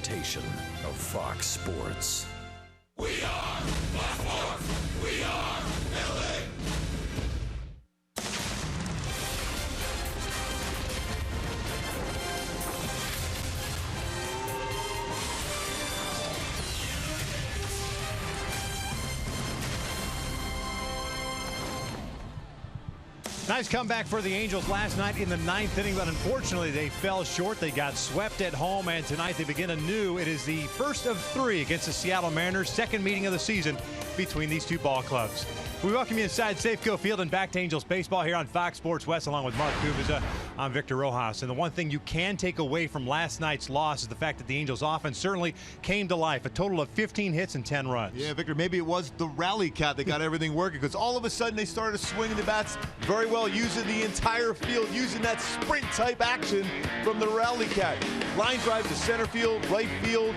presentation of Fox Sports. We are Baltimore. We are LA. Nice comeback for the Angels last night in the ninth inning, but unfortunately they fell short. They got swept at home, and tonight they begin anew. It is the first of three against the Seattle Mariners, second meeting of the season between these two ball clubs. We welcome you inside Safeco Field and back to Angels baseball here on Fox Sports West, along with Mark Kubica. I'm Victor Rojas. And the one thing you can take away from last night's loss is the fact that the Angels offense certainly came to life. A total of 15 hits and 10 runs. Yeah, Victor, maybe it was the rally cat that got everything working, because all of a sudden they started swinging the bats very well, using the entire field, using that sprint type action from the rally cat. Line drive to center field, right field,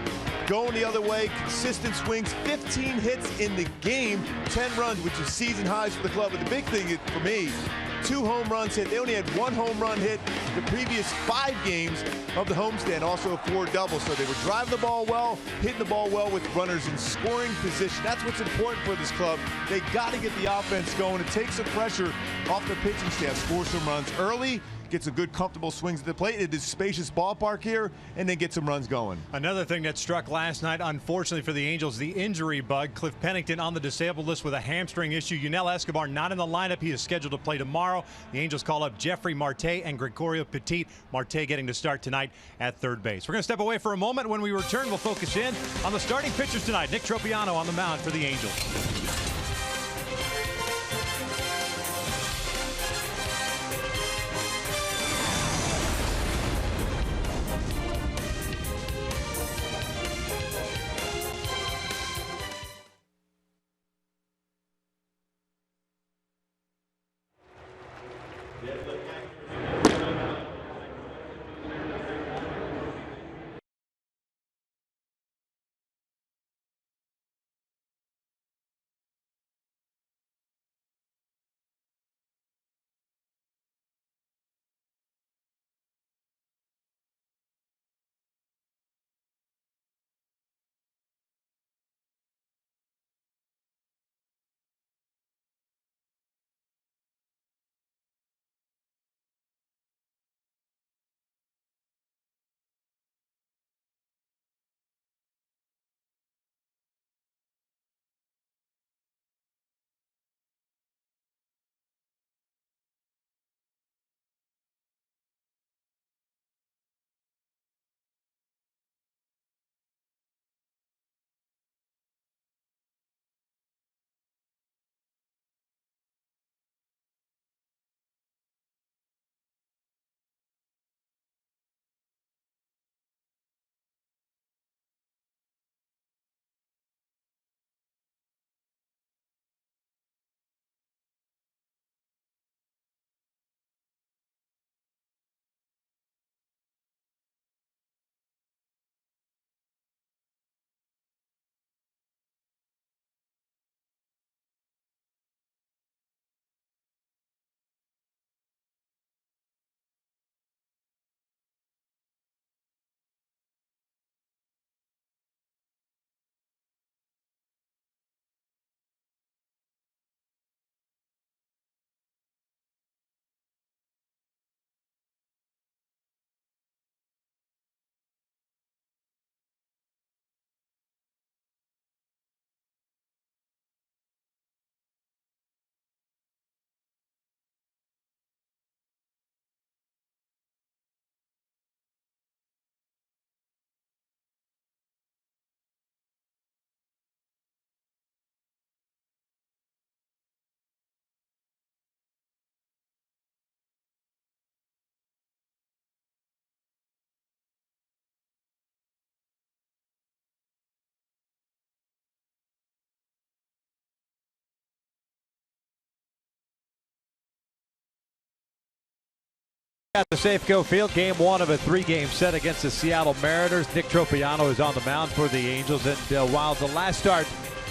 going the other way, consistent swings, 15 hits in the game, 10 runs, which is season highs for the club. But the big thing is, for me, 2 home runs hit. They only had 1 home run hit the previous 5 games of the homestand, also 4 doubles. So they were driving the ball well, hitting the ball well with runners in scoring position. That's what's important for this club. They got to get the offense going and take some pressure off the pitching staff, score some runs early, get some good comfortable swings at the plate. It is a spacious ballpark here, and then get some runs going. Another thing that struck last night, unfortunately for the Angels, the injury bug. Cliff Pennington on the disabled list with a hamstring issue. Yunel Escobar not in the lineup. He is scheduled to play tomorrow. The Angels call up Jeffrey Marte and Gregorio Petit. Marte getting to start tonight at third base. We're going to step away for a moment. When we return, we'll focus in on the starting pitchers tonight. Nick Tropiano on the mound for the Angels. At the Safeco Field, game 1 of a 3-game set against the Seattle Mariners. Nick Tropiano is on the mound for the Angels, and while the last start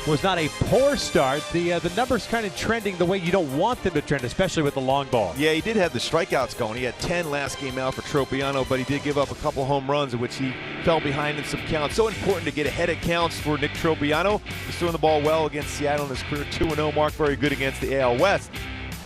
was not a poor start. The numbers kind of trending the way you don't want them to trend, especially with the long ball. Yeah, he did have the strikeouts going. He had 10 last game out for Tropiano, but he did give up a couple home runs in which he fell behind in some counts. So important to get ahead of counts for Nick Tropiano. He's throwing the ball well against Seattle in his career 2-0 mark, very good against the AL West.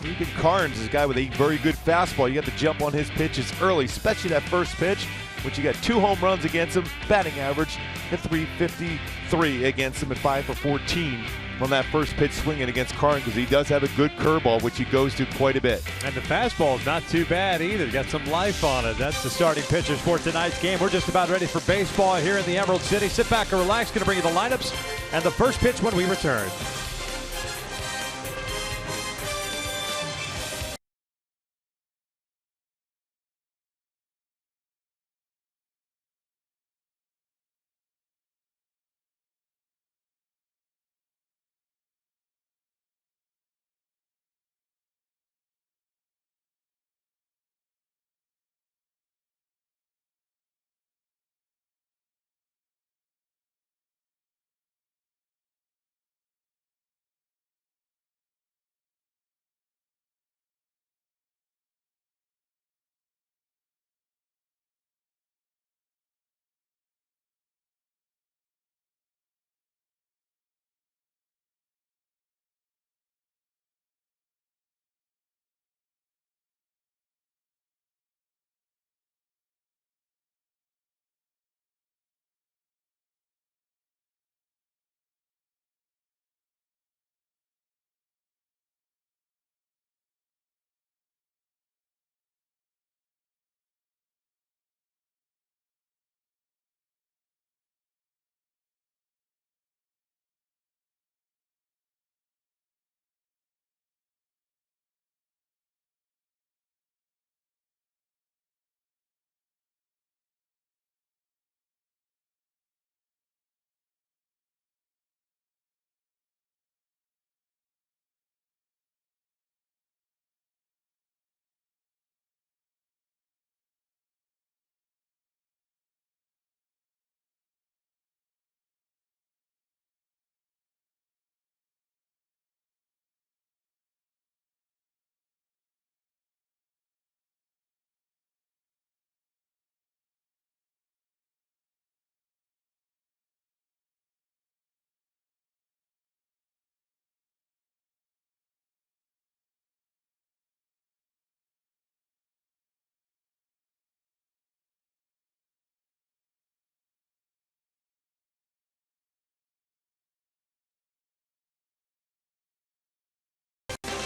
Ethan Carnes is a guy with a very good fastball. You have to jump on his pitches early, especially that first pitch, which you got 2 home runs against him, batting average at .353 against him at 5 for 14 on that first pitch swinging against Carnes, because he does have a good curveball, which he goes to quite a bit. And the fastball is not too bad either. Got some life on it. That's the starting pitchers for tonight's game. We're just about ready for baseball here in the Emerald City. Sit back and relax. Going to bring you the lineups and the first pitch when we return.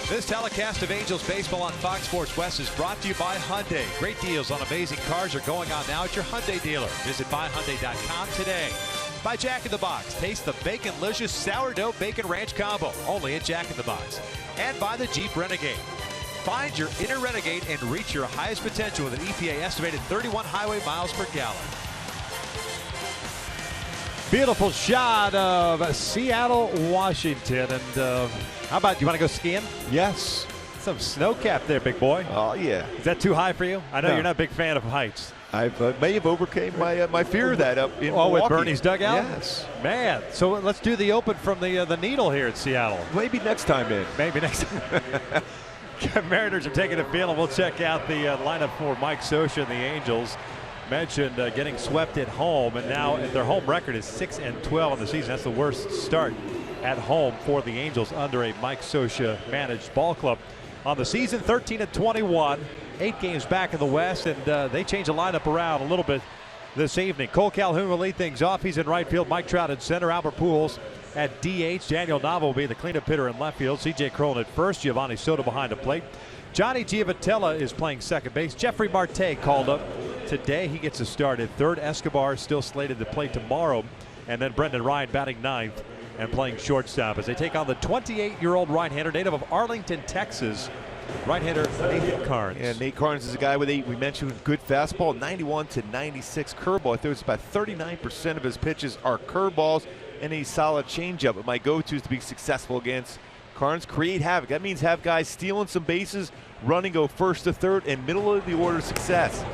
This telecast of Angels baseball on Fox Sports West is brought to you by Hyundai. Great deals on amazing cars are going on now at your Hyundai dealer. Visit buyhyundai.com today. By Jack in the Box. Taste the Bacon-licious sourdough bacon ranch combo. Only at Jack in the Box. And by the Jeep Renegade. Find your inner Renegade and reach your highest potential with an EPA estimated 31 highway miles per gallon. Beautiful shot of Seattle, Washington. And how about, you want to go skiing? Yes. Some snow cap there, big boy. Oh, yeah. Is that too high for you? I know you're not a big fan of heights. I may have overcame my fear of that up in Milwaukee. With Bernie's dugout? Yes. Man, so let's do the open from the Needle here at Seattle. Maybe next time in. Maybe next time. Mariners are taking a field, and we'll check out the lineup for Mike Scioscia and the Angels. Mentioned getting swept at home, and now their home record is 6-12 in the season. That's the worst start at home for the Angels under a Mike Scioscia managed ball club. On the season, 13-21, 8 games back in the West, and they change the lineup around a little bit this evening. Cole Calhoun will lead things off. He's in right field. Mike Trout at center. Albert Pujols at DH. Daniel Nava will be the cleanup hitter in left field. C.J. Cron at first. Giovanni Soto behind the plate. Johnny Giavotella is playing second base. Jeffrey Marte called up today. He gets a start at third. Escobar is still slated to play tomorrow. And then Brendan Ryan batting ninth and playing shortstop as they take on the 28-year-old right-hander, native of Arlington, Texas, right-hander Nathan Carnes. And Nate Carnes is a guy with we mentioned good fastball, 91-96 curveball. I think it's about 39% of his pitches are curveballs and a solid changeup. But my go-to is to be successful against Carnes, create havoc. That means have guys stealing some bases, running, go first to third, and middle of the order success.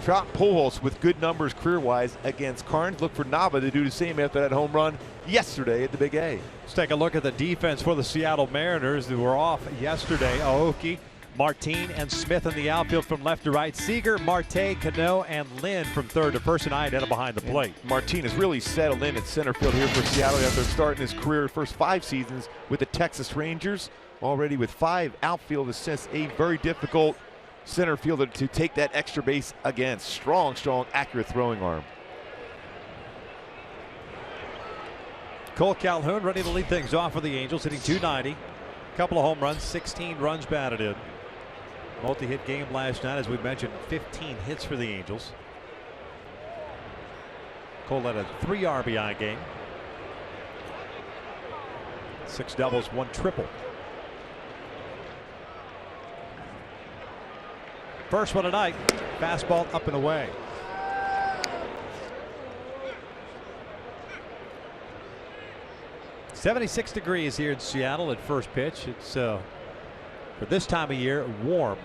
Trout, Pujols with good numbers career-wise against Carnes. Look for Nava to do the same after that home run yesterday at the Big A. Let's take a look at the defense for the Seattle Mariners, who were off yesterday. Aoki, Martin, and Smith in the outfield from left to right. Seager, Marte, Cano, and Lynn from third to first, and Iannetta behind the plate. And Martin has really settled in at center field here for Seattle after starting his career first 5 seasons with the Texas Rangers. Already with 5 outfield assists, a very difficult center fielder to take that extra base against. Strong, accurate throwing arm. Cole Calhoun ready to lead things off for the Angels, hitting .290. Couple of home runs, 16 runs batted in. Multi-hit game last night, as we mentioned, 15 hits for the Angels. Cole had a 3 RBI game. 6 doubles, 1 triple. First one tonight, fastball up and away. .76 degrees here in Seattle at first pitch. It's for this time of year warm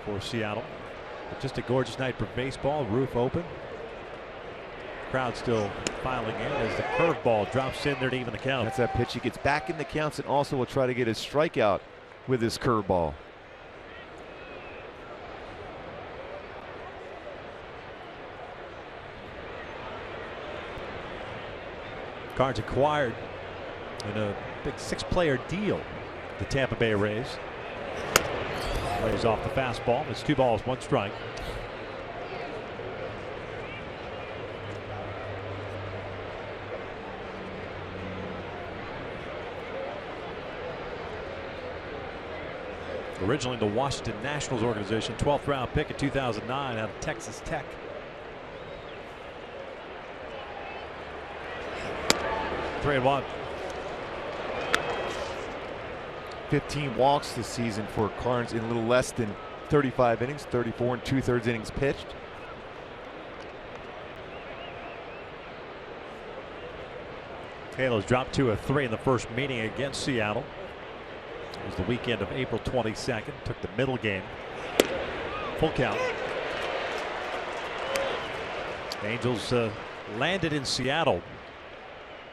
for Seattle. But just a gorgeous night for baseball. Roof open. Crowd still filing in as the curveball drops in there to even the count. That's that pitch. He gets back in the counts and also will try to get his strikeout with his curveball. Cards acquired in a big 6-player deal. The Tampa Bay Rays. Lays off the fastball. It's 2 balls, 1 strike. Originally the Washington Nationals organization, 12th round pick in 2009 out of Texas Tech. 3-1. 15 walks this season for Carnes in a little less than 35 innings, 34 2/3 innings pitched. Halos dropped to a 3 in the first meeting against Seattle. It was the weekend of April 22nd. Took the middle game. Full count. Angels landed in Seattle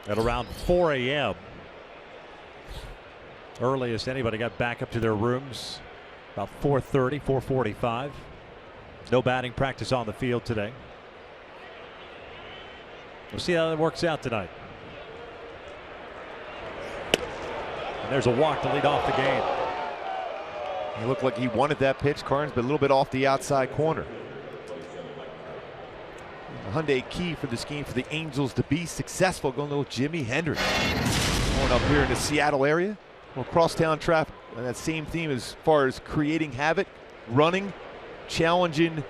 at around 4 a.m. Earliest anybody got back up to their rooms about 4:30, 4:45. No batting practice on the field today. We'll see how that works out tonight. And there's a walk to lead off the game. He looked like he wanted that pitch, Carnes, but a little bit off the outside corner. A Hyundai key for this game for the Angels to be successful. Going a little Jimi Hendrix. Going up here in the Seattle area. Well, crosstown traffic. And that same theme as far as creating havoc, running, challenging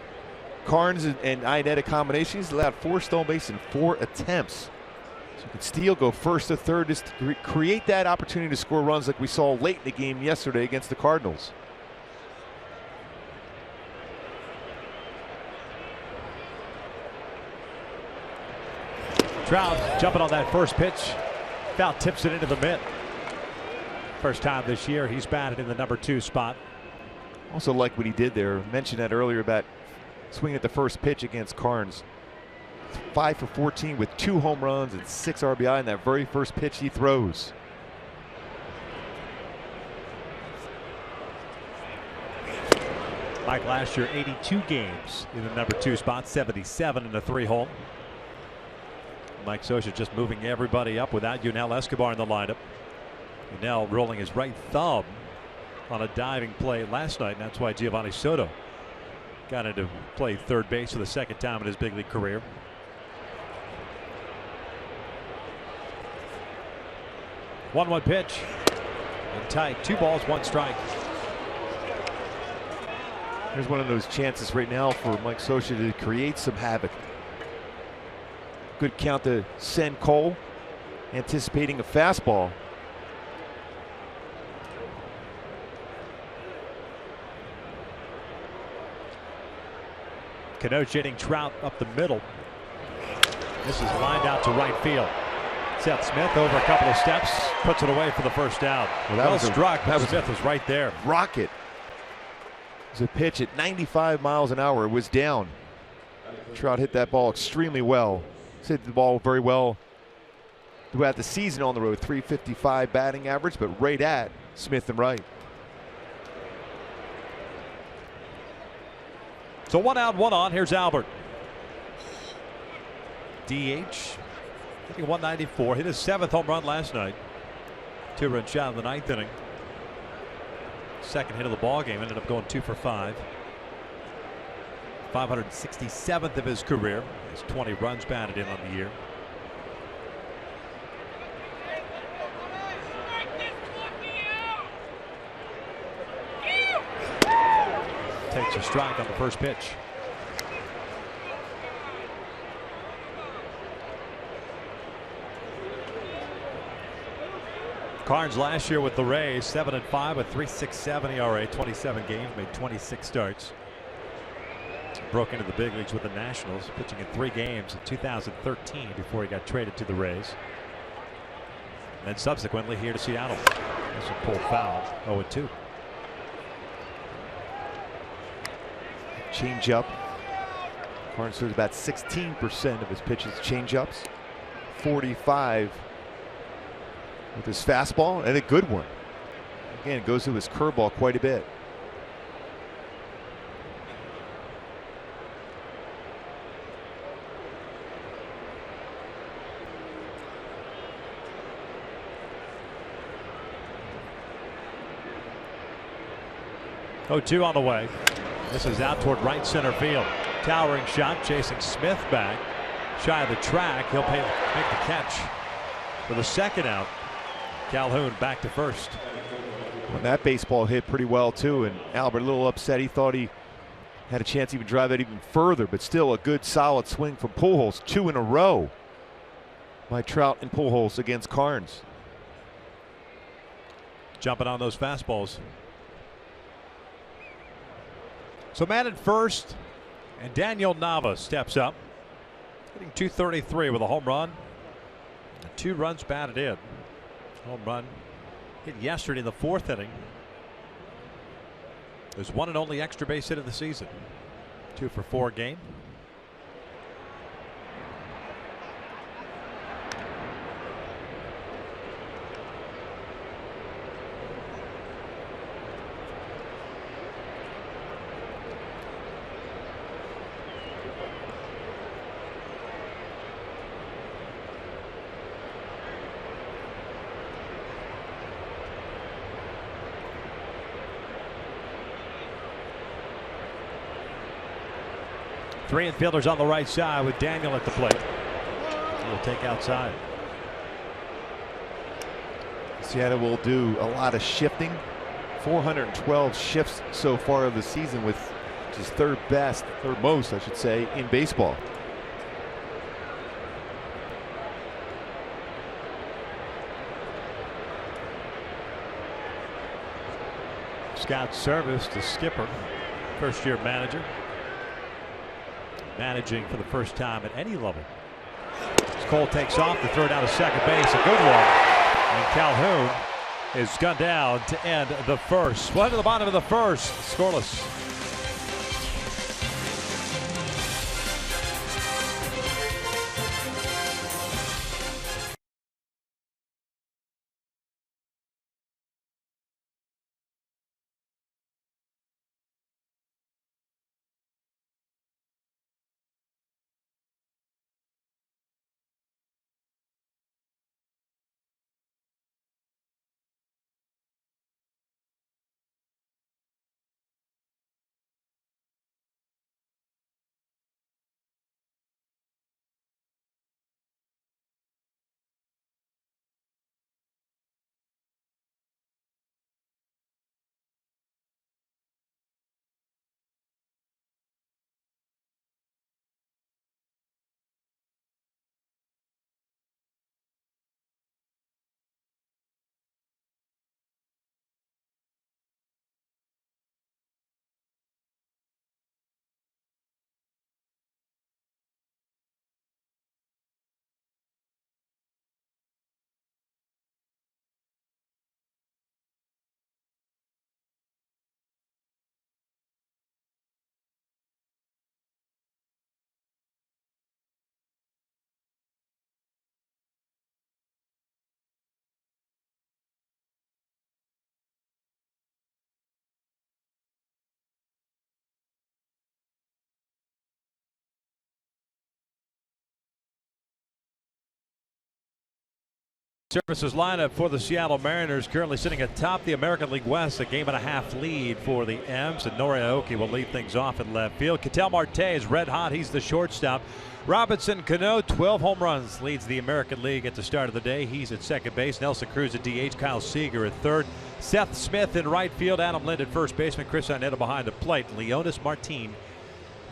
Carnes and Iannetta combinations. He's allowed 4 stolen bases in 4 attempts. So you can steal, go first to third, just to create that opportunity to score runs like we saw late in the game yesterday against the Cardinals. Trout jumping on that first pitch. Foul tips it into the mitt. First time this year he's batted in the number 2 spot. Also like what he did there. Mentioned that earlier about swinging at the first pitch against Carnes. 5 for 14 with 2 home runs and 6 RBI in that very first pitch he throws. Mike last year 82 games in the number 2 spot, 77 in a 3-hole. Mike Scioscia just moving everybody up without Yunel Escobar in the lineup. Yunel rolling his right thumb on a diving play last night, and that's why Giovanni Soto got into play third base for the second time in his big league career. One pitch and tight, 2 balls, 1 strike. Here's one of those chances right now for Mike Scioscia to create some havoc. Good count to send Cole, anticipating a fastball. Cano hitting Trout up the middle. This is lined out to right field. Seth Smith over a couple of steps, puts it away for the first out. Well, struck. Smith was right there. Rocket. It was a pitch at 95 miles an hour. It was down. Trout hit that ball extremely well. He's hit the ball very well throughout the season on the road. 355 batting average, but right at Smith and Wright. So 1 out, 1 on. Here's Albert. DH. Hitting 194. Hit his 7th home run last night. 2-run shot in the 9th inning. Second hit of the ball game. Ended up going 2 for 5. 567th of his career. Has 20 runs batted in on the year. Takes a strike on the first pitch. Carnes last year with the Rays, 7-5 with 3.67 ERA, 27 games, made 26 starts. Broke into the big leagues with the Nationals, pitching in 3 games in 2013 before he got traded to the Rays. And subsequently here to Seattle. This one pulled foul, 0-2. Change-up. Carnes throws about 16% of his pitches change-ups. 45 with his fastball, and a good one. Again, goes to his curveball quite a bit. Oh, 2 on the way. This is out toward right center field. Towering shot, chasing Smith back. Shy of the track. He'll make the catch for the 2nd out. Calhoun back to first. Well, that baseball hit pretty well too, and Albert a little upset. He thought he had a chance to even drive it even further, but still a good solid swing from Pujols. 2 in a row by Trout and Pujols against Carnes. Jumping on those fastballs. So man at first, and Daniel Nava steps up, hitting 233 with a home run and 2 runs batted in. Home run hit yesterday in the 4th inning. There's 1 and only extra base hit of the season. 2 for 4 game. Three infielders on the right side with Daniel at the plate. He'll take outside. Seattle will do a lot of shifting. 412 shifts so far of the season, with just third most, I should say, in baseball. Scott Service, the skipper, first-year manager. Managing for the first time at any level. As Cole takes off to throw down to second base, a good one. And Calhoun is gunned down to end the first. 1 to the bottom of the first, scoreless. Services lineup for the Seattle Mariners, currently sitting atop the American League West, a 1.5 game lead for the M's, and Norioki will lead things off in left field. Ketel Marte is red hot. He's the shortstop. Robinson Cano, 12 home runs, leads the American League at the start of the day. He's at second base. Nelson Cruz at DH. Kyle Seager at third. Seth Smith in right field. Adam Lind at first baseman. Chris Arnetta behind the plate. Leonis Martin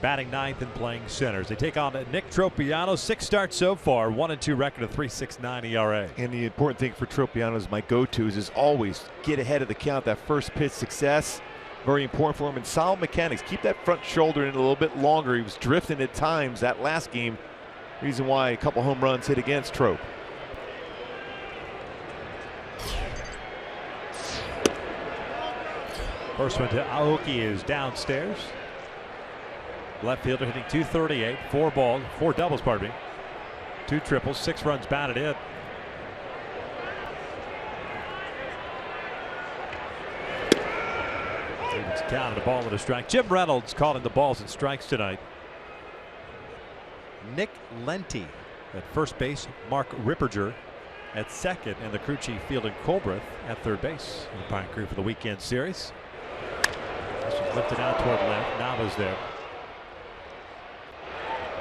batting ninth and playing centers. They take on Nick Tropiano. 6 starts so far, 1-2 record, a 3.69 ERA. And the important thing for Tropiano is my go-tos is always get ahead of the count. That first pitch success, very important for him. And solid mechanics. Keep that front shoulder in a little bit longer. He was drifting at times that last game. Reason why a couple home runs hit against Trop. First one to Aoki is downstairs. Left fielder hitting .238, 4 doubles, pardon me. 2 triples, 6 runs batted in. It's counted a ball and a strike. Jim Reynolds calling the balls and strikes tonight. Nick Lenti at first base. Mark Ripperger at second, and the crew chief Field Colbreth at third base. The Pine Crew for the weekend series. This was lifted out toward left. Nava's there.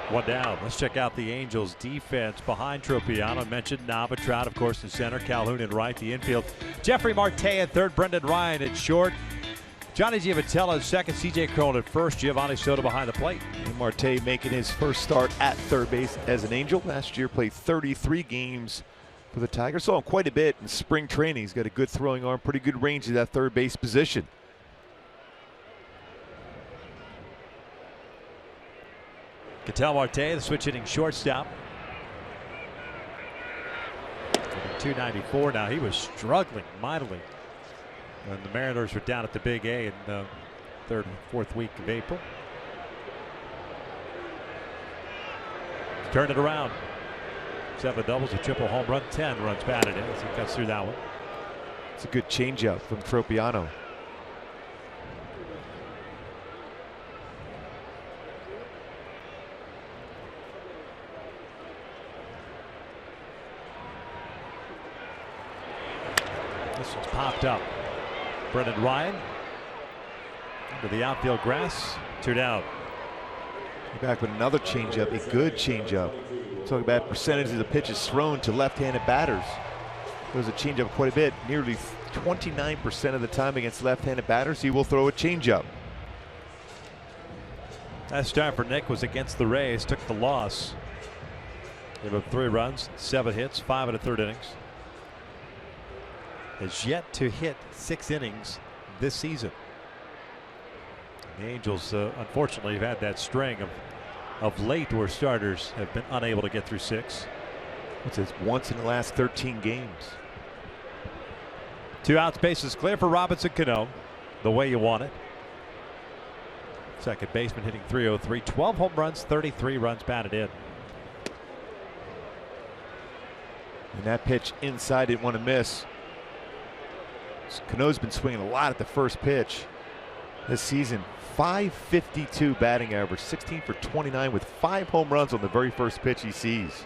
1 down. Let's check out the Angels defense behind Tropiano. I mentioned Nava, Trout, of course, in center. Calhoun in right, the infield. Jeffrey Marte at third. Brendan Ryan at short. Johnny Giavotella at second. CJ Cron at first. Giovanni Soto behind the plate. And Marte making his first start at third base as an Angel. Last year played 33 games for the Tigers. Saw him quite a bit in spring training. He's got a good throwing arm, pretty good range at that third base position. Ketel Marte, the switch hitting shortstop. 294 now. He was struggling mightily when the Mariners were down at the Big A in the 3rd and 4th week of April. Turned it around. 7 doubles, a triple home run, 10 runs batted in as he cuts through that one. It's a good changeup from Tropiano. This one's popped up. Brendan Ryan into the outfield grass. 2 down. Back with another changeup, a good changeup. Talk about percentage of the pitches thrown to left-handed batters. Throws a changeup quite a bit. Nearly 29% of the time against left-handed batters, he will throw a changeup. That start for Nick was against the Rays. Took the loss. Gave up 3 runs, 7 hits, 5 1/3 innings. Has yet to hit 6 innings this season. The Angels unfortunately have had that string of late where starters have been unable to get through 6. What's this, once in the last 13 games. 2 outs, bases clear for Robinson Cano. The way you want it. Second baseman hitting .303, 12 home runs, 33 runs batted in. And that pitch inside, didn't want to miss. Cano's been swinging a lot at the first pitch this season. .552 batting average, 16 for 29 with 5 home runs on the very first pitch he sees.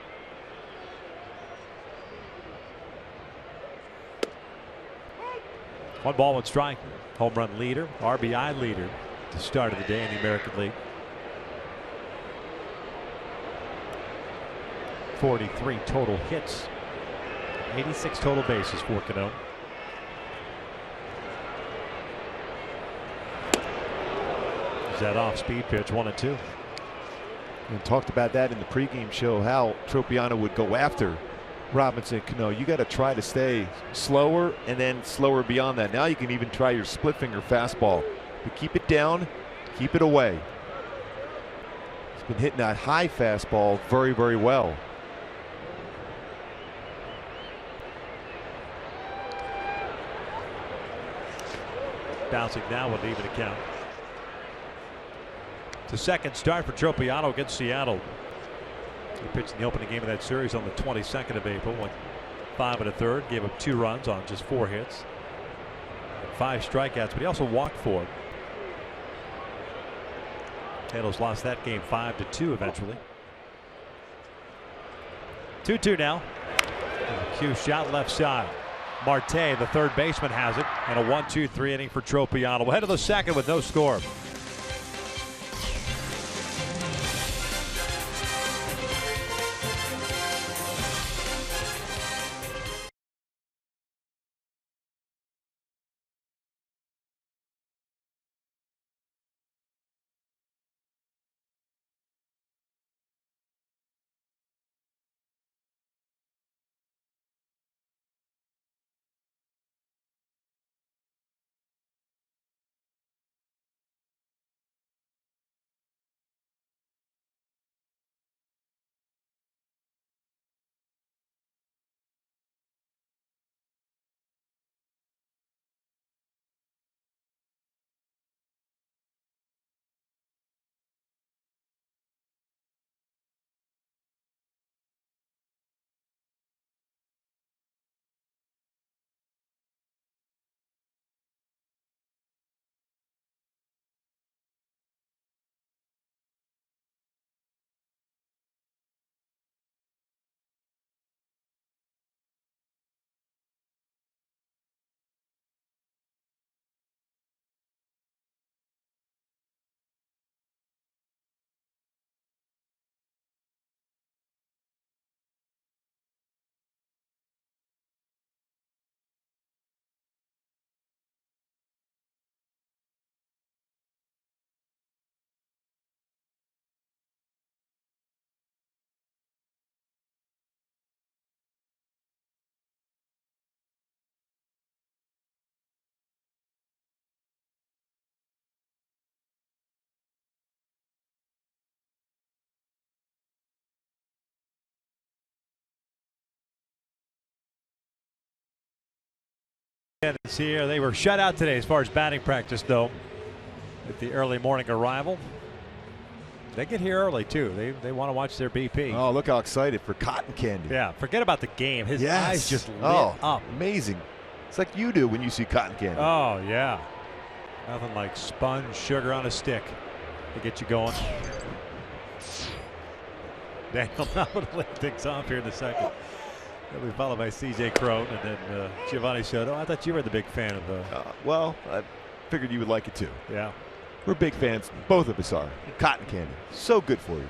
One ball, 1 strike. Home run leader, RBI leader to start of the day in the American League. 43 total hits, 86 total bases for Cano. That off-speed pitch, 1-2. And talked about that in the pregame show, how Tropiano would go after Robinson Cano. You got to try to stay slower and then slower beyond that. Now you can even try your split finger fastball, but keep it down, keep it away. He's been hitting that high fastball very, very well. Bouncing now with even a count. The second start for Tropiano against Seattle. He pitched in the opening game of that series on the 22nd of April. Went 5 1/3, gave up 2 runs on just 4 hits. 5 strikeouts, but he also walked 4. Angels lost that game 5-2 eventually. 2-2 now. Cue shot left side. Marte, the third baseman, has it, and a 1-2-3 inning for Tropiano. We'll head to the second with no score. Here, they were shut out today as far as batting practice, though, at the early morning arrival. They get here early, too. They want to watch their BP. Oh, look how excited for cotton candy. Yeah, forget about the game. His eyes just lit up. Amazing. It's like you do when you see cotton candy. Oh, yeah. Nothing like sponge sugar on a stick to get you going. Daniel Nava to lead things off here in the second. He'll be followed by C.J. Crone and then Giovanni Soto. I thought you were the big fan of the. Well, I figured you would like it too. Yeah. We're big fans. Both of us are. Cotton candy. So good for you.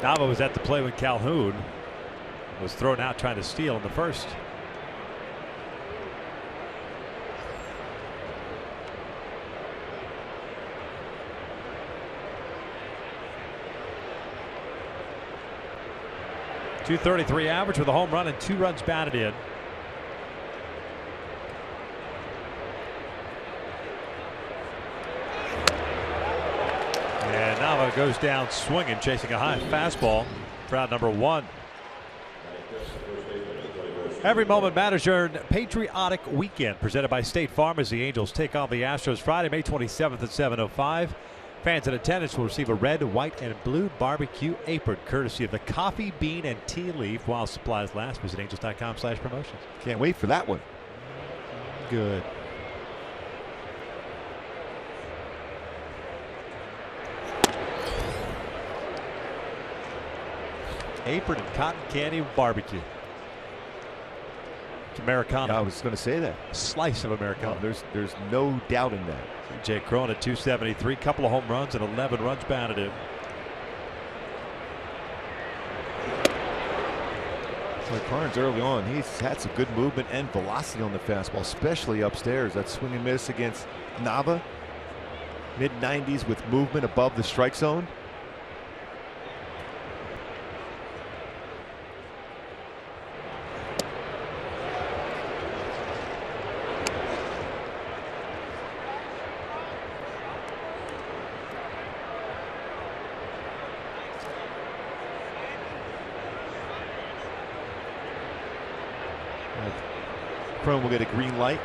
Nava was at the play when Calhoun was thrown out trying to steal in the first. .233 average with a home run and 2 runs batted in. And Nava goes down swinging, chasing a high fastball for out number 1. Every moment matters during Patriotic Weekend, presented by State Farm, as the Angels take on the Astros Friday, May 27th at 7:05. Fans in attendance will receive a red, white, and blue barbecue apron, courtesy of the Coffee Bean and Tea Leaf, while supplies last. Visit angels.com/promotions. Can't wait for that one. Good. Apron and cotton candy barbecue. Americano. Yeah, I was going to say that. Slice of Americano. There's no doubting that. Jay Crone at .273, couple of home runs and 11 runs batted in. So Carnes early on, he's had some good movement and velocity on the fastball, especially upstairs. That swing and miss against Nava. Mid-90s with movement above the strike zone. Crone will get a green light.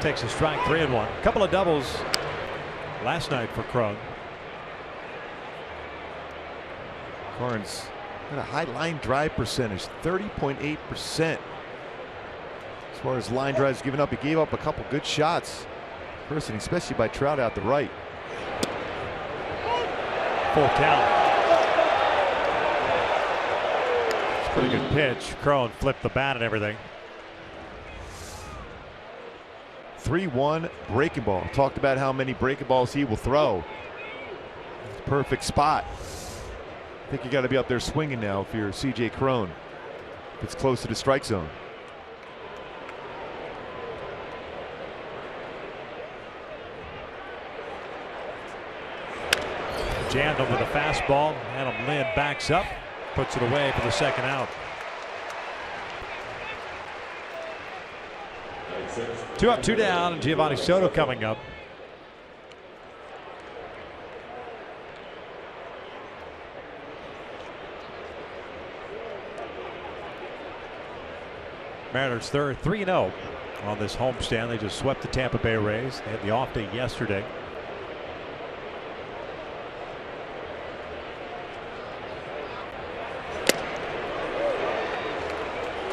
Takes a strike, 3-1. Couple of doubles last night for Crone. Carnes Got a high line drive percentage, 30.8%. As far as line drives given up, he gave up a couple good shots. First inning, especially by Trout out the right. Full count. It's a pretty good pitch. Cron flipped the bat and everything. 3-1 breaking ball. Talked about how many breaking balls he will throw. Perfect spot. I think you got to be up there swinging now if you're C.J. Cron. It's close to the strike zone. Jammed him with a fastball. Adam Lynn backs up, puts it away for the second out. 2 up, 2 down, and Giovanni Soto coming up. Mariners third, 3-0 on this homestand. They just swept the Tampa Bay Rays. They had the off day yesterday.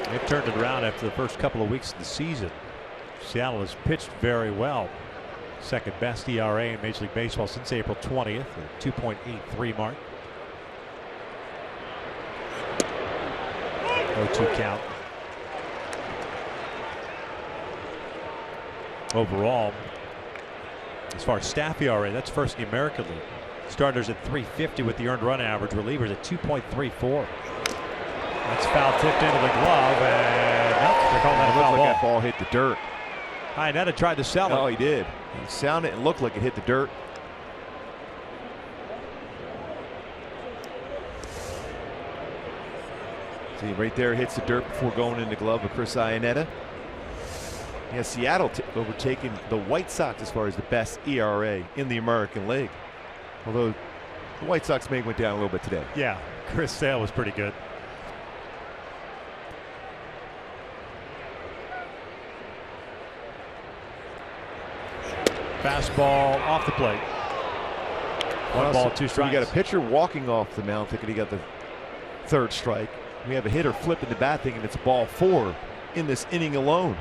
They've turned it around after the first couple of weeks of the season. Seattle has pitched very well. Second best ERA in Major League Baseball since April 20th, the 2.83 mark. 0-2 count. Overall, as far as staff ERA, that's first in the American League. Starters at 3.50 with the earned run average. Relievers at 2.34. That's foul tipped into the glove, and nope, they're calling that a foul ball. That ball hit the dirt. Iannetta tried to sell it. Oh, he did. He sounded and looked like it hit the dirt. See, right there, hits the dirt before going in the glove of Chris Iannetta. Yeah, Seattle overtaking the White Sox as far as the best ERA in the American League. Although the White Sox may went down a little bit today. Yeah, Chris Sale was pretty good. Fastball off the plate. One ball, 2 strikes. We got a pitcher walking off the mound thinking he got the third strike. We have a hitter flipping the bat thinking it's ball 4 in this inning alone.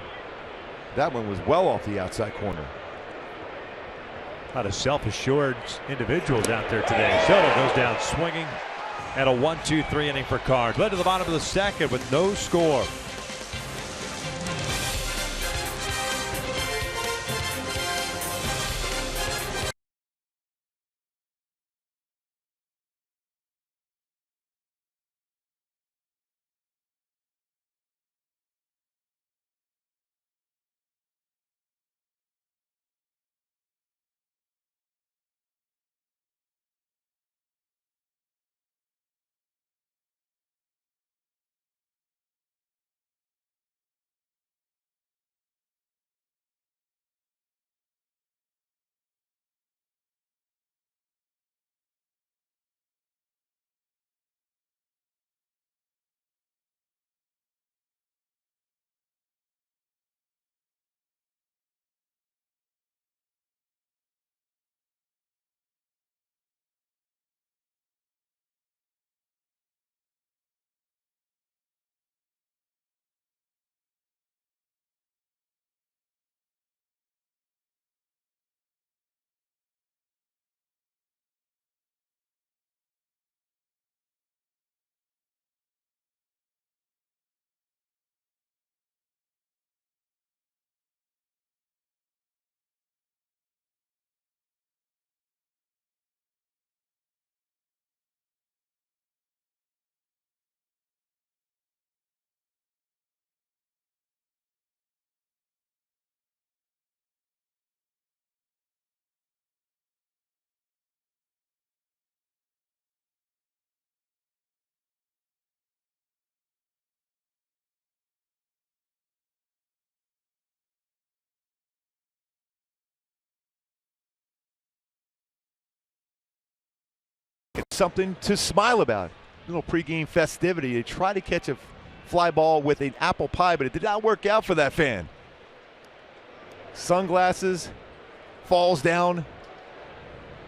That one was well off the outside corner. A lot of self-assured individuals out there today. Soto goes down swinging, and a 1-2-3 inning for Cards. Led to the bottom of the second with no score. It's something to smile about. A little pregame festivity. They tried to catch a fly ball with an apple pie, but it did not work out for that fan. Sunglasses, falls down,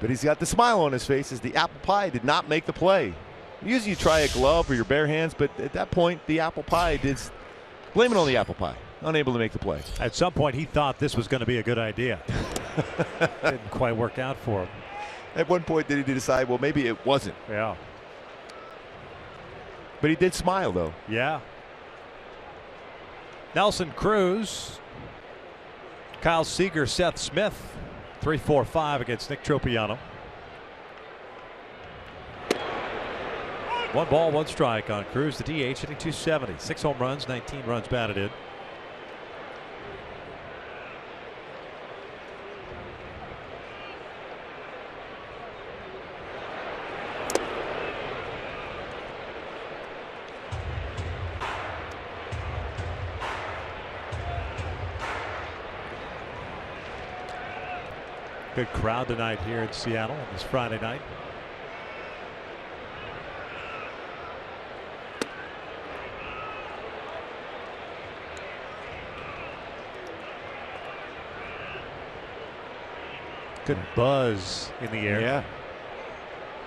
but he's got the smile on his face as the apple pie did not make the play. Usually you try a glove or your bare hands, but at that point, the apple pie did. Blame it on the apple pie. Unable to make the play. At some point, he thought this was going to be a good idea. Didn't quite work out for him. At one point, did he decide, well, maybe it wasn't. Yeah. But he did smile, though. Yeah. Nelson Cruz, Kyle Seager, Seth Smith, 3-4-5 against Nick Tropiano. 1 ball, 1 strike on Cruz. The DH hitting .270. 6 home runs, 19 runs batted in. Good crowd tonight here in Seattle on this Friday night. Good buzz in the air. Yeah.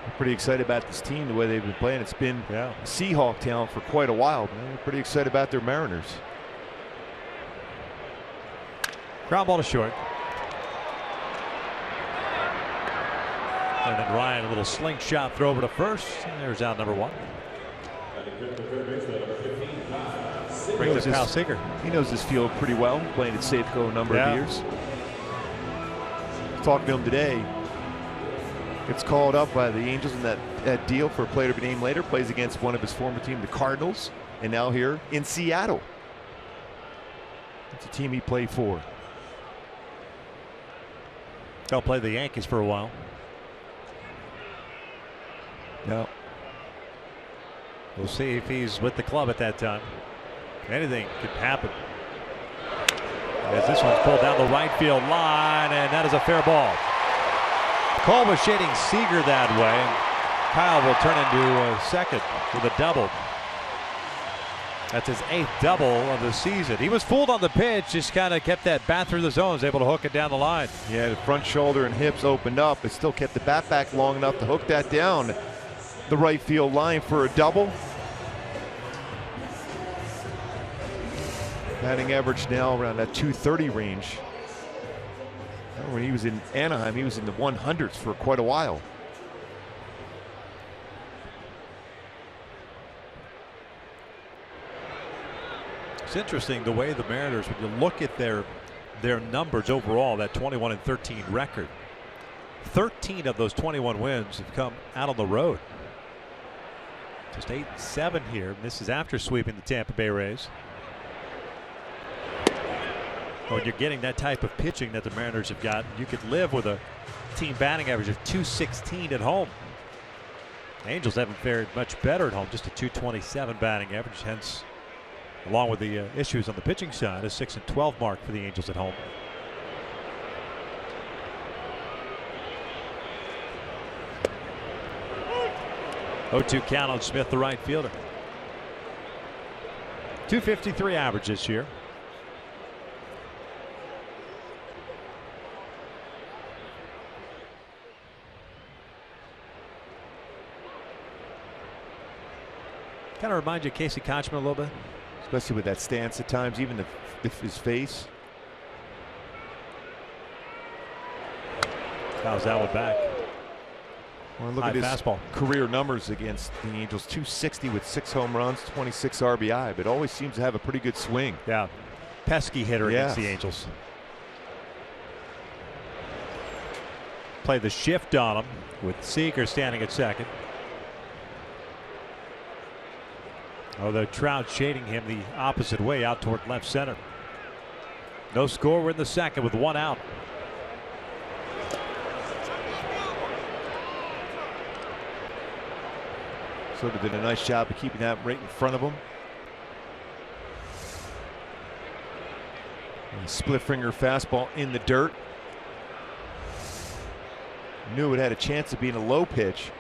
I'm pretty excited about this team, the way they've been playing. It's been Seahawk town for quite a while. They're pretty excited about their Mariners. Ground ball to short. And then Ryan, a little slingshot throw over to first. And there's out number 1. Brings up Kyle Seager. He knows this field pretty well, playing at Safeco a number of years. Talking to him today. Gets called up by the Angels in that deal for a player to be named later. Plays against one of his former team, the Cardinals, and now here in Seattle. It's a team he played for. He'll play the Yankees for a while. No. We'll see if he's with the club at that time. Anything could happen. As this one's pulled down the right field line, and that is a fair ball. Cole was shading Seager that way, and Kyle will turn into second with a double. That's his 8th double of the season. He was fooled on the pitch, just kind of kept that bat through the zones, able to hook it down the line. Yeah, the front shoulder and hips opened up, but still kept the bat back long enough to hook that down the right field line for a double. Batting average now around that 230 range. When he was in Anaheim, he was in the 100s for quite a while. It's interesting the way the Mariners, when you look at their numbers overall, that 21-13 record, 13 of those 21 wins have come out on the road. Just 8-7 here. This is after sweeping the Tampa Bay Rays. When you're getting that type of pitching that the Mariners have got, you could live with a team batting average of .216 at home. The Angels haven't fared much better at home, just a .227 batting average, hence, along with the issues on the pitching side, a 6-12 mark for the Angels at home. Oh, 0-2 count on Smith, the right fielder. .253 average this year. Kind of remind you of Casey Kochman a little bit. Especially with that stance at times, even his face. How's that one back? Well, look at his fastball career numbers against the Angels. .260 with 6 home runs, 26 RBI, but always seems to have a pretty good swing. Yeah. Pesky hitter against the Angels. Play the shift on him with Seager standing at second. Although Trout shading him the opposite way out toward left center. No score. We're in the second with 1 out. Sort of did a nice job of keeping that right in front of him. Split finger fastball in the dirt. Knew it had a chance of being a low pitch.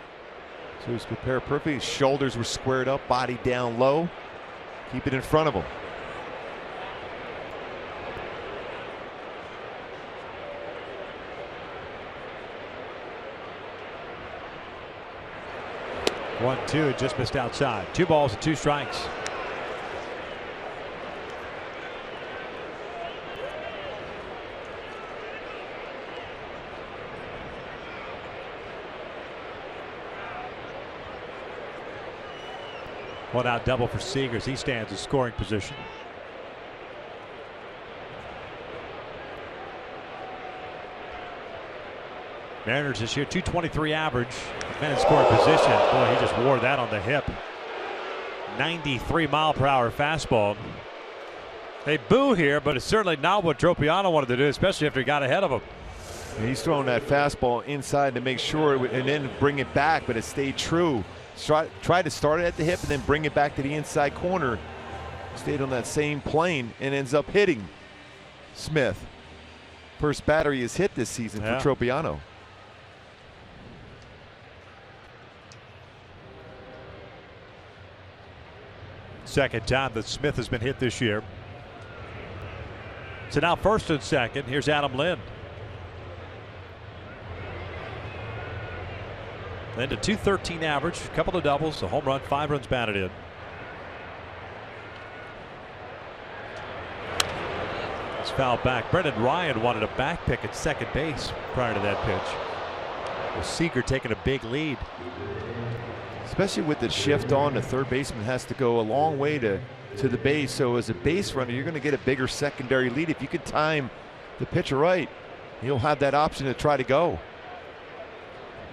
So he was prepared perfectly. His shoulders were squared up, body down low. Keep it in front of him. 1-2, just missed outside. 2 balls and 2 strikes. One out double for Seager as he stands in scoring position. Mariners this year, .223 average. Man in scoring position. Boy, he just wore that on the hip. 93-mile-per-hour fastball. They boo here, but it's certainly not what Tropiano wanted to do, especially after he got ahead of him. He's throwing that fastball inside to make sure and then bring it back, but it stayed true. Try to start it at the hip and then bring it back to the inside corner. Stayed on that same plane and ends up hitting Smith. First batter he has hit this season for Tropiano. Second time that Smith has been hit this year. So now first and second. Here's Adam Lind. Lind a .213 average, a couple of doubles, a home run, 5 runs batted in. It's fouled back. Brendan Ryan wanted a back pick at second base prior to that pitch. With Seager taking a big lead. Especially with the shift on, the third baseman has to go a long way to the base. So as a base runner, you're going to get a bigger secondary lead. If you can time the pitcher right, you'll have that option to try to go.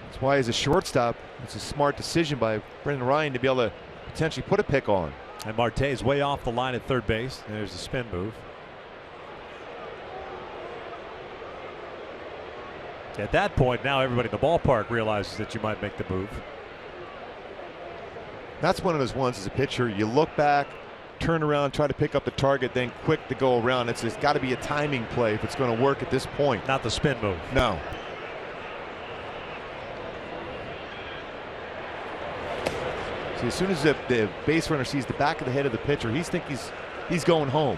That's why as a shortstop, it's a smart decision by Brendan Ryan to be able to potentially put a pick on. And Marte is way off the line at third base. There's the spin move. At that point, now everybody in the ballpark realizes that you might make the move. That's one of those ones as a pitcher, you look back, turn around, try to pick up the target, then quick to go around. It's got to be a timing play if it's going to work at this point. Not the spin move. No. See, as soon as the base runner sees the back of the head of the pitcher, he's going home.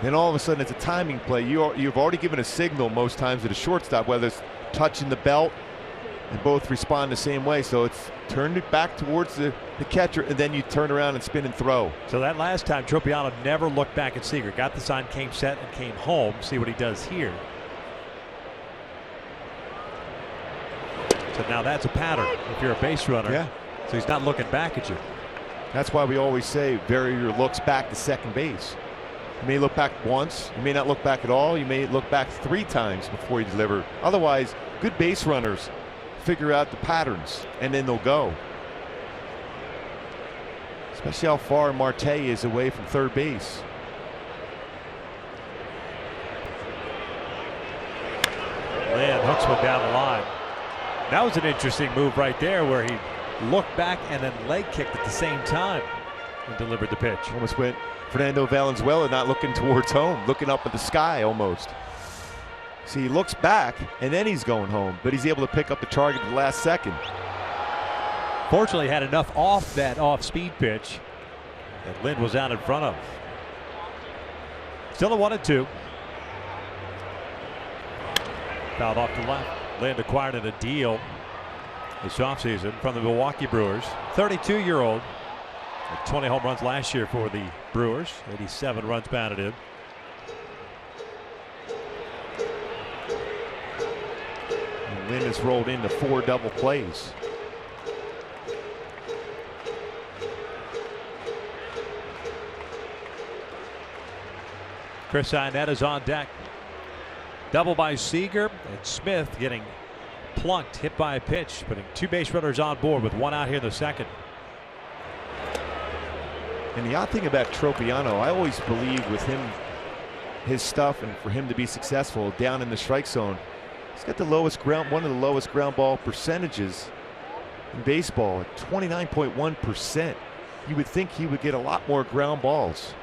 Then all of a sudden it's a timing play. You've already given a signal most times to the shortstop, whether it's touching the belt, and both respond the same way. So it's turned it back towards the catcher, and then you turn around and spin and throw. So that last time, Tropiano never looked back at Seager. Got the sign, came set, and came home. See what he does here. So now that's a pattern if you're a base runner. Yeah. So he's not looking back at you. That's why we always say vary your looks back to second base. You may look back once. You may not look back at all. You may look back 3 times before you deliver. Otherwise, good base runners figure out the patterns and then they'll go. Especially how far Marte is away from third base. Lind hooks one down the line. That was an interesting move right there where he looked back and then leg kicked at the same time and delivered the pitch. Almost went Fernando Valenzuela, not looking towards home, looking up at the sky almost. See, he looks back and then he's going home, but he's able to pick up the target at the last second. Fortunately, had enough off that off-speed pitch that Lind was out in front of. Still a 1-2. Fouled off to left. Lind acquired in a deal this offseason from the Milwaukee Brewers. 32-year-old. 20 home runs last year for the Brewers. 87 runs batted in. And Lind has rolled into 4 double plays. Chris Arnett is on deck. Double by Seager, and Smith getting plunked, hit by a pitch, putting 2 base runners on board with 1 out here in the second. And the odd thing about Tropiano, I always believe with him, his stuff, and for him to be successful down in the strike zone, he's got one of the lowest ground ball percentages in baseball at 29.1%. You would think he would get a lot more ground balls.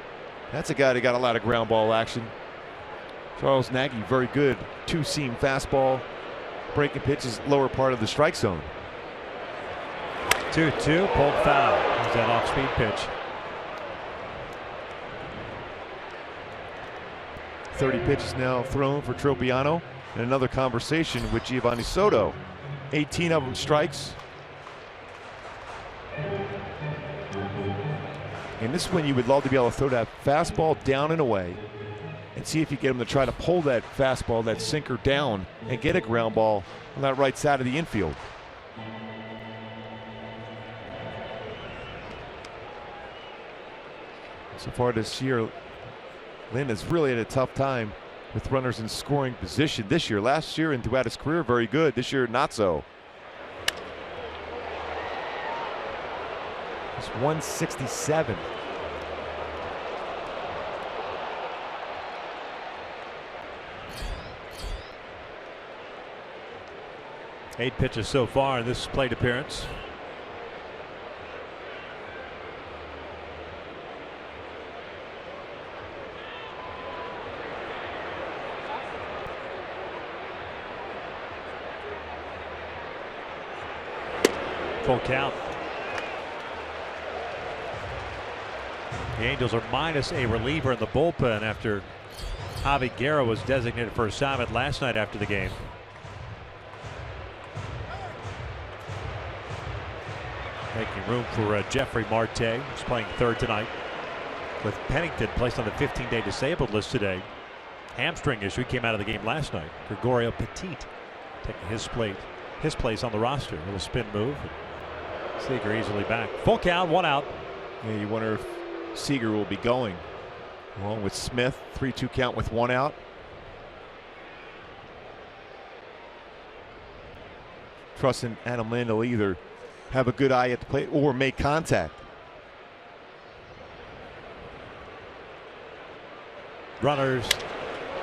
That's a guy that got a lot of ground ball action. Charles Nagy, very good 2-seam fastball, breaking pitches lower part of the strike zone. 2-2, pulled foul. There's that off-speed pitch. 30 pitches now thrown for Tropiano, and another conversation with Giovanni Soto. 18 of them strikes. And this one you would love to be able to throw that fastball down and away and see if you get him to try to pull that fastball, that sinker down and get a ground ball on that right side of the infield. So far this year, Lynn has really had a tough time with runners in scoring position this year. Last year and throughout his career, very good. This year, not so. It's 167. Eight pitches so far in this plate appearance. Full count. The Angels are minus a reliever in the bullpen after Javi Guerra was designated for assignment last night after the game. Making room for Jeffrey Marte, who's playing third tonight, with Pennington placed on the 15-day disabled list today. Hamstring issue, came out of the game last night. Gregorio Petit taking his place on the roster. A little spin move. Seager easily back. Full count, one out. Yeah, you wonder if Seager will be going along with Smith. 3-2 count with one out. Trusting Adam Lind will either have a good eye at the plate or make contact. Runners,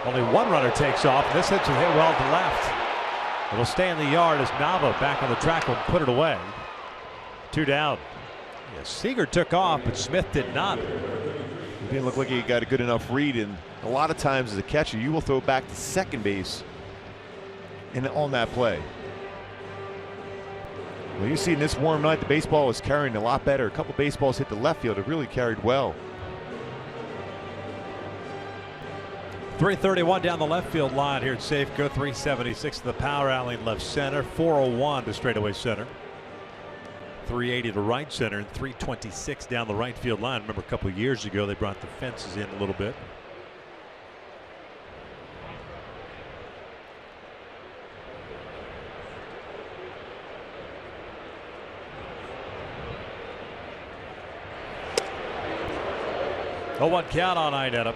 only one runner takes off. This hits will hit well to left. It'll stay in the yard as Nava back on the track will put it away. Two down. Yeah, Seager took off, but Smith did not. It didn't look like he got a good enough read, and a lot of times as a catcher, you will throw back to second base on that play. Well, you see in this warm night, the baseball was carrying a lot better. A couple baseballs hit the left field. It really carried well. 331 down the left field line here at Safeco. 376 to the power alley in left center. 401 to straightaway center. 380 to right center and 326 down the right field line. Remember a couple of years ago they brought the fences in a little bit. Oh, 1 count on Inetta.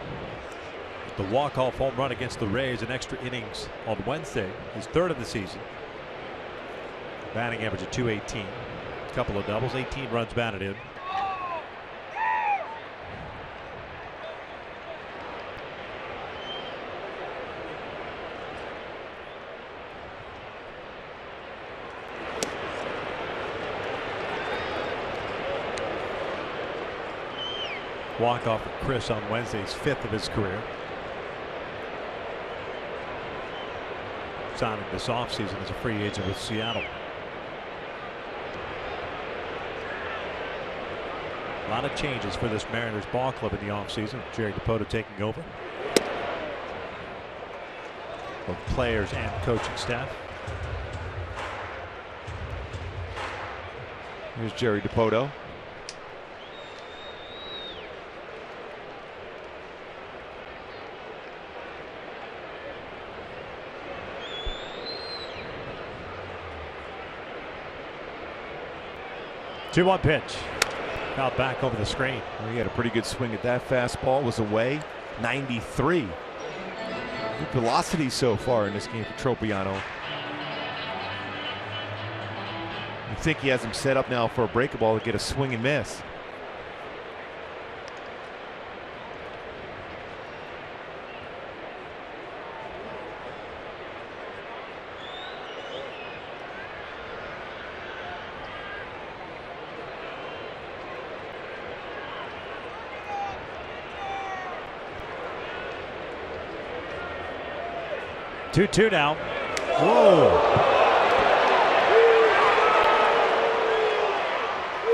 The walk-off home run against the Rays in extra innings on Wednesday. His third of the season. Batting average of .218. Couple of doubles, 18 runs batted in. Walk off of Chris on Wednesday's 5th of his career. Signing this offseason as a free agent with Seattle. A lot of changes for this Mariners ball club in the offseason. Jerry Dipoto taking over. Both players and coaching staff. Here's Jerry Dipoto. Two-one pitch. Out back over the screen. Well, he had a pretty good swing at that fastball. Was away. 93. Good velocity so far in this game for Tropiano. I think he has him set up now for a breaking ball to get a swing and miss. Two now. Whoa.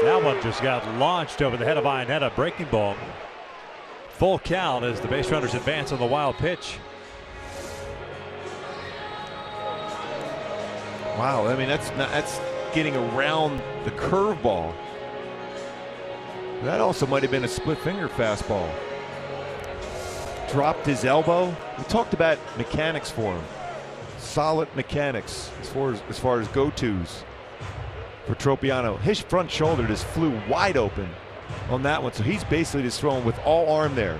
That one just got launched over the head of Inetta. Breaking ball. Full count as the base runners advance on the wild pitch. Wow, I mean that's getting around the curveball. That also might have been a split finger fastball. Dropped his elbow. We talked about mechanics for him. Solid mechanics as far as go-tos for Tropiano. His front shoulder just flew wide open on that one, so he's basically just throwing with all arm there.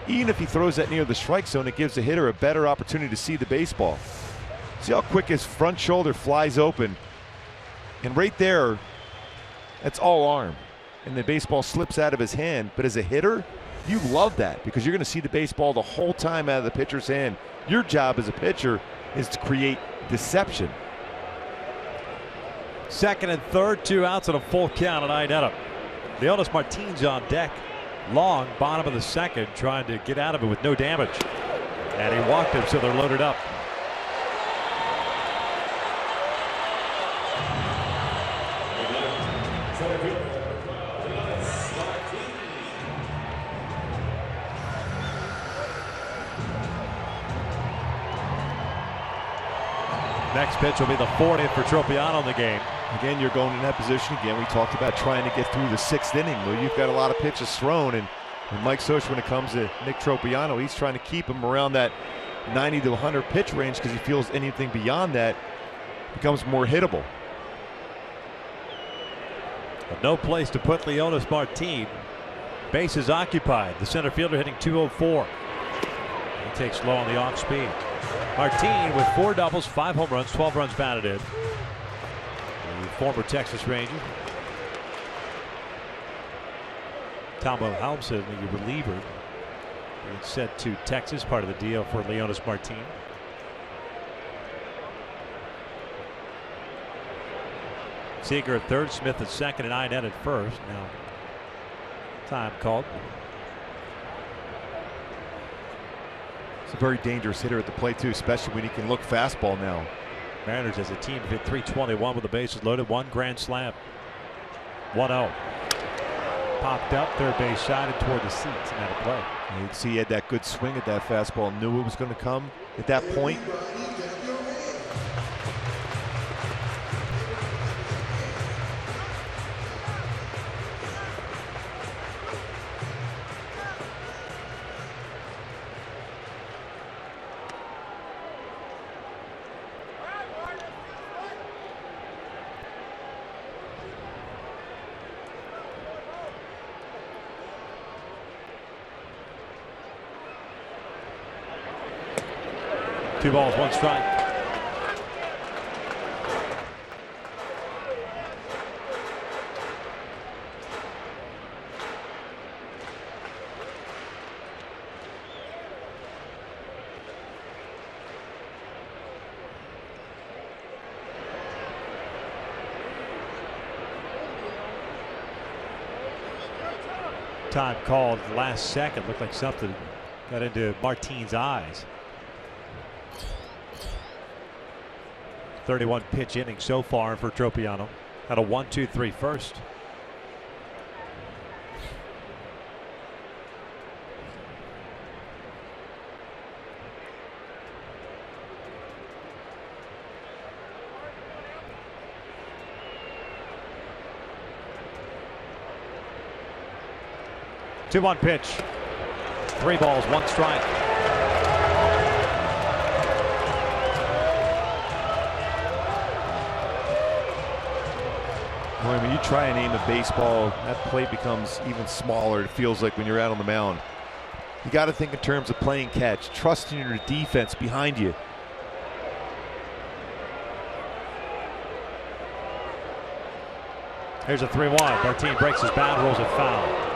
Even if he throws that near the strike zone, it gives the hitter a better opportunity to see the baseball. See how quick his front shoulder flies open, and right there, that's all arm, and the baseball slips out of his hand. But as a hitter, you love that because you're going to see the baseball the whole time out of the pitcher's hand. Your job as a pitcher is to create deception. Second and third, 2 outs and a full count, and Iannetta. Leonys Martinez on deck. Long, bottom of the second, trying to get out of it with no damage. And he walked him, so they're loaded up. Next pitch will be the 40th for Tropiano in the game. Again, you're going in that position again. We talked about trying to get through the 6th inning. Well, you've got a lot of pitches thrown, and Mike Scioscia, when it comes to Nick Tropiano, he's trying to keep him around that 90 to 100 pitch range because he feels anything beyond that becomes more hittable. But no place to put Leonys Martinez. Bases occupied. The center fielder hitting .204. He takes low on the off speed. Martinez with 4 doubles, 5 home runs, 12 runs batted in. The former Texas Ranger. Talmo Helmson, the reliever, being sent to Texas, part of the deal for Leonys Martinez. Seager at third, Smith at second, and Iannetta at first. Now, time called. It's a very dangerous hitter at the plate, too, especially when he can look fastball now. Mariners as a team hit .321 with the bases loaded. 1 grand slam. 1-0. Popped up, third base side toward the seats and out of play. You can see he had that good swing at that fastball. Knew it was going to come at that point. Two balls, 1 strike. Time called last second. Looked like something got into Martinez's eyes. 31 pitch inning so far for Tropiano. Had a 1-2-3 first. Two-one pitch. 3 balls, 1 strike. Boy, when you try and aim a baseball, that plate becomes even smaller. It feels like when you're out on the mound. You got to think in terms of playing catch, trusting your defense behind you. Here's a 3-1. Martinez breaks his bound, rolls it foul.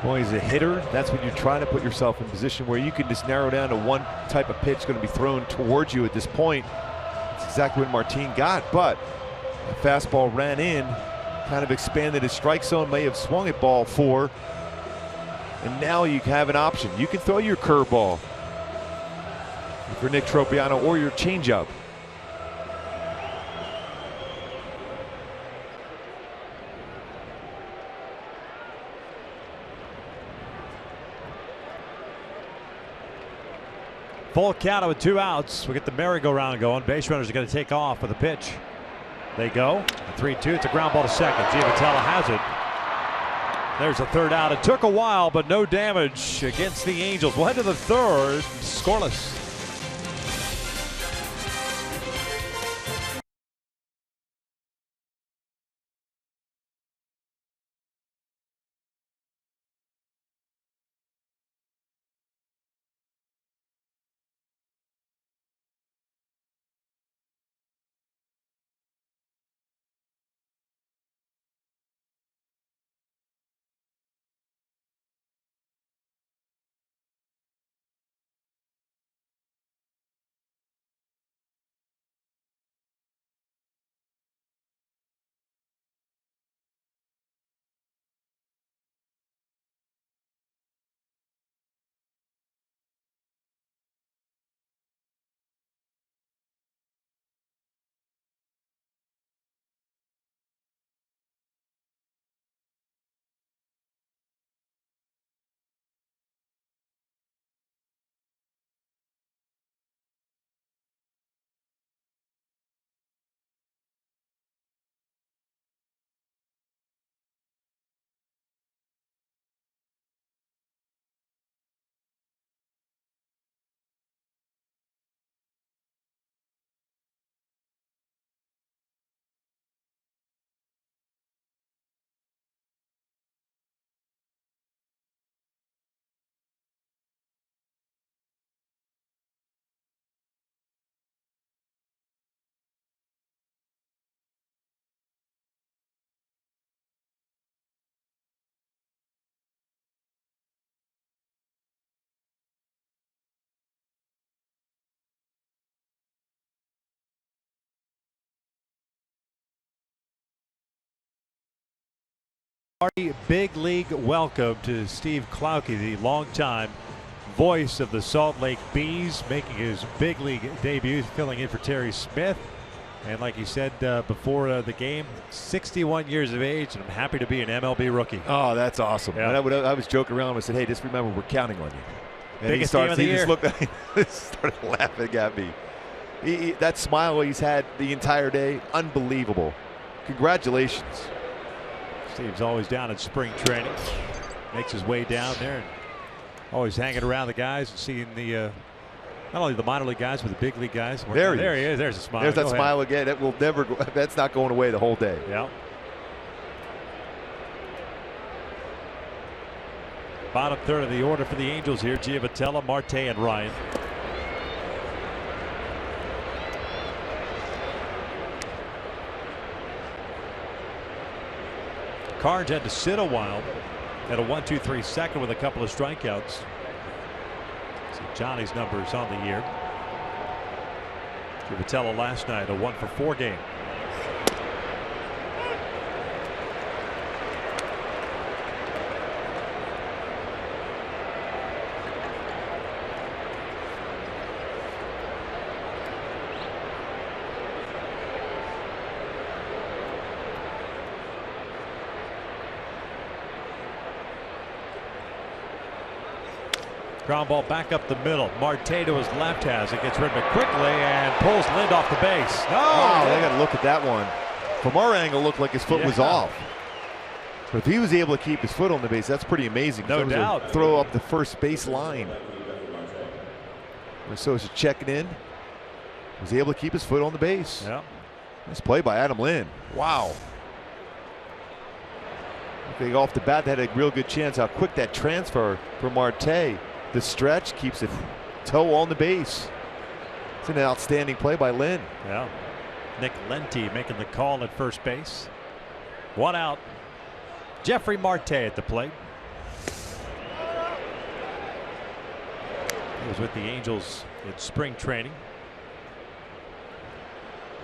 Boy, as a hitter, that's when you're trying to put yourself in a position where you can just narrow down to one type of pitch going to be thrown towards you at this point. That's exactly what Martinez got, but the fastball ran in, kind of expanded his strike zone, may have swung at ball 4, and now you have an option. You can throw your curveball for Nick Tropiano or your changeup. Full count with 2 outs. We get the merry-go-round going. Base runners are going to take off with a pitch. They go. 3-2. It's a ground ball to second. Giavotella has it. There's a third out. It took a while, but no damage against the Angels. We'll head to the third. Scoreless. Big league welcome to Steve Klauke, the longtime voice of the Salt Lake Bees, making his big league debut, filling in for Terry Smith. And like you said before the game, 61 years of age, and I'm happy to be an MLB rookie. Oh, that's awesome. Yeah. And I was joking around. I said, hey, just remember, we're counting on you. And Biggest game of the year. Just looked at me, started laughing at me. That smile he's had the entire day, unbelievable. Congratulations. Steve's always down in spring training. Makes his way down there and always hanging around the guys and seeing the not only the minor league guys but the big league guys. There he is. There's a smile. There's that smile again. That will never go, that's not going away the whole day. Yeah. Bottom third of the order for the Angels here. Giavotella, Marte, and Ryan. Cards had to sit a while at a 1-2-3 second with a couple of strikeouts. See Johnny's numbers on the year. Giavotella last night a 1-for-4 game. Ground ball back up the middle. Marte to his left has it. Gets rid of it quickly and pulls Lind off the base. No! Wow, they got to look at that one. From our angle, it looked like his foot was off. But if he was able to keep his foot on the base, that's pretty amazing. No doubt. Throw up the first base line. Sosa checking in. Was able to keep his foot on the base. Yeah. Nice play by Adam Lind. Wow. I think off the bat, they had a real good chance how quick that transfer from Marte. The stretch keeps it toe on the base. It's an outstanding play by Lind. Yeah. Nick Lenti making the call at first base. One out. Jeffrey Marte at the plate. He was with the Angels in spring training.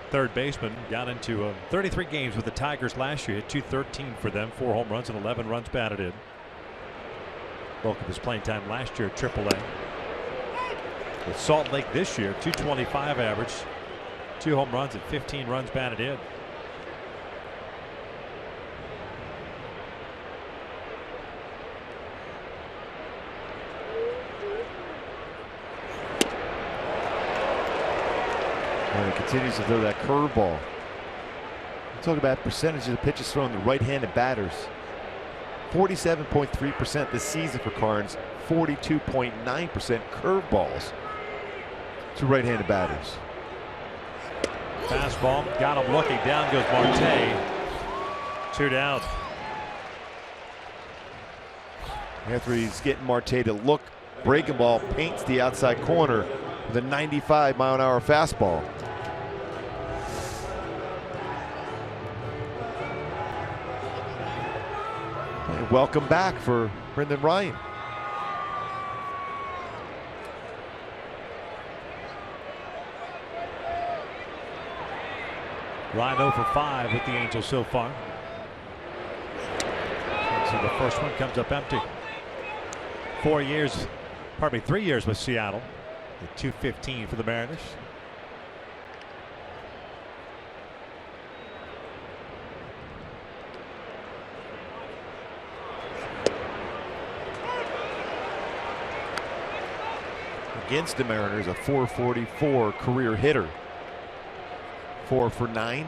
Third baseman, got into 33 games with the Tigers last year. Hit .213 for them, 4 home runs and 11 runs batted in. Bulk of his playing time last year at AAA. With Salt Lake this year, .225 average, 2 home runs and 15 runs batted in. And he continues to throw that curveball. Talk about percentage of the pitches thrown to right-handed batters. 47.3% this season for Carnes. 42.9% curveballs to right-handed batters. Fastball, got him looking. Down goes Marte. 2 down. After he's getting Marte to look, breaking ball paints the outside corner with a 95-mile-an-hour fastball. And welcome back for Brendan Ryan. Ryan 0 for 5 with the Angels so far. So the first one comes up empty. 3 years with Seattle. At .215 for the Mariners. Against the Mariners, a .444 career hitter. 4 for 9.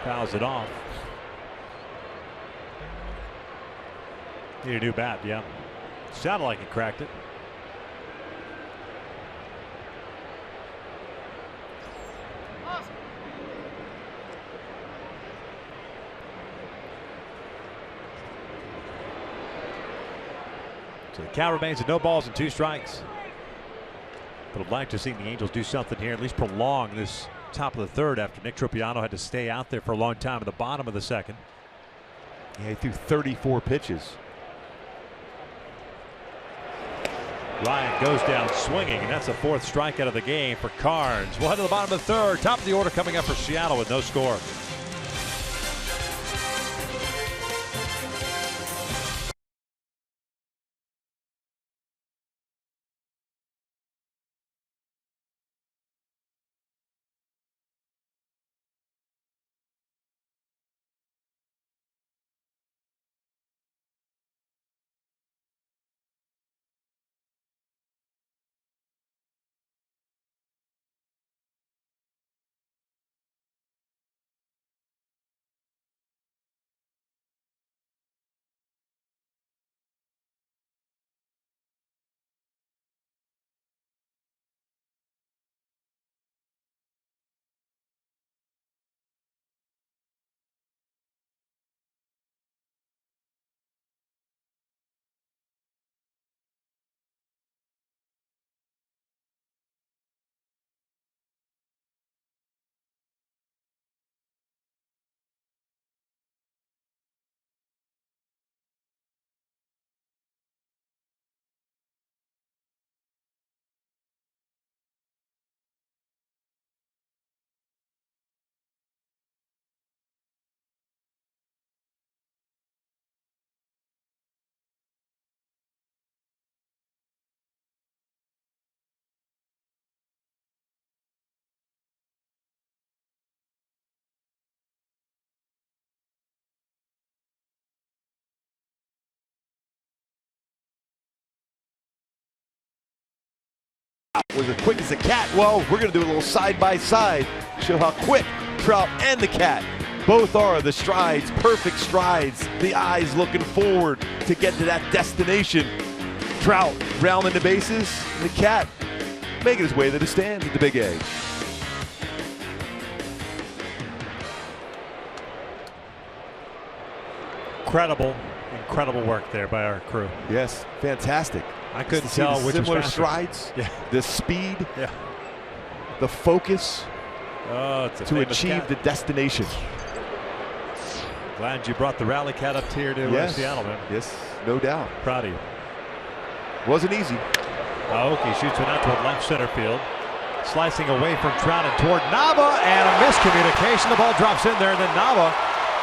Fouls it off. Need a new bat, yeah. Sounded like he cracked it. So the count remains at no balls and 2 strikes. But I'd like to see the Angels do something here, at least prolong this top of the third after Nick Tropiano had to stay out there for a long time at the bottom of the second. Yeah, he threw 34 pitches. Ryan goes down swinging, and that's the 4th strikeout of the game for Carnes. We'll head to the bottom of the third. Top of the order coming up for Seattle with no score. Was as quick as a cat. Well, we're going to do a little side-by-side. Show how quick Trout and the cat both are. The strides, perfect strides. The eyes looking forward to get to that destination. Trout rounding the bases, and the cat making his way to the stand at the Big A. Incredible work there by our crew. Yes, fantastic. I couldn't tell which was similar faster. Strides, yeah. The speed, yeah. The focus to achieve the destination. Glad you brought the rally cat up here to Seattle, man. Yes, no doubt. Proud of you. Wasn't easy. Aoki shoots one out toward left center field. Slicing away from Trout and toward Nava, and a miscommunication. The ball drops in there, and then Nava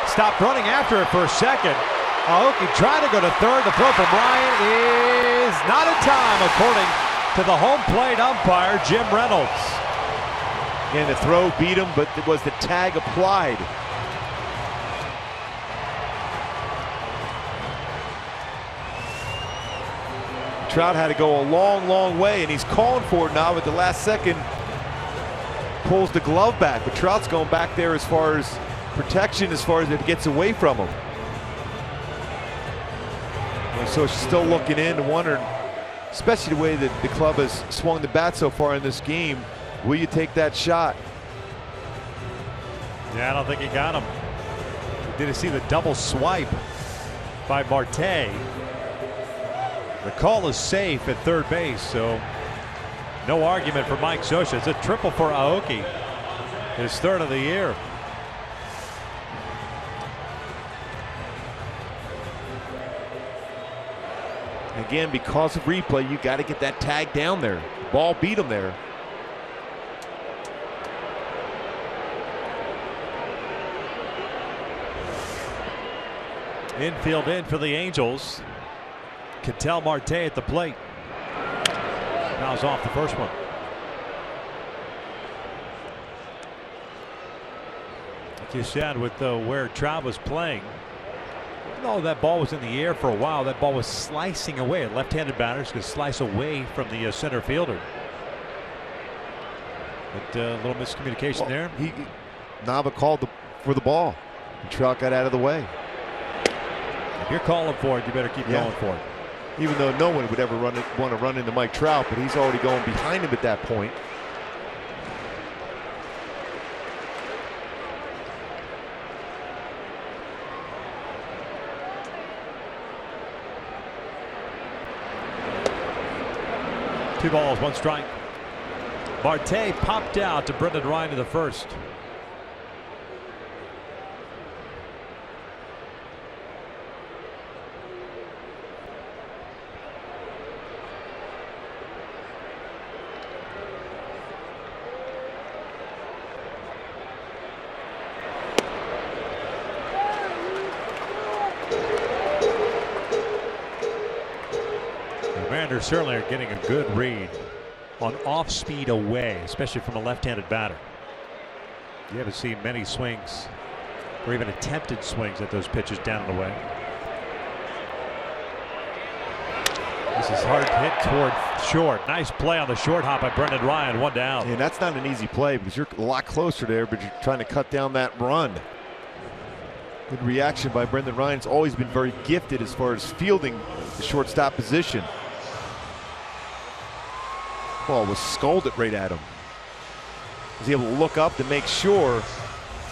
stopped running after it for a second. Aoki trying to go to third. The throw from Ryan is not in time, according to the home plate umpire, Jim Reynolds. And the throw beat him, but it was the tag applied. Trout had to go a long, long way, and he's calling for it now at the last second. Pulls the glove back, but Trout's going back there as far as protection, as far as it gets away from him. And so she's still looking in and wondering, especially the way that the club has swung the bat so far in this game, will you take that shot? Yeah, I don't think he got him. Did you see the double swipe by Marte? The call is safe at third base, so no argument for Mike Scioscia. It's a triple for Aoki, his third of the year. Again, because of replay, you got to get that tag down there. Ball beat him there. Infield in for the Angels. Ketel Marte at the plate. Fouls off the first one. Like you said, with where Trout was playing, even though that ball was in the air for a while, that ball was slicing away. Left-handed batters could slice away from the center fielder. But a little miscommunication there. Nava called for the ball, and Trout got out of the way. If you're calling for it, you better keep going for it. Even though no one would ever want to run into Mike Trout, but he's already going behind him at that point. Two balls, one strike. Marte popped out to Brendan Ryan in the first. Mariners certainly are getting a good read on off-speed away, especially from a left-handed batter. You haven't seen many swings or even attempted swings at those pitches down and away. This is hard hit toward short. Nice play on the short hop by Brendan Ryan. One down. And that's not an easy play because you're a lot closer there, but you're trying to cut down that run. Good reaction by Brendan Ryan. He's always been very gifted as far as fielding the shortstop position. Ball was scolded right at him. Was able to look up to make sure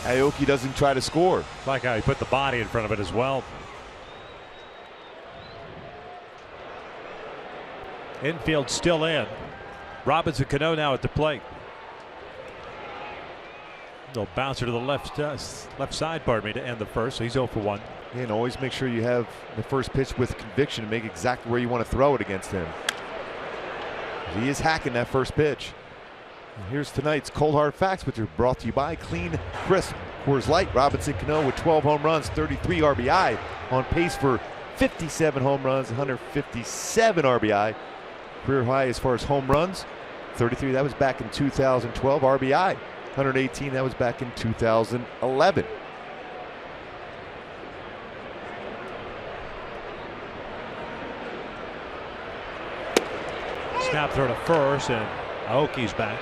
Aoki doesn't try to score. Like how he put the body in front of it as well. Infield still in. Robinson Cano now at the plate. Little bouncer to the left side, pardon me, to end the first. So he's 0 for 1. And always make sure you have the first pitch with conviction and make exactly where you want to throw it against him. He is hacking that first pitch. And here's tonight's Cold Hard Facts, which are brought to you by Clean, Crisp, Coors Light. Robinson Cano with 12 home runs, 33 RBI, on pace for 57 home runs, 157 RBI. Career high as far as home runs, 33. That was back in 2012. RBI, 118. That was back in 2011. Snap throw to first, and Aoki's back.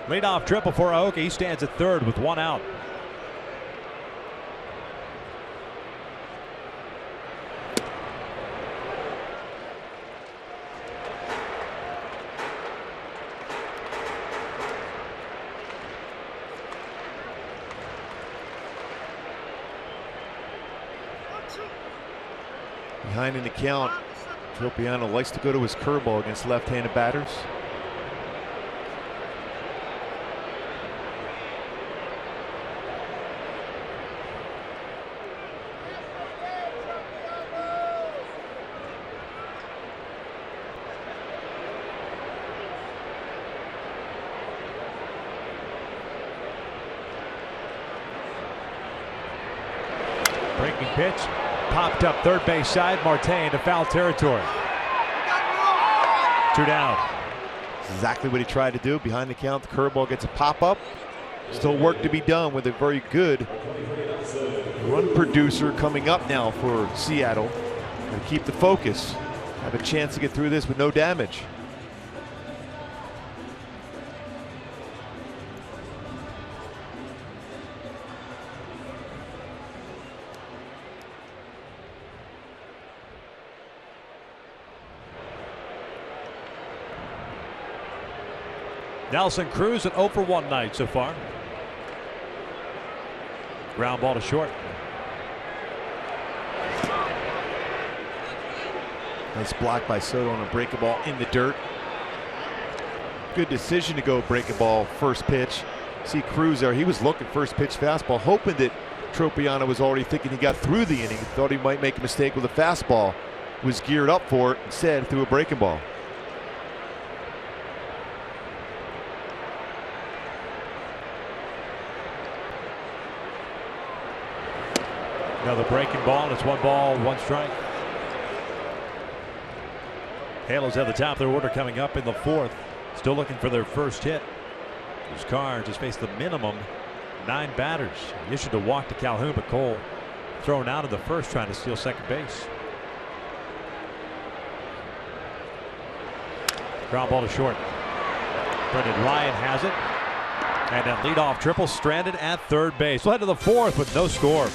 Leadoff triple for Aoki. He stands at third with one out. Behind in the count, Tropiano likes to go to his curveball against left-handed batters. Breaking pitch. Popped up third base side. Marte into foul territory. 2 down. Exactly what he tried to do. Behind the count, the curveball gets a pop-up. Still work to be done with a very good run producer coming up now for Seattle. And keep the focus. Have a chance to get through this with no damage. Nelson Cruz an 0 for 1 night so far. Ground ball to short. Nice block by Soto on a breaking ball in the dirt. Good decision to go break a ball first pitch. See Cruz there. He was looking first pitch fastball, hoping that Tropiano was already thinking he got through the inning. He thought he might make a mistake with a fastball. Was geared up for it. Instead, threw a breaking ball. Another breaking ball, and it's 1 ball, 1 strike. Halos at the top of their order coming up in the 4th. Still looking for their first hit. Those Cards just faced the minimum 9 batters. He issued a walk to Calhoun, but Cole thrown out in the 1st trying to steal second base. Ground ball to short. Brendan Ryan has it. And that leadoff triple stranded at third base. We'll head to the 4th with no score.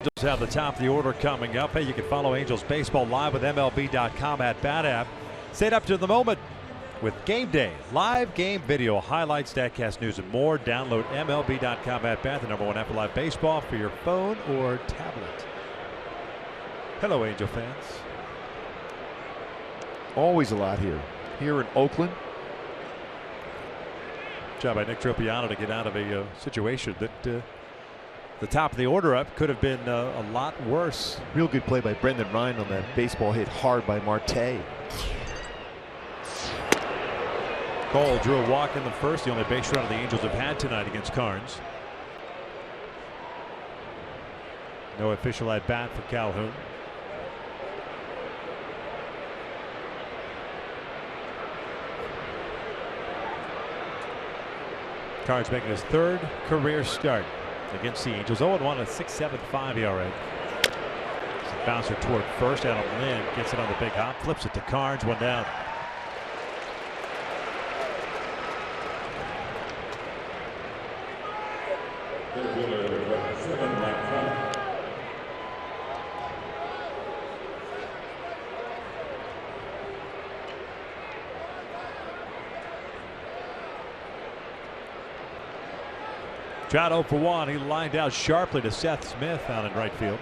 Angels have the top of the order coming up. Hey, you can follow Angels Baseball live with MLB.com at Bat App. Stay up to the moment with Game Day, live game video, highlights, StatCast news, and more. Download MLB.com at Bat, the #1 app for live baseball for your phone or tablet. Hello, Angel fans. Always a lot here. Here in Oakland. Job by Nick Tropiano to get out of a situation that the top of the order up could have been a lot worse. Real good play by Brendan Ryan on that baseball hit hard by Marte. Cole drew a walk in the 1st, the only base run the Angels have had tonight against Carnes. No official at bat for Calhoun. Carnes making his 3rd career start against the Angels. 0-1 at 6.75 ERA. Bouncer toward first. Adam Lynn gets it on the big hop, flips it to Carnes, 1 down. Trout 0 for 1. He lined out sharply to Seth Smith out in right field.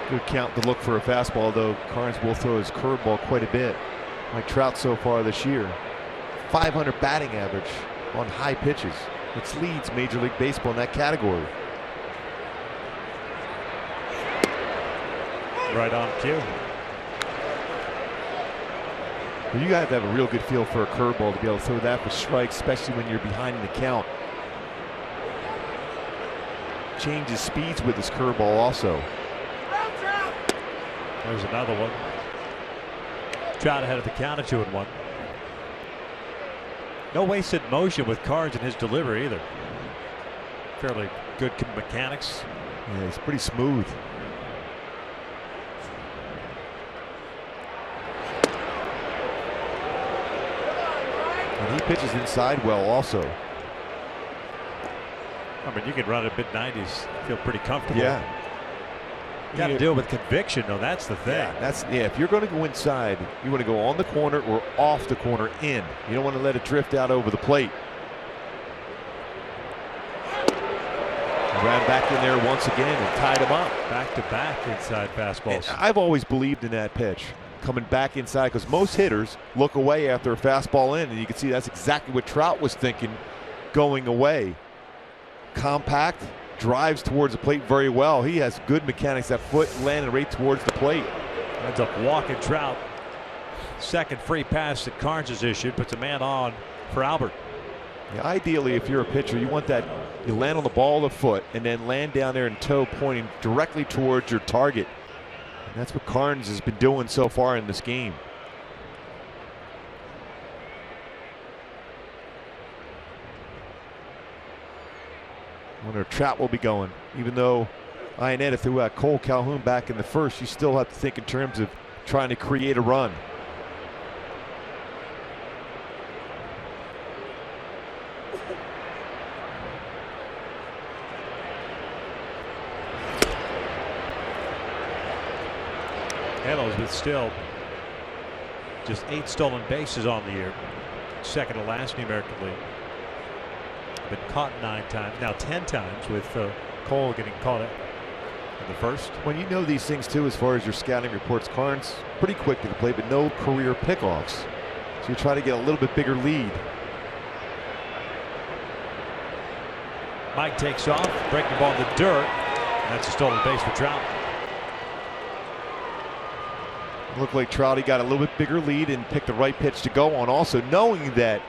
Good count to look for a fastball, though. Carnes will throw his curveball quite a bit. Like Trout so far this year. 500 batting average on high pitches, which leads Major League Baseball in that category. Right on cue. Well, you have to have a real good feel for a curveball to be able to throw that for strikes, especially when you're behind in the count. Changes speeds with his curveball also. There's another one. Trout ahead of the count at 2-1. No wasted motion with Carnes in his delivery either. Fairly good mechanics. Yeah, he's pretty smooth. And he pitches inside well also. I mean, you can run at mid-90s, feel pretty comfortable. Yeah. Got to deal with conviction, though. That's the thing. Yeah, if you're going to go inside, you want to go on the corner or off the corner in. You don't want to let it drift out over the plate. Ran back in there once again and tied him up. Back-to-back inside fastballs. And I've always believed in that pitch, coming back inside, because most hitters look away after a fastball in, and you can see that's exactly what Trout was thinking going away. Compact. Drives towards the plate very well. He has good mechanics. That foot landing right towards the plate. Ends up walking Trout. Second free pass that Carnes has issued puts a man on for Albert. Yeah, ideally, if you're a pitcher, you want that, you land on the ball of the foot and then land down there and toe pointing directly towards your target. And that's what Carnes has been doing so far in this game. Wonder if Trout will be going. Even though Iannetta threw out Cole Calhoun back in the first, you still have to think in terms of trying to create a run. Halos with still just 8 stolen bases on the year. Second to last in the American League. Been caught 9 times, now 10 times, with Cole getting caught in the first. When you know these things too, as far as your scouting reports, Carnes pretty quick to the plate, but no career pickoffs. So you try to get a little bit bigger lead. Mike takes off, breaking the ball in the dirt, and that's a stolen base for Trout. Looked like Trout got a little bit bigger lead and picked the right pitch to go on, also knowing that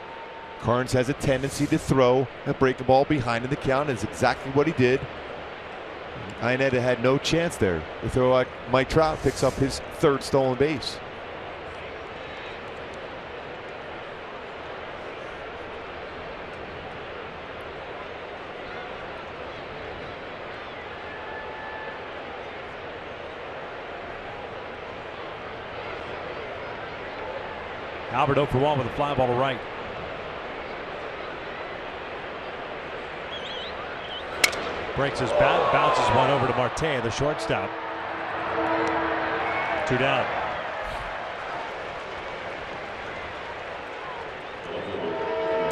Carnes has a tendency to throw a breaking ball behind in the count. Is exactly what he did. Iannetta had no chance there. The throw out, Mike Trout picks up his 3rd stolen base. Albert 0 for 1 with a fly ball to right. Breaks his bat, bounces one over to Marte, the shortstop. 2 down.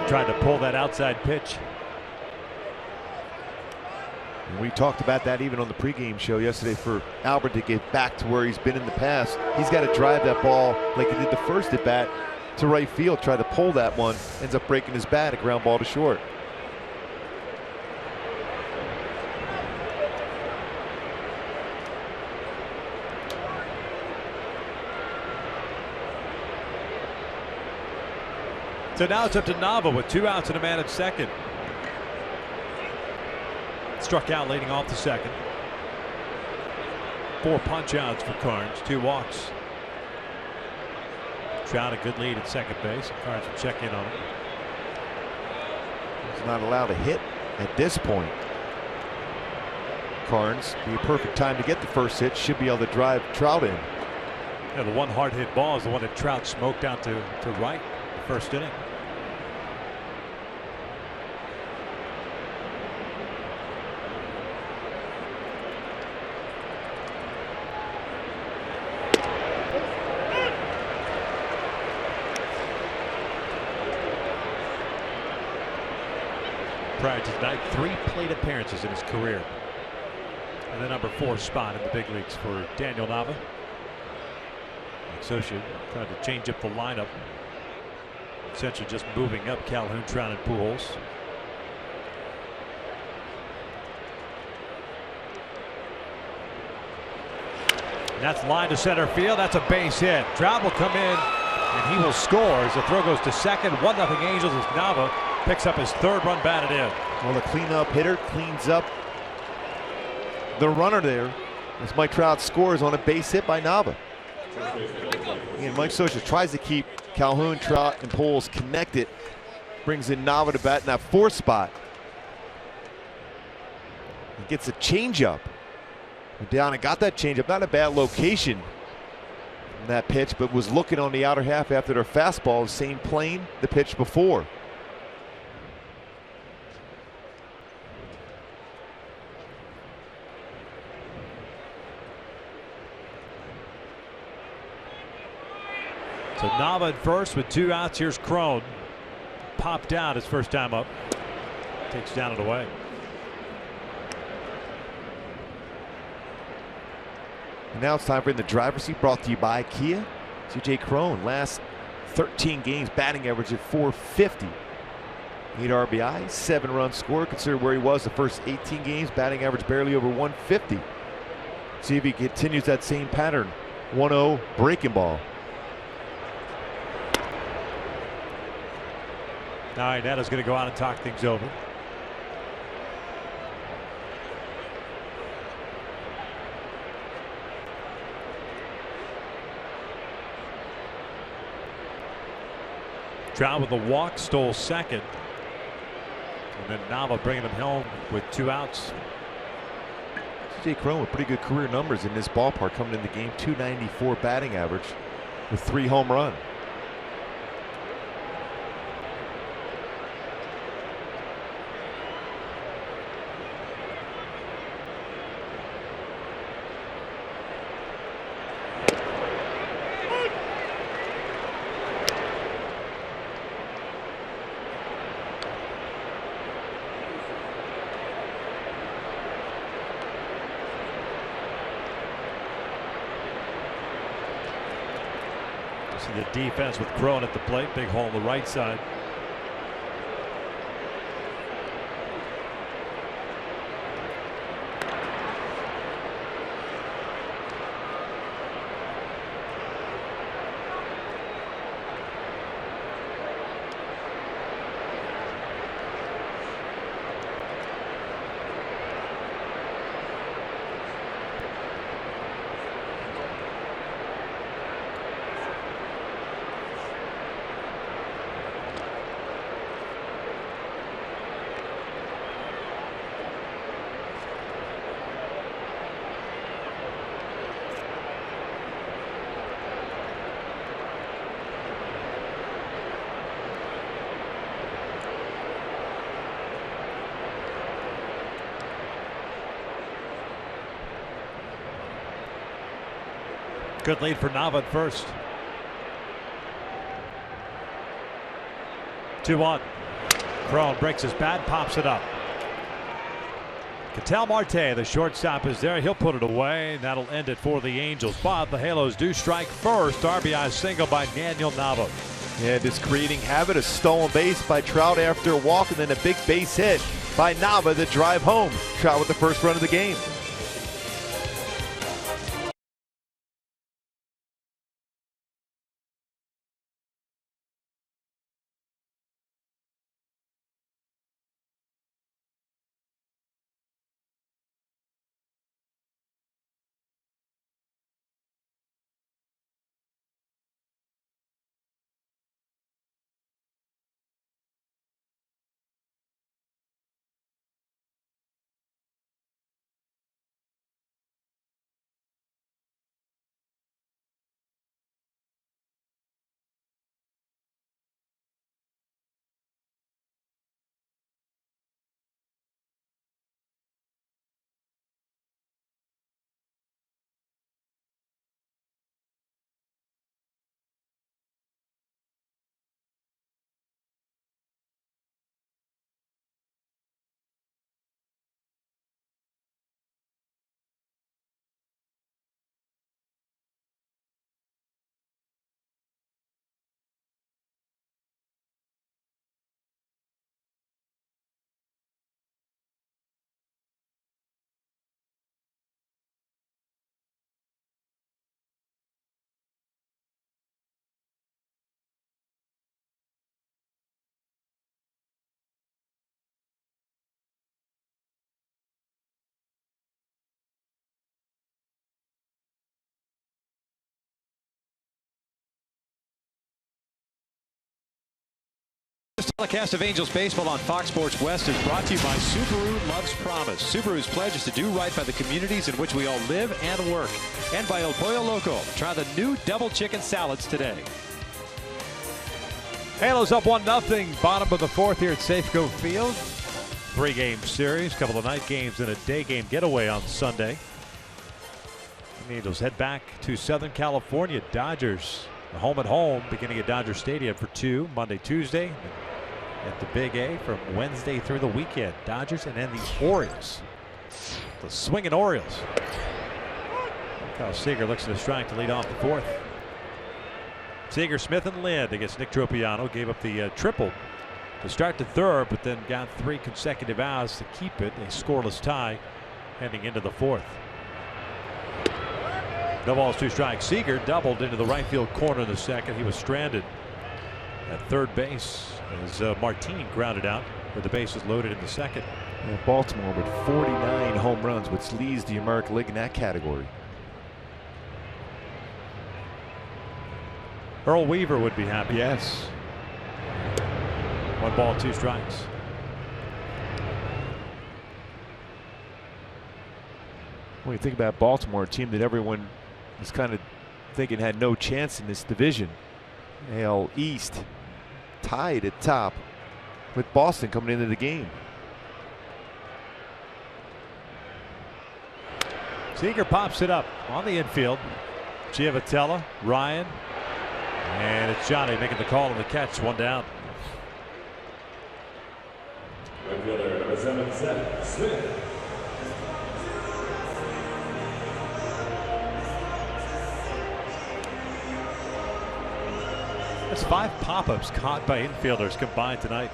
Trying to pull that outside pitch. And we talked about that even on the pregame show yesterday. For Albert to get back to where he's been in the past, he's got to drive that ball like he did the first at bat to right field. Try to pull that one, ends up breaking his bat, a ground ball to short. So now it's up to Nava with 2 outs and a man at second. Struck out leading off the second. 4 punch outs for Carnes, 2 walks. Trout a good lead at second base. Carnes will check in on it. He's not allowed to hit at this point. Carnes, be a perfect time to get the first hit. Should be able to drive Trout in. Yeah, the one hard hit ball is the one that Trout smoked out to right first inning. Prior to tonight, 3 plate appearances in his career. And the number 4 spot in the big leagues for Daniel Nava. Socia tried to change up the lineup. Essentially just moving up Calhoun, Trout, and Pujols. And that's line to center field. That's a base hit. Trout will come in and he will score as the throw goes to second. 1-0 Angels as Nava picks up his 3rd run batted in. Well, the cleanup hitter cleans up the runner there as Mike Trout scores on a base hit by Nava. And Mike Socia tries to keep Calhoun, Trout, and Pujols connected. Brings in Nava to bat in that 4th spot. He gets a changeup. Down and got that changeup. Not a bad location in that pitch, but was looking on the outer half after their fastball, same plane the pitch before. So Nava at first with 2 outs. Here's Crone. Popped out his first time up. Takes down and away. And now it's time for the driver's seat, brought to you by Kia. C.J. Crone, last 13 games, batting average at .450. 8 RBI, 7 runs scored. Consider where he was the first 18 games, batting average barely over .150. See if he continues that same pattern. 1-0 breaking ball. All right, Netta's going to go out and talk things over. Trout with a walk, stole second. And then Nava bringing him home with 2 outs. C.J. Crone with pretty good career numbers in this ballpark coming into the game. .294 batting average with 3 home runs. The defense with Crone at the plate, big hole on the right side. Good lead for Nava at first. 2-1. Crone breaks his bat, pops it up. Ketel Marte, the shortstop, is there. He'll put it away. That'll end it for the Angels. But the Halos do strike first. RBI single by Daniel Nava. Yeah, just creating havoc. A stolen base by Trout after a walk, and then a big base hit by Nava to drive home. Trout with the first run of the game. Telecast of Angels baseball on Fox Sports West is brought to you by Subaru Loves Promise. Subaru's pledge is to do right by the communities in which we all live and work. And by El Pollo Loco. Try the new double chicken salads today. Halos up 1-0. Bottom of the fourth here at Safeco Field. 3-game series. Couple of night games and a day game getaway on Sunday. And the Angels head back to Southern California. Dodgers home at home, beginning at Dodger Stadium for 2 Monday, Tuesday. At the Big A from Wednesday through the weekend. Dodgers and then the Orioles. The swinging Orioles. Kyle Seager looks at a strike to lead off the fourth. Seager, Smith, and Lind against Nick Tropiano. Gave up the triple to start the third, but then got 3 consecutive outs to keep it. A scoreless tie heading into the fourth. No balls, 2 strikes. Seager doubled into the right field corner in the second. He was stranded at third base as Martin grounded out with the bases loaded in the second. And Baltimore with 49 home runs, which leads the American League in that category. Earl Weaver would be happy. Yes. 1 ball, 2 strikes. When you think about Baltimore, a team that everyone was kind of thinking had no chance in this division. AL East tied at top with Boston coming into the game. Seager pops it up on the infield. Giavotella, Ryan, and it's Johnny making the call on the catch. 1 down. Right fielder, number 7, Seth Smith. That's 5 pop-ups caught by infielders combined tonight.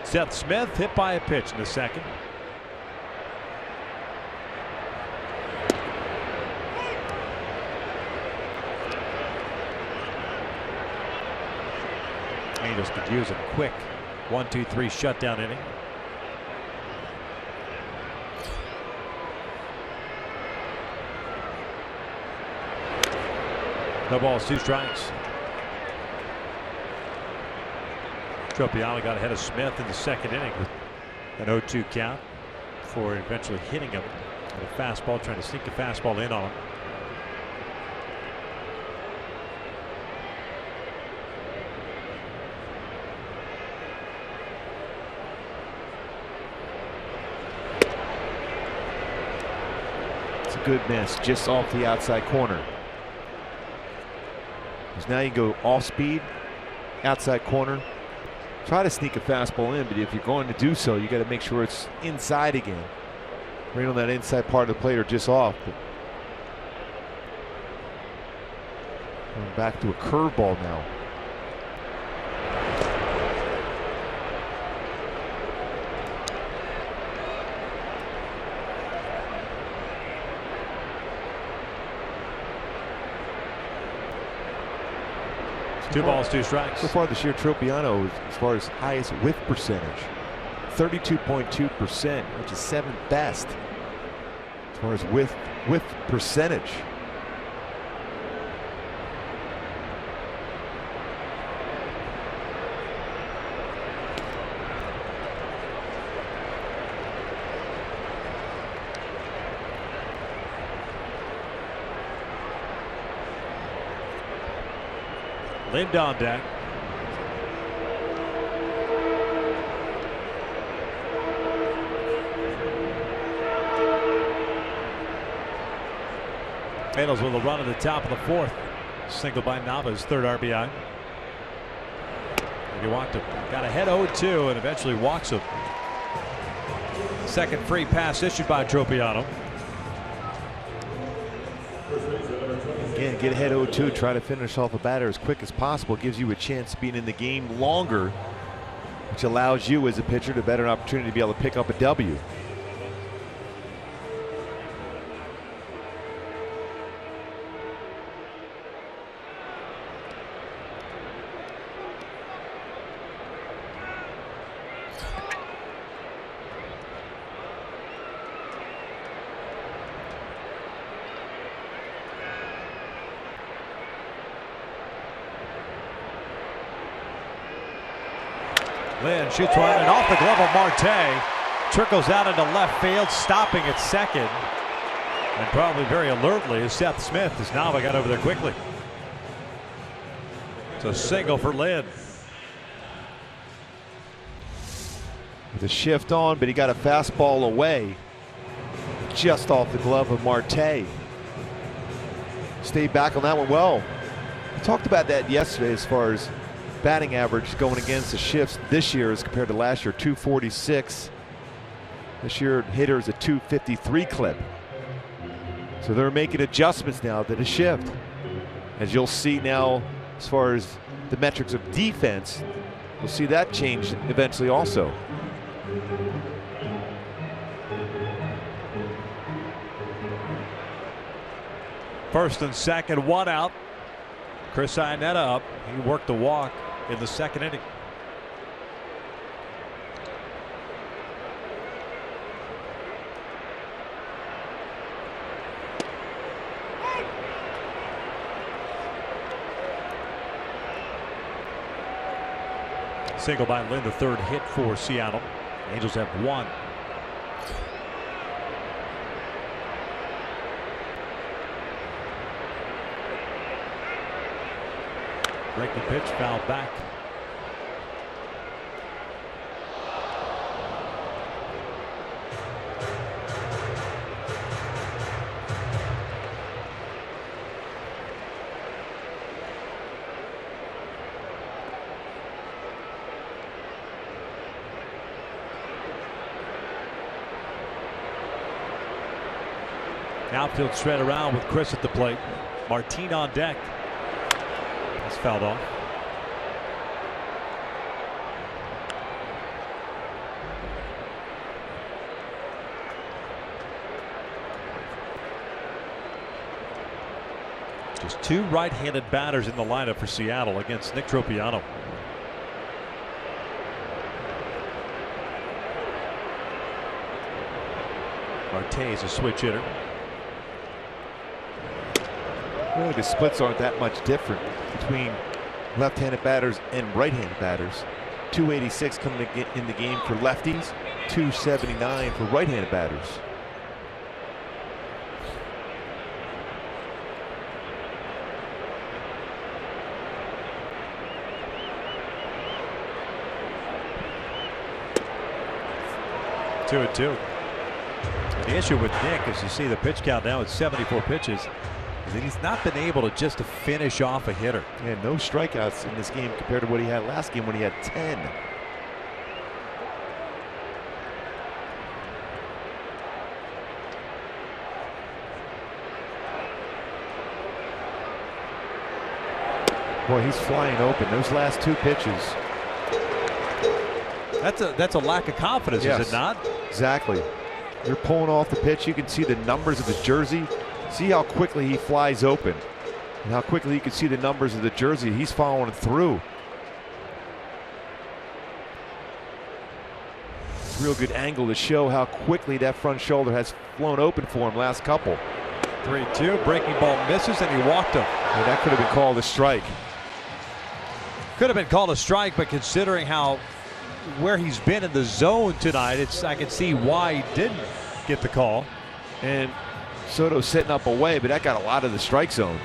Seth Smith hit by a pitch in the second. Angels could use a quick 1-2-3 shutdown inning. No balls, 2 strikes. Tropiano got ahead of Smith in the second inning with an 0-2 count before eventually hitting him with a fastball, trying to sneak the fastball in on him. It's a good miss just off the outside corner. Because now you go off speed, outside corner. Try to sneak a fastball in, but if you're going to do so, you got to make sure it's inside again. Right on that inside part of the plate or just off. But going back to a curveball now. Two balls, 2 strikes. So far this year, Tropiano, as far as highest whiff percentage, 32.2%, which is 7th best as far as whiff percentage. Lind on deck. Angels with a run at the top of the fourth. Single by Nava's 3rd RBI. He walked him. Got ahead 0-2 and eventually walks him. Second free pass issued by Tropiano. Again, get ahead 0-2, try to finish off a batter as quick as possible. Gives you a chance of being in the game longer, which allows you as a pitcher to better opportunity to be able to pick up a W. Lynn shoots one and off the glove of Marte. Trickles out into left field, stopping at second. And probably very alertly is Seth Smith as Nava got over there quickly. It's a single for Lynn. With a shift on, but he got a fastball away. Just off the glove of Marte. Stayed back on that one well. We talked about that yesterday as far as batting average going against the shifts this year as compared to last year, 246. This year hitters a 253 clip. So they're making adjustments now to the shift. As you'll see now, as far as the metrics of defense, we'll see that change eventually also. First and second, one out. Chris Iannetta up. He worked the walk in the second inning. Single by Lynn, the third hit for Seattle. Angels have one. Breaking pitch, foul back. Outfield straight around with Chris at the plate. Martin on deck. That's fouled off. Just two right-handed batters in the lineup for Seattle against Nick Tropiano. Marte is a switch hitter. Really, the splits aren't that much different between left-handed batters and right-handed batters. 286 coming in the game for lefties, 279 for right-handed batters. Two and two. And the issue with Nick, as you see the pitch count now at 74 pitches, is that he's not been able to finish off a hitter. And no strikeouts in this game compared to what he had last game when he had 10. Boy, he's flying open. Those last two pitches. That's a lack of confidence, yes. Is it not? Exactly. You're pulling off the pitch. You can see the numbers of the jersey. See how quickly he flies open and how quickly you can see the numbers of the jersey. He's following through. Real good angle to show how quickly that front shoulder has flown open for him last couple. 3-2, breaking ball misses, and he walked him. And that could have been called a strike. Could have been called a strike, but considering where he's been in the zone tonight, I can see why he didn't get the call. And Soto's setting up away, but that got a lot of the strike zone.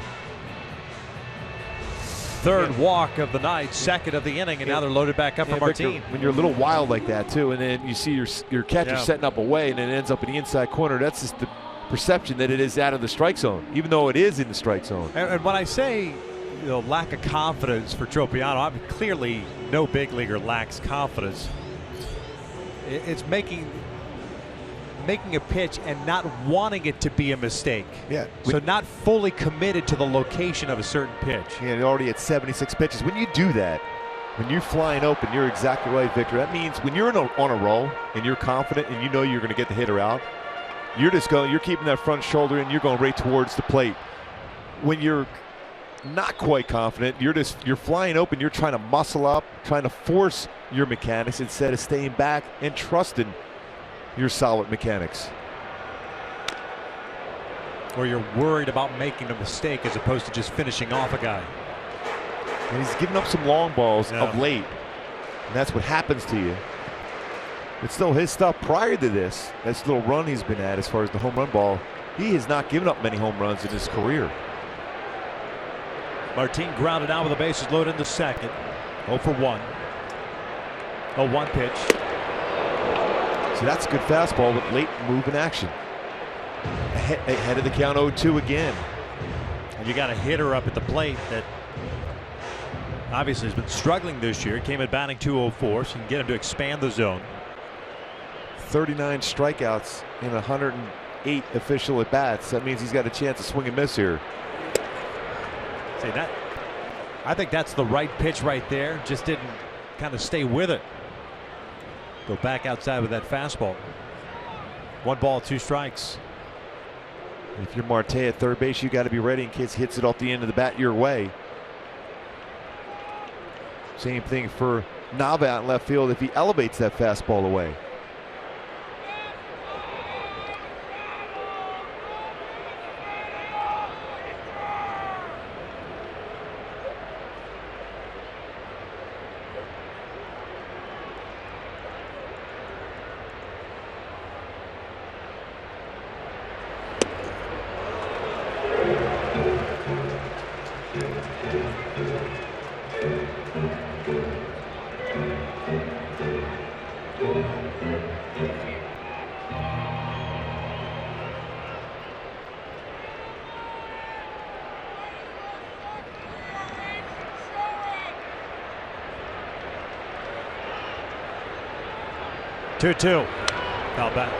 Third walk of the night, second of the inning, and now they're loaded back up for Martin. Victor, when you're a little wild like that too, and then you see your catcher setting up away, and it ends up in the inside corner, that's just the perception that it is out of the strike zone, even though it is in the strike zone. And when I say lack of confidence for Tropiano, clearly no big leaguer lacks confidence. It's making a pitch and not wanting it to be a mistake. Yeah. So not fully committed to the location of a certain pitch. Yeah, already at 76 pitches. When you do that, when you're flying open, you're exactly right, Victor. That means when you're on a roll and you're confident and you know you're going to get the hitter out, you're keeping that front shoulder and you're going right towards the plate. When you're not quite confident, you're flying open, you're trying to muscle up, trying to force your mechanics instead of staying back and trusting your solid mechanics. Or you're worried about making a mistake as opposed to just finishing off a guy. And he's giving up some long balls of late. And that's what happens to you. It's still his stuff prior to this. That's little run he's been at as far as the home run ball. He has not given up many home runs in his career. Martin grounded out with the bases loaded in the second. 0 for 1. 0-1 pitch. So that's a good fastball with late move in action. Ahead of the count 0-2 again. And you got a hitter up at the plate that obviously has been struggling this year. Came in batting 204, so you can get him to expand the zone. 39 strikeouts in 108 official at bats. That means he's got a chance to swing and miss here. See that? I think that's the right pitch right there. Just didn't kind of stay with it. Go back outside with that fastball. 1 ball, 2 strikes. If you're Marte at third base, you got to be ready in case he hits it off the end of the bat your way. Same thing for Nava out in left field if he elevates that fastball away. Two. Foul back.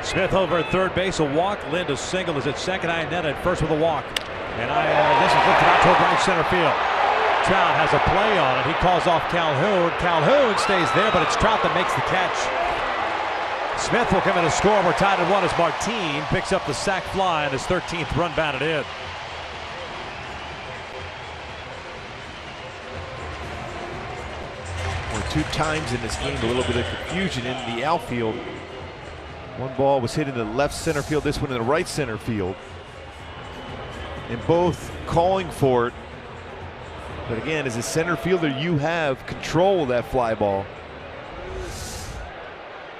Smith over at third base, a walk. Lind a single is at second. Iannetta at first with a walk. And this is lifted out toward right center field. Trout has a play on it. He calls off Calhoun. Calhoun stays there, but it's Trout that makes the catch. Smith will come in to score. We're tied at 1 as Martin picks up the sac fly and his 13th run batted in. Well, 2 times in this game, a little bit of confusion in the outfield. 1 ball was hit in the left center field, this one in the right center field. And both calling for it. But again, as a center fielder, you have control of that fly ball.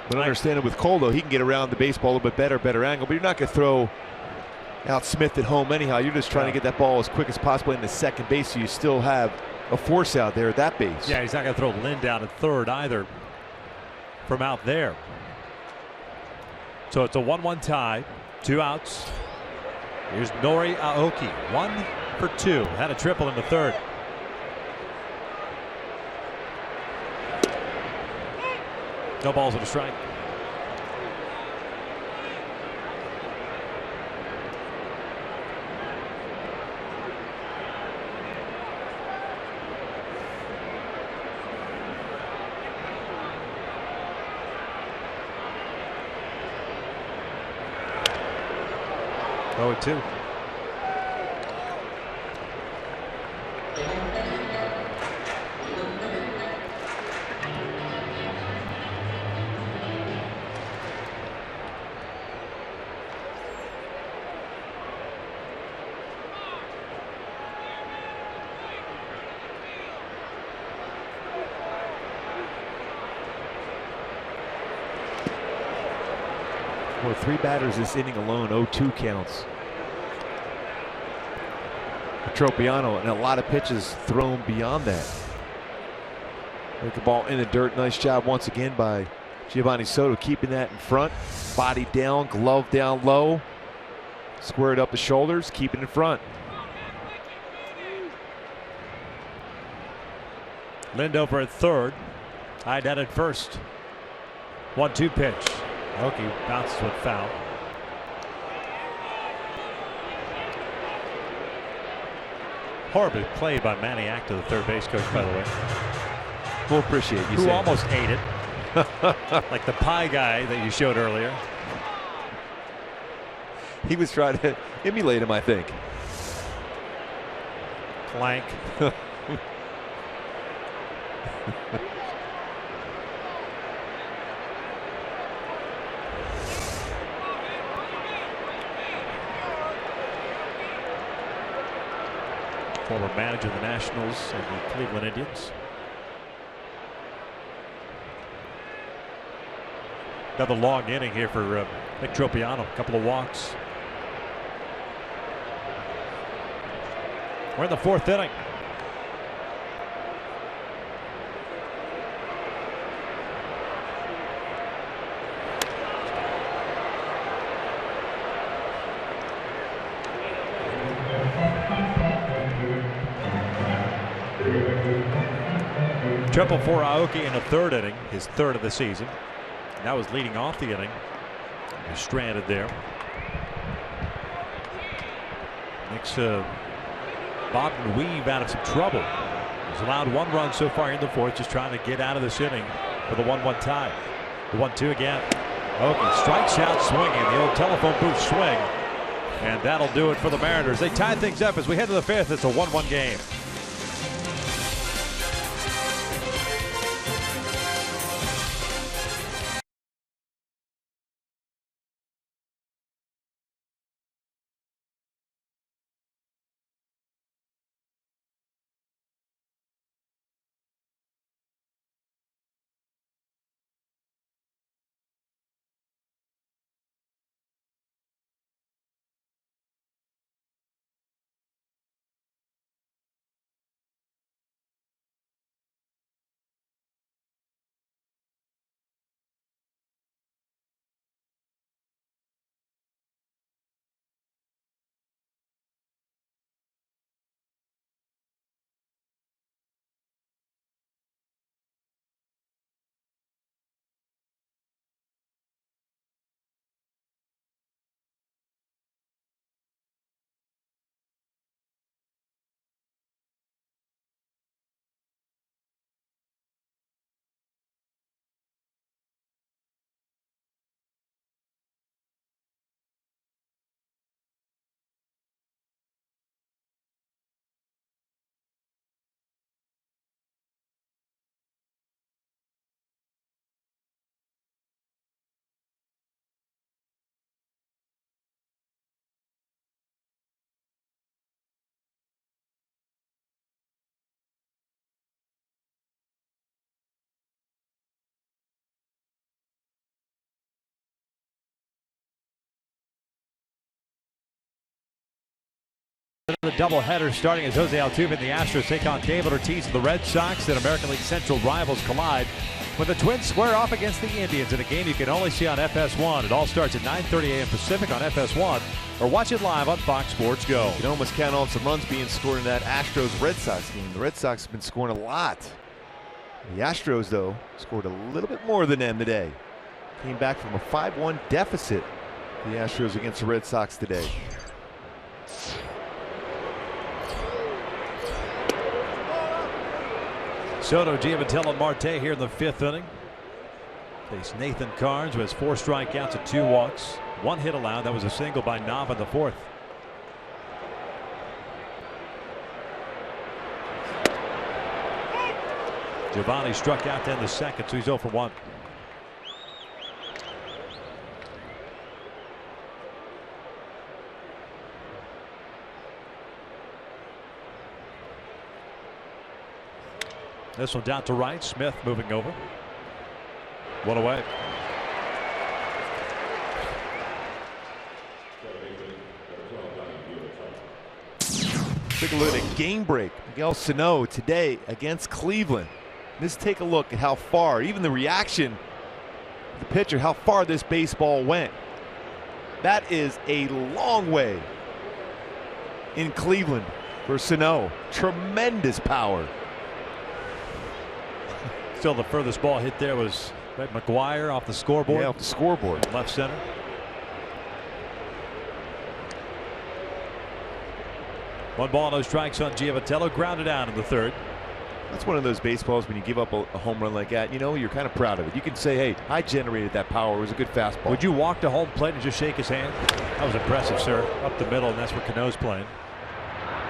But understand it with Cole, though, he can get around the baseball a little bit better angle. But you're not going to throw out Smith at home anyhow. You're just trying to get that ball as quick as possible into second base, so you still have a force out there at that base. Yeah, he's not going to throw Lind down at third either from out there. So it's a 1-1 tie, 2 outs. Here's Nori Aoki, 1 for 2. Had a triple in the third. No balls and a strike. Oh, 2. Well, 3 batters this inning alone, 0-2 counts. Tropiano, and a lot of pitches thrown beyond that. With the ball in the dirt. Nice job once again by Giovanni Soto keeping that in front. Body down, glove down low. Squared up the shoulders, keep it in front. Lind over at third. Iannetta at first. 1-2 pitch. Aoki bounces with foul. Horribly played by Manny Acta, the third base coach, by the way. We'll appreciate you. Who almost ate it. Like the pie guy that you showed earlier. He was trying to emulate him, I think. Clank. Former manager of the Nationals and the Cleveland Indians. Another long inning here for Nick Tropiano. A couple of walks. We're in the fourth inning. Triple for Aoki in the third inning, his third of the season. And that was leading off the inning. He's stranded there. Nick's bob and weave out of some trouble. He's allowed 1 run so far in the fourth, just trying to get out of this inning for the 1-1 tie. The 1-2 again. Aoki strikes out swinging, the old telephone booth swing. And that'll do it for the Mariners. They tie things up as we head to the fifth. It's a 1-1 game. The doubleheader starting as Jose Altuve and the Astros take on David Ortiz and the Red Sox. And American League Central rivals collide when the Twins square off against the Indians in a game you can only see on FS1. It all starts at 9:30 a.m. Pacific on FS1 or watch it live on Fox Sports Go. You can almost count on some runs being scored in that Astros-Red Sox game. The Red Sox have been scoring a lot. The Astros, though, scored a little bit more than them today. Came back from a 5-1 deficit, the Astros against the Red Sox today. Soto, Giavatello, and Marte here in the fifth inning. Face Nathan Carnes, who has 4 strikeouts and 2 walks. 1 hit allowed. That was a single by Nava in the fourth. Giovanni struck out to end the second, so he's 0 for 1. This one down to right. Smith moving over. 1 away. Take a look at a game break. Miguel Sano today against Cleveland. Let's take a look at how far, even the reaction of the pitcher, how far this baseball went. That is a long way in Cleveland for Sano. Tremendous power. Still, the furthest ball hit there was Red McGuire off the scoreboard. Yeah, off the scoreboard. Left center. One ball, no strikes on Giavatello. Grounded out in the third. That's one of those baseballs when you give up a home run like that, you know, you're kind of proud of it. You can say, hey, I generated that power. It was a good fastball. Would you walk to home plate and just shake his hand? That was impressive, sir. Up the middle, and that's where Cano's playing.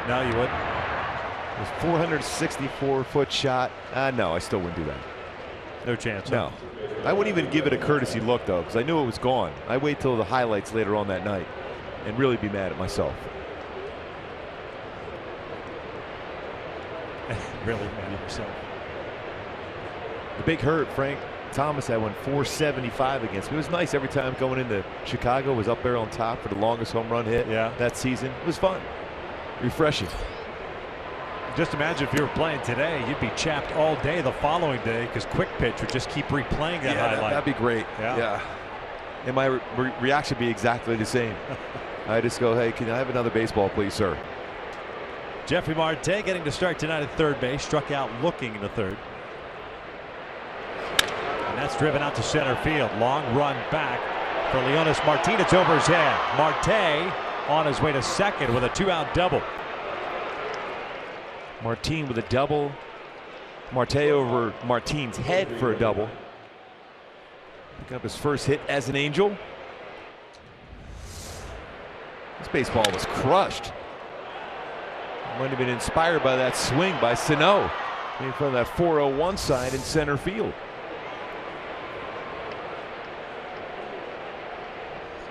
No, you wouldn't? It was 464-foot shot. No, I still wouldn't do that. No chance. No. I wouldn't even give it a courtesy look, though, because I knew it was gone. I wait till the highlights later on that night and really be mad at myself. Really mad at yourself. The big hurt, Frank Thomas had one 475 against me. It was nice every time going into Chicago, was up there on top for the longest home run hit that season. It was fun. Refreshing. Just imagine if you were playing today, you'd be chapped all day the following day because Quick Pitch would just keep replaying that highlight. That'd be great. Yeah. And my reaction would be exactly the same. I just go, hey, can I have another baseball, please, sir? Jeffrey Marte getting to start tonight at third base, struck out looking in the third. And that's driven out to center field. Long run back for Leonys Martin. It's over his head. Marte on his way to second with a 2-out double. Martin with a double. Marte over Martin's head for a double. Picking up his first hit as an Angel. This baseball was crushed. Might have been inspired by that swing by Sano in front of that 401 side in center field.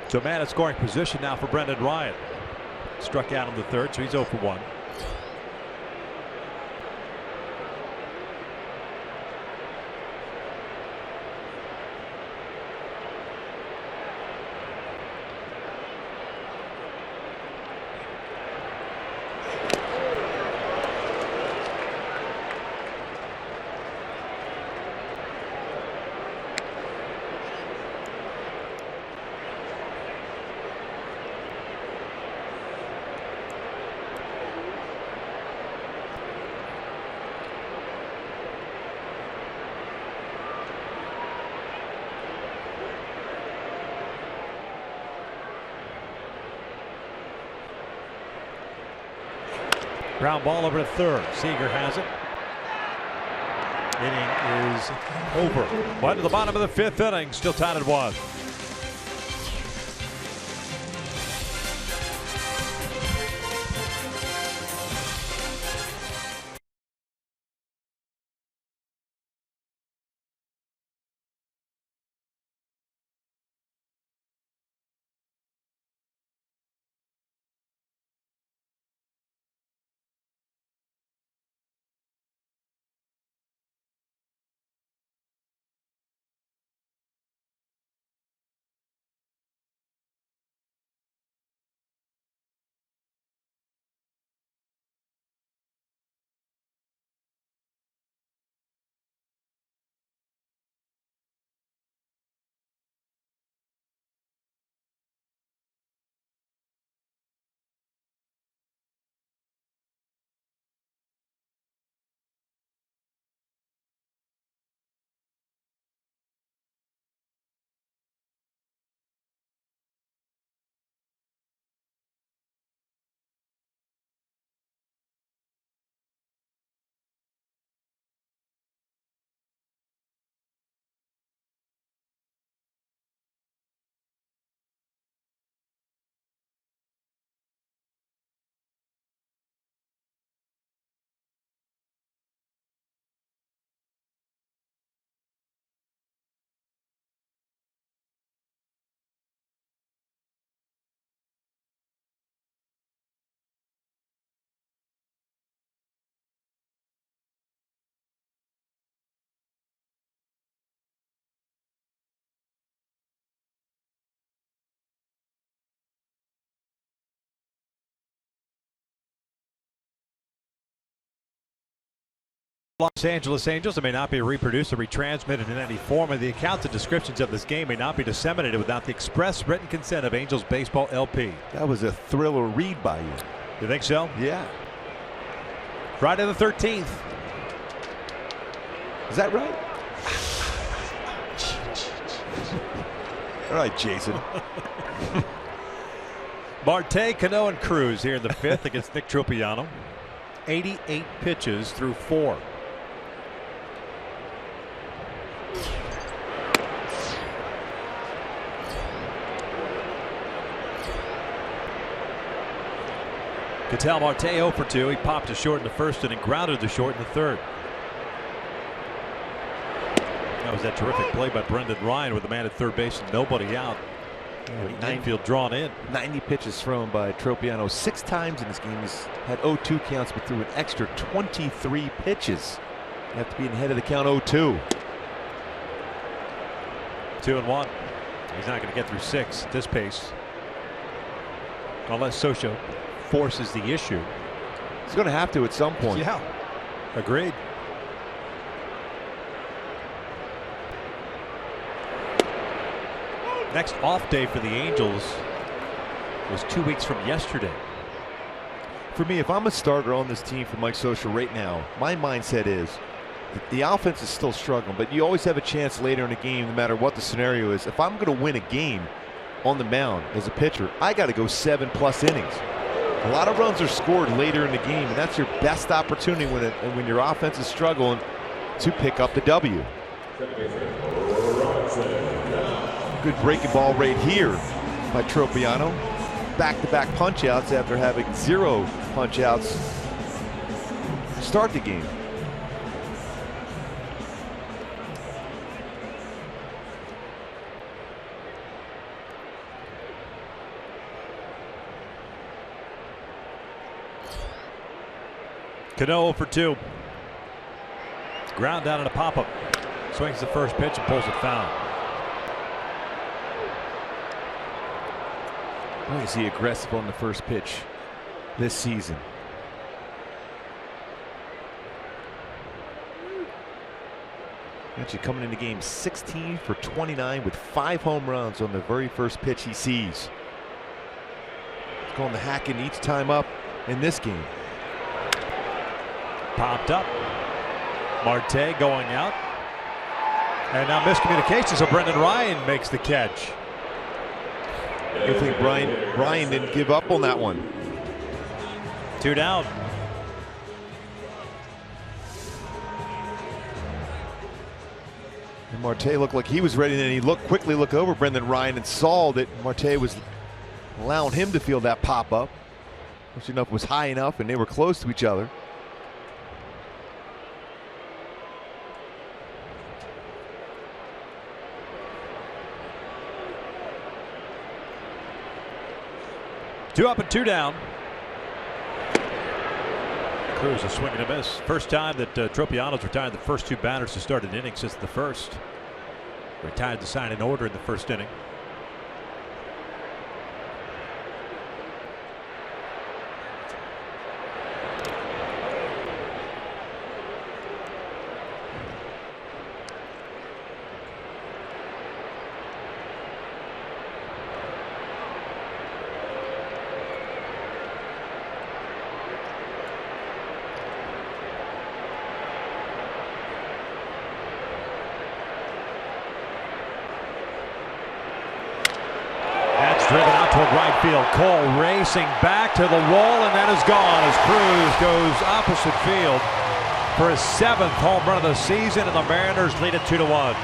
So man at scoring position now for Brendan Ryan. Struck out in the third, so he's 0 for 1. Ground ball over to third. Seager has it. Inning is over. One to the bottom of the fifth inning. Still tied at 1. Los Angeles Angels. It may not be reproduced or retransmitted in any form, and the accounts and descriptions of this game may not be disseminated without the express written consent of Angels Baseball LP. That was a thriller read by you. You think so? Yeah. Friday the 13th. Is that right? All right, Jason. Marte, Cano, and Cruz here in the fifth against Nick Tropiano. 88 pitches through 4. Ketel Marte 0 for 2. He popped to short in the first inning, grounded to short in the third. That was that terrific play by Brendan Ryan with the man at third base and nobody out. Infield drawn in. 90 pitches thrown by Tropiano 6 times in this game. He's had 0-2 counts, but threw an extra 23 pitches. You have to be ahead of the count 0-2. 2-1. He's not going to get through 6 at this pace. Unless Socha forces the issue. He's going to have to at some point. Yeah. Agreed. Next off day for the Angels was 2 weeks from yesterday. For me, if I'm a starter on this team for Mike Socha right now, my mindset is that the offense is still struggling, but you always have a chance later in the game no matter what the scenario is. If I'm going to win a game on the mound as a pitcher, I got to go 7+ innings. A lot of runs are scored later in the game, and that's your best opportunity when your offense is struggling to pick up the W. Good breaking ball right here by Tropiano. Back-to-back punch-outs after having 0 punch-outs to start the game. Cano for 2. Ground down in a pop-up. Swings the first pitch and pulls it foul. Boy, is he aggressive on the first pitch this season. Actually coming into game 16 for 29 with 5 home runs on the very first pitch he sees. He's going to Hacken each time up in this game. Popped up. Marte going out. And now miscommunication, so Brendan Ryan makes the catch. I think Ryan didn't give up on that one. 2 down. And Marte looked like he was ready, and then he quickly looked over Brendan Ryan and saw that Marte was allowing him to feel that pop up. Which enough was high enough, and they were close to each other. Two up and 2 down. Cruz is swinging a miss. First time that Tropiano's retired the first 2 batters to start an inning since the first. Retired the sign in order in the first inning. Driven out toward right field. Cole racing back to the wall, and that is gone as Cruz goes opposite field for his 7th home run of the season, and the Mariners lead it 2-1.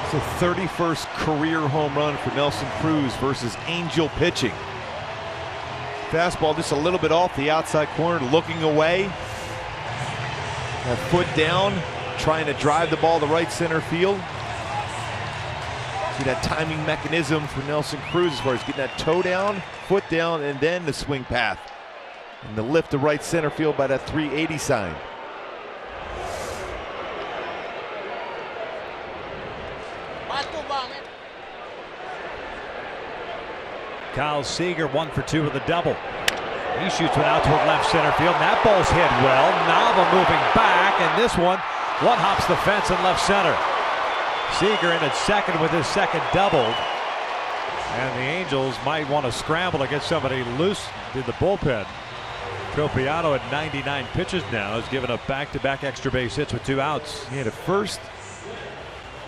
It's the 31st career home run for Nelson Cruz versus Angel pitching. Fastball just a little bit off the outside corner, looking away. That foot down, trying to drive the ball to right center field. See that timing mechanism for Nelson Cruz as far as getting that toe down, foot down, and then the swing path. And the lift to right center field by that 380 sign. Kyle Seager 1 for 2 with a double. He shoots one out toward left center field, and that ball's hit well. Nava moving back, and this one hops the fence in left center. Seager in at second with his second double. And the Angels might want to scramble to get somebody loose in the bullpen. Tropiano at 99 pitches now has given up back-to-back extra base hits with 2 outs. He had a first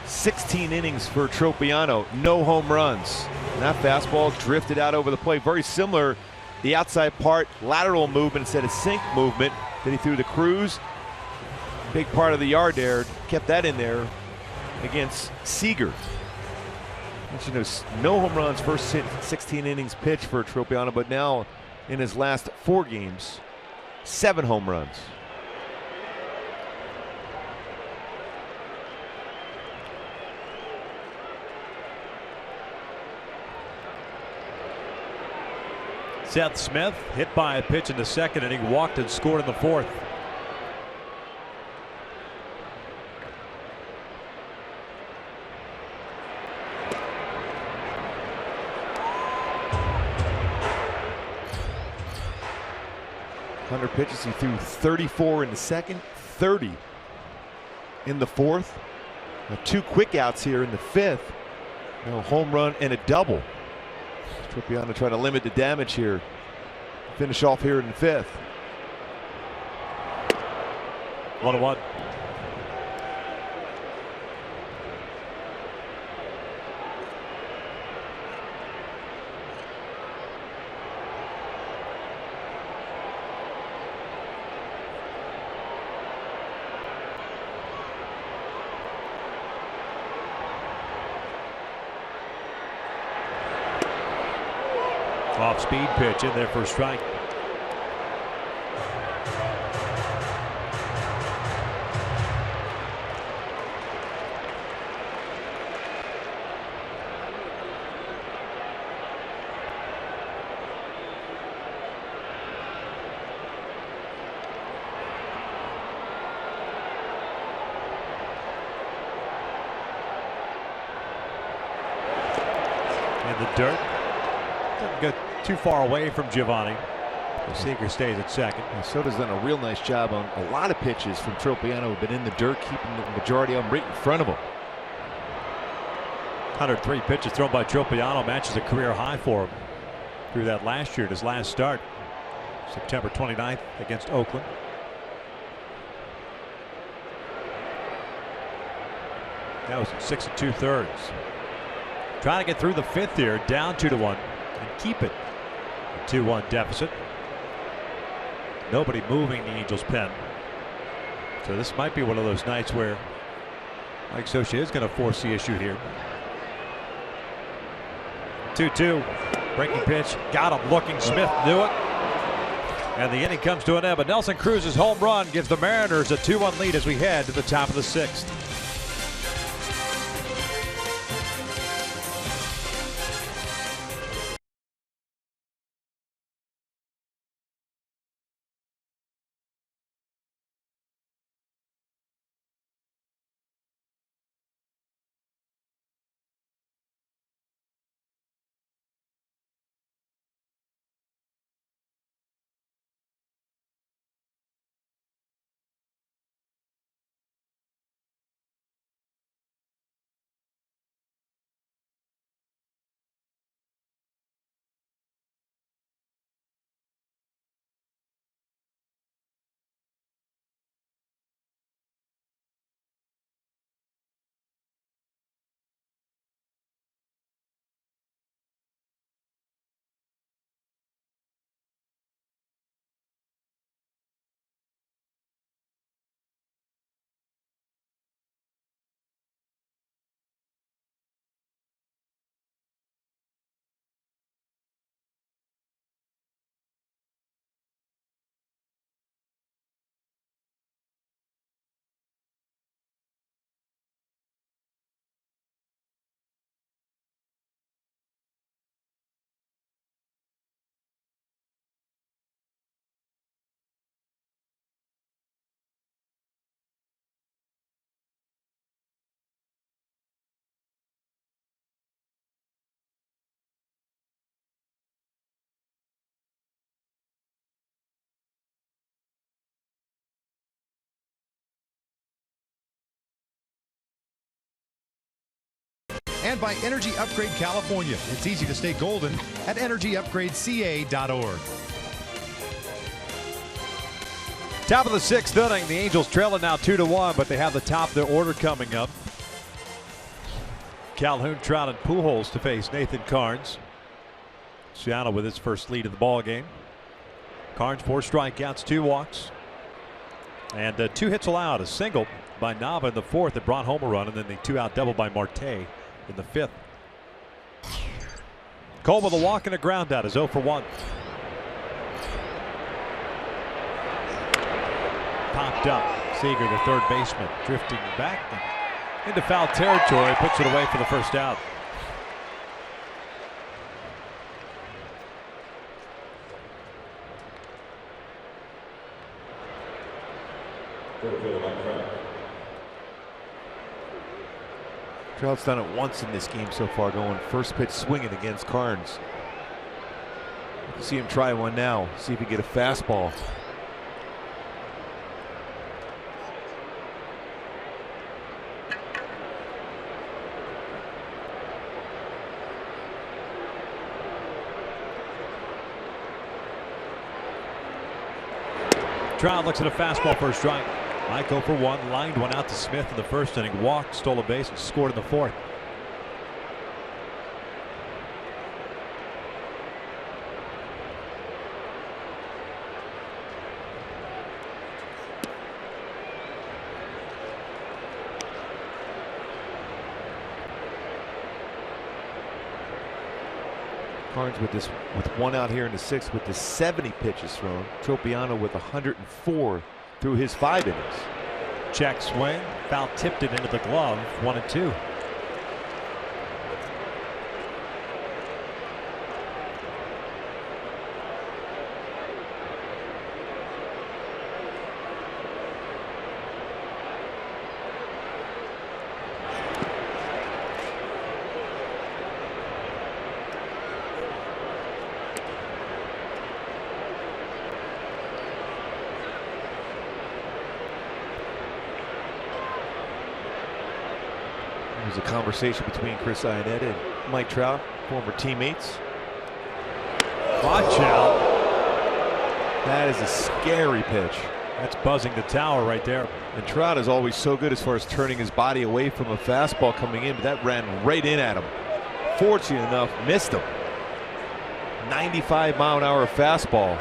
16 innings for Tropiano, no home runs. And that fastball drifted out over the plate. Very similar, the outside part, lateral movement instead of sink movement that he threw to Cruz. Big part of the yard there, kept that in there against Seager. You know, no home runs first 16 innings pitched for Tropiano, but now in his last 4 games, 7 home runs. Seth Smith hit by a pitch in the second inning, walked and scored in the fourth. Pitches. He threw 34 in the second, 30 in the fourth. 2 quick outs here in the fifth. Home run and a double. Tropiano trying to limit the damage here. Finish off here in the fifth. 1-1. Off-speed pitch in there for a strike. In the dirt. Doesn't get too far away from Giovanni. The Seager stays at second. Soto's done a real nice job on a lot of pitches from Tropiano, who've been in the dirt, keeping the majority of them right in front of him. 103 pitches thrown by Tropiano, matches a career high for him. Threw that last year at his last start, September 29th against Oakland. That was at 6 2/3. Trying to get through the fifth here, down 2-1, and keep it. 2-1 deficit. Nobody moving the Angels' pen. So this might be one of those nights where Mike Scioscia is going to force the issue here. 2-2. Breaking pitch. Got him looking. Smith knew it. And the inning comes to an end. But Nelson Cruz's home run gives the Mariners a 2-1 lead as we head to the top of the sixth. And by Energy Upgrade California. It's easy to stay golden at energyupgradeca.org. Top of the sixth inning. The Angels trailing now 2-1, but they have the top of their order coming up. Calhoun, Trout, and Pujols to face Nathan Carnes. Seattle with its first lead of the ball game. Carnes 4 strikeouts, 2 walks, and 2 hits allowed. A single by Nava in the fourth that brought home a run, and then the 2-out double by Marte in the fifth. Cole with a walk and a ground out is 0 for 1. Popped up. Seager, the third baseman, drifting back into foul territory, puts it away for the first out. Trout's done it once in this game so far, going first pitch swinging against Carnes. See him try one now, see if he can get a fastball. Trout looks at a fastball for a strike. Mike 0 for 1, lined one out to Smith in the first inning, walked, stole a base, and scored in the fourth. Carnes with one out here in the sixth with the 70 pitches thrown. Tropiano with 104 through his 5 innings. Check swing, foul tipped it into the glove, 1-2. There's a conversation between Chris Iannetta and Mike Trout, former teammates. Watch out. That is a scary pitch. That's buzzing the tower right there. And Trout is always so good as far as turning his body away from a fastball coming in, but that ran right in at him. Fortunate enough, missed him. 95-mile-an-hour fastball.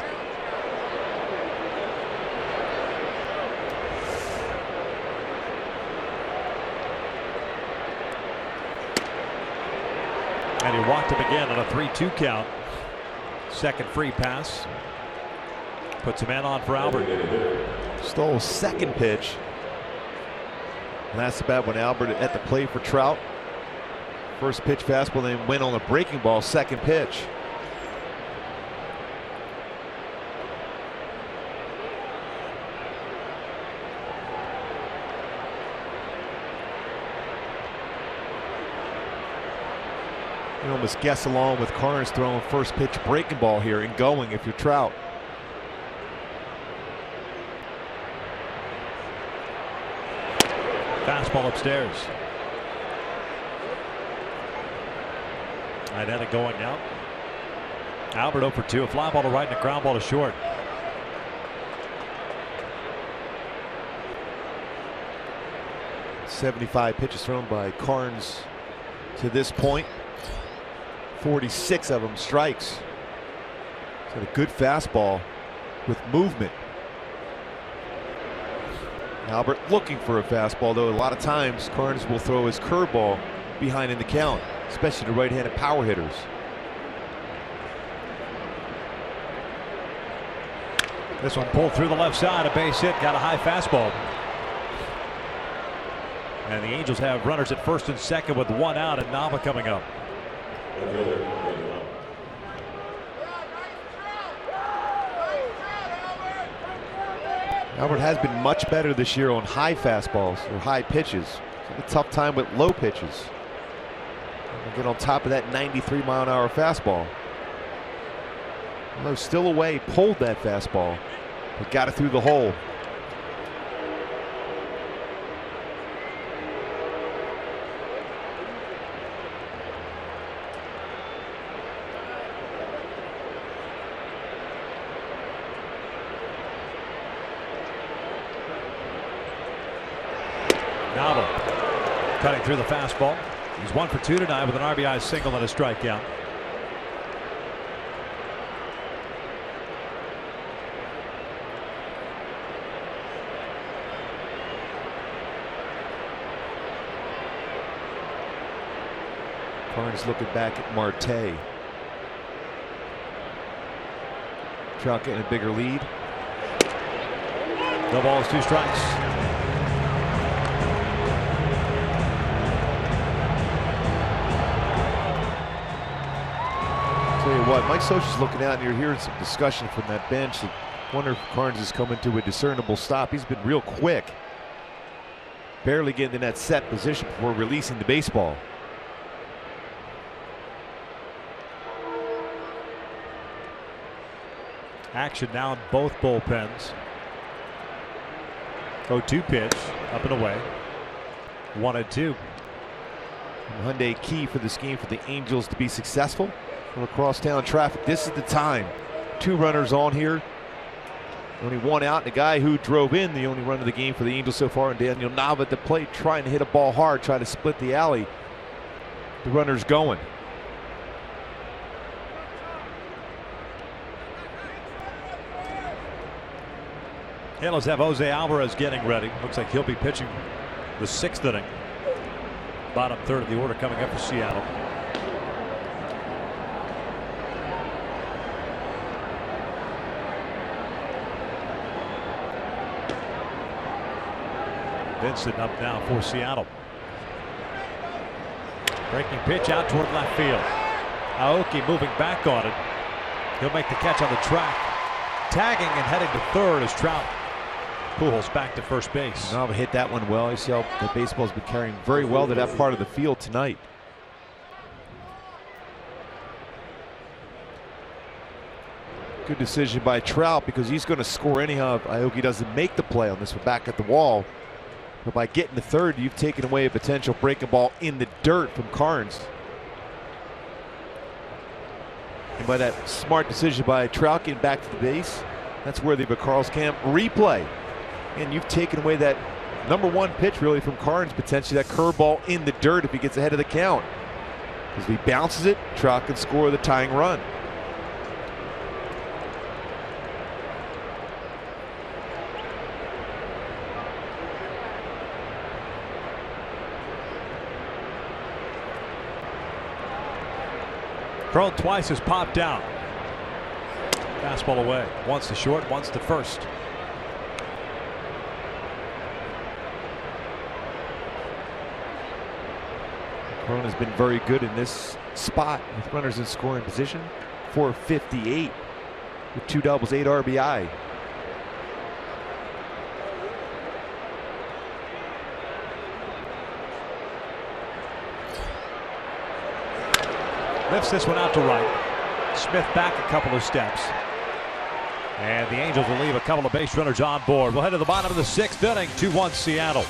And he walked him again on a 3-2 count. Second free pass. Puts a man on for Albert. Stole second pitch. And that's the bat when Albert at the plate for Trout. First pitch fastball, then went on a breaking ball, second pitch. You almost guess along with Carnes throwing first pitch breaking ball here and going if you're Trout. Fastball upstairs. Iannetta going now. Albert 0 for 2. A fly ball to right and a ground ball to short. .75 pitches thrown by Carnes to this point. 46 of them strikes. He's got a good fastball with movement. Albert looking for a fastball, though a lot of times Carnes will throw his curveball behind in the count, especially to right-handed power hitters. This one pulled through the left side, a base hit, got a high fastball. And the Angels have runners at first and second with one out, and Nava coming up. Albert has been much better this year on high fastballs or high pitches. He's had a tough time with low pitches. And get on top of that 93-mile-an-hour fastball. Although still away, pulled that fastball, but got it through the hole. Nava cutting through the fastball. He's 1 for 2 tonight with an RBI single and a strikeout. Carnes looking back at Marte. Trout getting a bigger lead. No balls, 2 strikes. Tell you what, Mike Scioscia's looking out, and you're hearing some discussion from that bench. I wonder if Carnes is coming to a discernible stop. He's been real quick, barely getting in that set position before releasing the baseball. Action now in both bullpens. 0-2 pitch, up and away. 1-2. Hyundai key for this game for the Angels to be successful. From across town traffic, this is the time. 2 runners on here. Only 1 out. The guy who drove in the only run of the game for the Angels so far, and Daniel Nava at the plate trying to hit a ball hard, trying to split the alley. The runner's going. Yeah, let's have Jose Alvarez getting ready. Looks like he'll be pitching the 6th inning. Bottom third of the order coming up for Seattle. Vincent up now for Seattle. Breaking pitch out toward left field. Aoki moving back on it. He'll make the catch on the track. Tagging and heading to third as Trout pulls back to first base. Nava hit that one well. You see how the baseball's been carrying very well to that part of the field tonight. Good decision by Trout because he's going to score anyhow if Aoki doesn't make the play on this one back at the wall. But by getting to third, you've taken away a potential breaking ball in the dirt from Carnes. And by that smart decision by Trout getting back to the base, that's worthy of a Carl's Camp replay. And you've taken away that #1 pitch really from Carnes, potentially that curveball in the dirt if he gets ahead of the count. Because if he bounces it, Trout can score the tying run. Curled twice, has popped out. Fastball away. Once to short, once to first. Curled has been very good in this spot with runners in scoring position. 458 with 2 doubles, 8 RBI. Lifts this one out to right. Smith back a couple of steps. And the Angels will leave a couple of base runners on board. We'll head to the bottom of the 6th inning. 2-1 Seattle.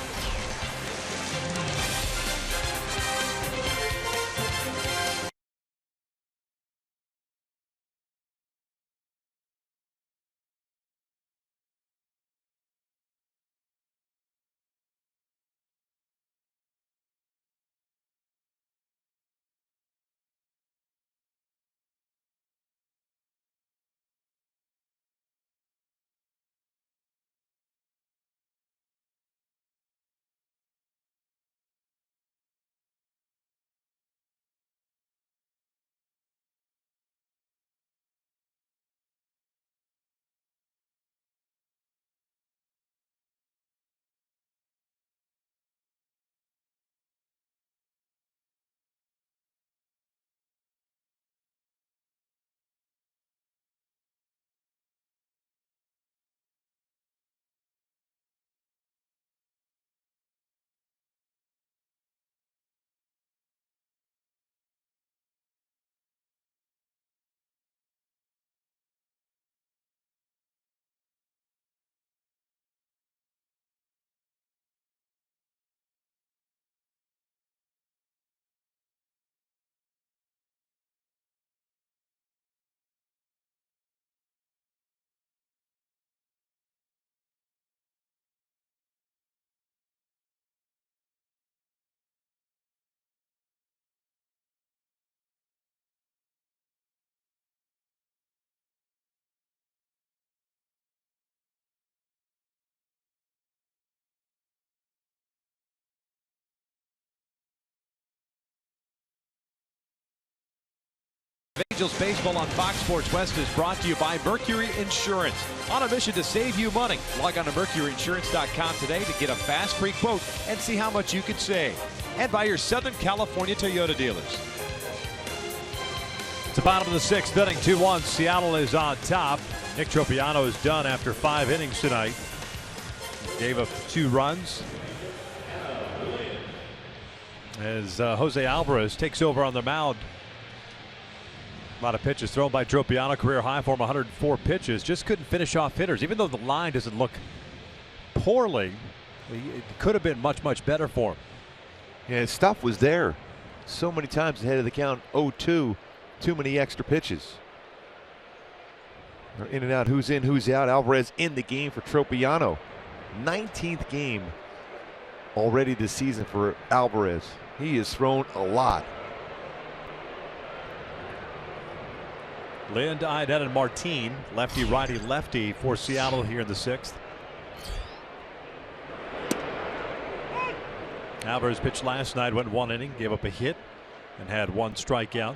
Angels baseball on Fox Sports West is brought to you by Mercury Insurance. On a mission to save you money. Log on to MercuryInsurance.com today to get a fast free quote and see how much you could save. And by your Southern California Toyota dealers. It's the bottom of the 6th inning, 2-1. Seattle is on top. Nick Tropiano is done after 5 innings tonight. Gave up 2 runs. As Jose Alvarez takes over on the mound. A lot of pitches thrown by Tropiano, career high for him, 104 pitches. Just couldn't finish off hitters. Even though the line doesn't look poorly, it could have been much, much better for him. Yeah, his stuff was there. So many times ahead of the count, 0-2. Too many extra pitches. They're in and out. Who's in, who's out. Alvarez in the game for Tropiano. 19th game already this season for Alvarez. He has thrown a lot. Lind, Idet, and Martin, lefty, righty, lefty for Seattle here in the 6th. Alvarez pitched last night, went 1 inning, gave up a hit, and had 1 strikeout.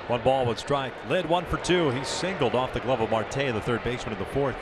One ball, 1 strike. Led 1 for 2. He singled off the glove of Marte, the third baseman in the 4th.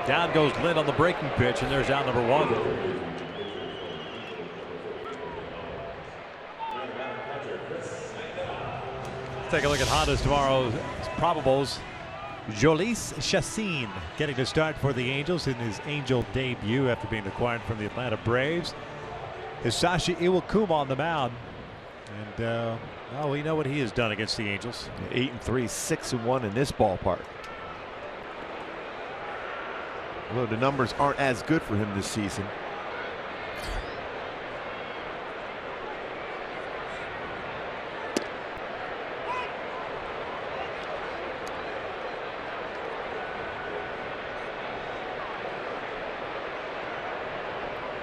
Down goes Lind on the breaking pitch, and there's out number 1. Let's take a look at Honda's tomorrow's probables. Jhoulys Chacín getting to start for the Angels in his Angel debut after being acquired from the Atlanta Braves. Hisashi Iwakuma on the mound. And well, we know what he has done against the Angels. 8-3, 6-1 in this ballpark. Although the numbers aren't as good for him this season.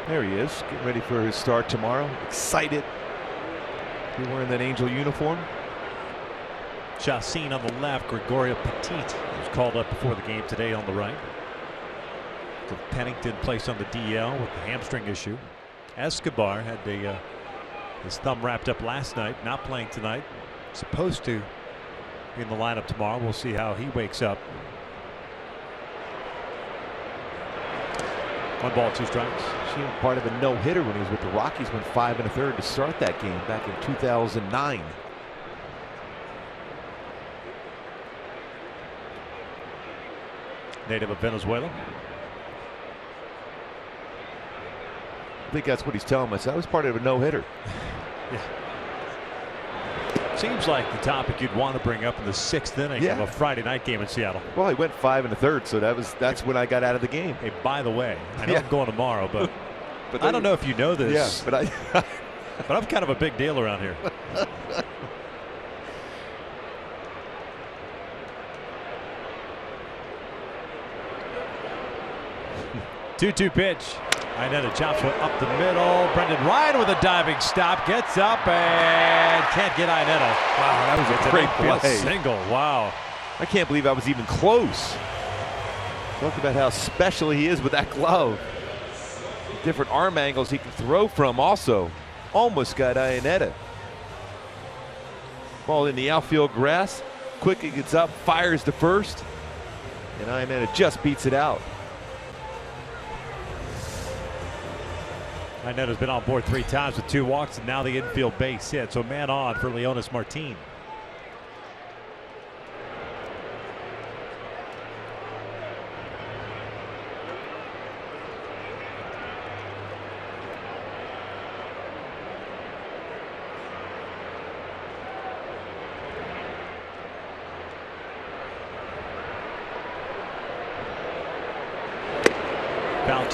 There he is, getting ready for his start tomorrow. Excited. He's wearing that Angel uniform. Chacín on the left, Gregorio Petit was called up before the game today on the right. So Pennington placed on the DL with the hamstring issue. Escobar had his thumb wrapped up last night, not playing tonight. Supposed to be in the lineup tomorrow. We'll see how he wakes up. 1 ball, 2 strikes. She was part of a no-hitter when he was with the Rockies, went 5 1/3 to start that game back in 2009. Native of Venezuela. I think that's what he's telling us. That was part of a no-hitter. Yeah. Seems like the topic you'd want to bring up in the 6th inning of a Friday night game in Seattle. Well, he went 5 1/3, so that's when I got out of the game. Hey, by the way, I know I'm going tomorrow, but, but I don't know if you know this. Yeah, but but I'm kind of a big deal around here. 2-2 pitch. Iannetta chops one up the middle. Brendan Ryan with a diving stop. Gets up and can't get Iannetta. Wow, that was a great play. Single. Wow. I can't believe I was even close. Talk about how special he is with that glove. Different arm angles he can throw from also. Almost got Iannetta. Ball in the outfield grass. Quickly gets up, fires to first. And Iannetta just beats it out. Iannetta's been on board 3 times with 2 walks, and now the infield base hit. So man on for Leonis Martin.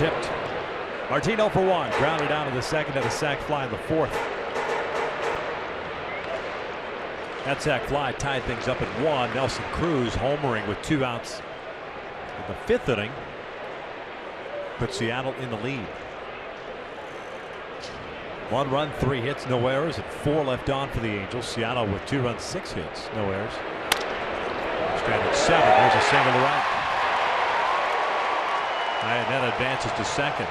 tipped. Martino for 1. Grounded down to the second and a sac fly in the 4th. That sac fly tied things up at 1. Nelson Cruz homering with 2 outs in the 5th inning. Put Seattle in the lead. 1 run, 3 hits, no errors, and 4 left on for the Angels. Seattle with 2 runs, 6 hits, no errors. Stranded 7. There's a single to right. And that advances to second.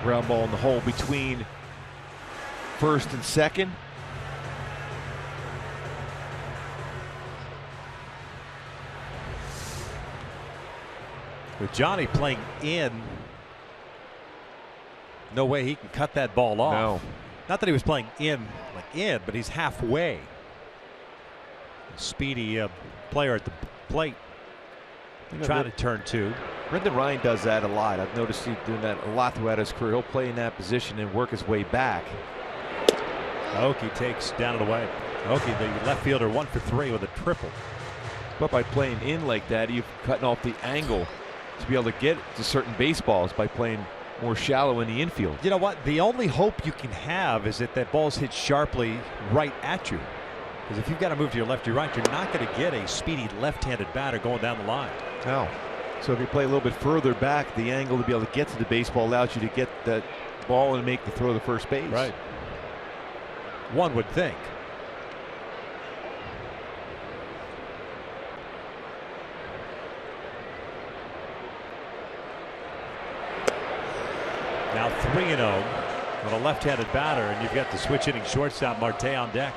Ground ball in the hole between first and second. With Johnny playing in, no way he can cut that ball off. No. Not that he was playing in, but he's halfway. Speedy player at the plate. Trying to turn 2. Brendan Ryan does that a lot. I've noticed him doing that a lot throughout his career. He'll play in that position and work his way back. Aoki takes down and away. Aoki, the left fielder, 1 for 3 with a triple. But by playing in like that, you're cutting off the angle to be able to get to certain baseballs by playing more shallow in the infield. You know what? The only hope you can have is that ball's hit sharply right at you. Because if you've got to move to your left or right, you're not going to get a speedy left-handed batter going down the line. No. So if you play a little bit further back, the angle to be able to get to the baseball allows you to get that ball and make the throw to first base. Right. One would think. Now 3-0 with a left-handed batter, and you've got the switch hitting shortstop Marte on deck.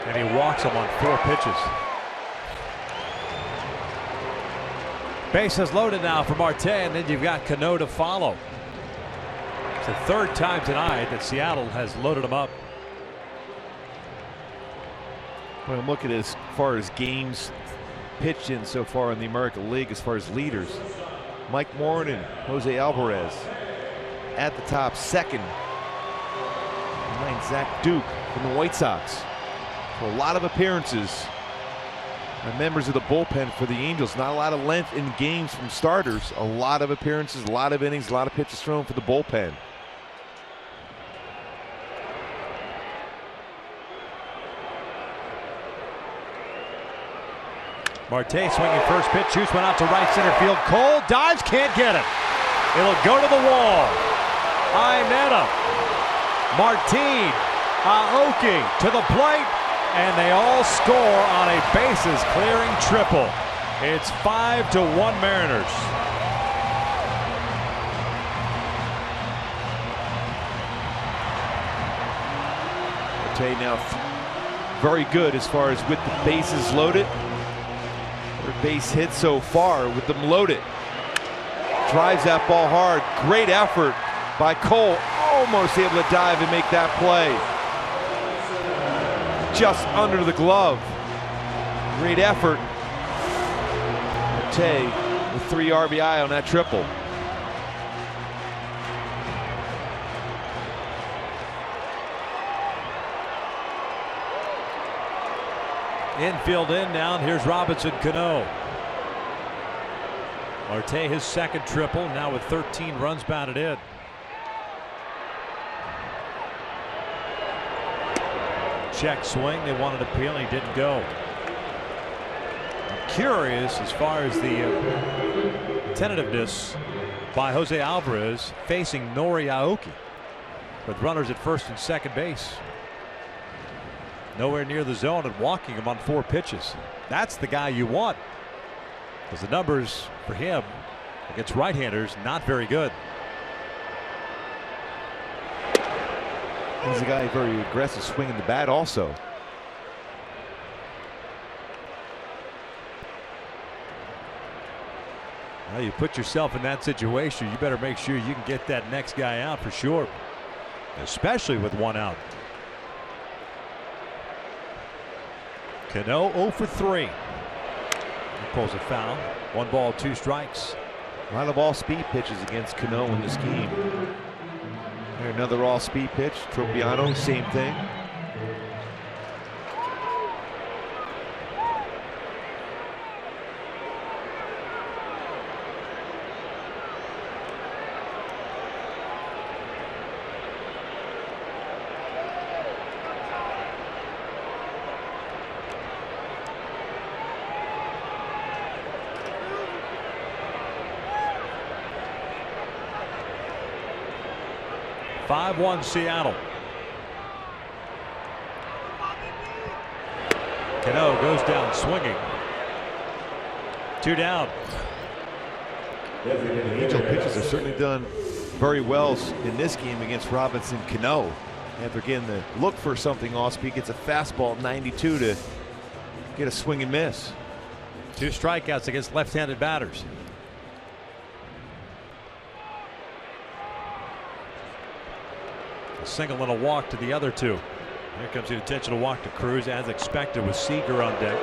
And he walks him on 4 pitches. Bases loaded now for Marte, and then you've got Cano to follow. It's the 3rd time tonight that Seattle has loaded him up. When I'm looking as far as games pitched in so far in the American League, as far as leaders, Mike Morin and Jose Alvarez at the top, second behind Zach Duke from the White Sox. For a lot of appearances are members of the bullpen for the Angels. Not a lot of length in games from starters. A lot of appearances, a lot of innings, a lot of pitches thrown for the bullpen. Marte swinging first pitch, shoots one out to right center field. Cole dives, can't get it. It'll go to the wall. Iannetta, Martin, Aoki to the plate, and they all score on a bases clearing triple. It's 5-1 Mariners. Marte now very good as far as with the bases loaded. Their base hit so far with them loaded. Drives that ball hard. Great effort by Cole. Almost able to dive and make that play. Just under the glove. Great effort. Marte with 3 RBI on that triple. Infield in now, and here's Robinson Cano. Marte his 2nd triple, now with 13 runs batted in. Check swing, they wanted to appeal, and he didn't go. I'm curious as far as the tentativeness by Jose Alvarez facing Nori Aoki with runners at first and second base. Nowhere near the zone and walking him on 4 pitches. That's the guy you want, because the numbers for him against right-handers not very good. He's a guy very aggressive swinging the bat also. Well, you put yourself in that situation, you better make sure you can get that next guy out for sure. especially with one out. Cano 0 for 3. He pulls a foul. 1 ball, 2 strikes. A lot of all-speed pitches against Cano in this game. Here, another all-speed pitch. Tropiano, same thing. Five-1 Seattle. Cano goes down swinging. 2 down. Angel pitchers have certainly done very well in this game against Robinson Cano. After getting the look for something off-speed, gets a fastball at 92 to get a swing and miss. 2 strikeouts against left-handed batters. A single and a walk to the other 2. Here comes the intentional walk to Cruz, as expected, with Seager on deck.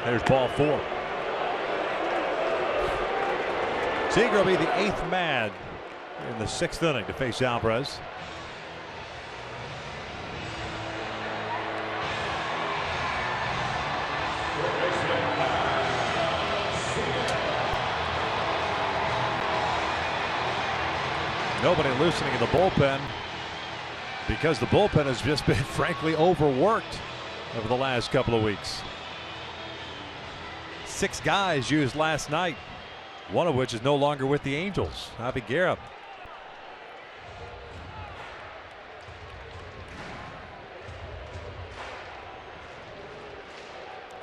There's ball 4. Seager will be the 8th man in the 6th inning to face Alvarez. Nobody loosening in the bullpen, because the bullpen has just been frankly overworked over the last couple of weeks. 6 guys used last night, one of which is no longer with the Angels. Javi Guerra.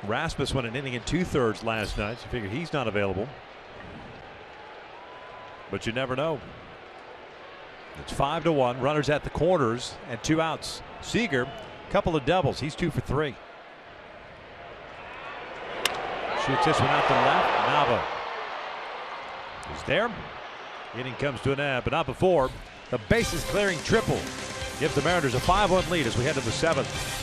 Rasmus went an inning and 2/3 last night, so you figure he's not available. But you never know. It's 5-1. Runners at the corners and 2 outs. Seager, couple of doubles. He's 2 for 3. Shoots this one out to left. Nava is there. Inning comes to an end, but not before the bases clearing triple gives the Mariners a 5-1 lead as we head to the 7th.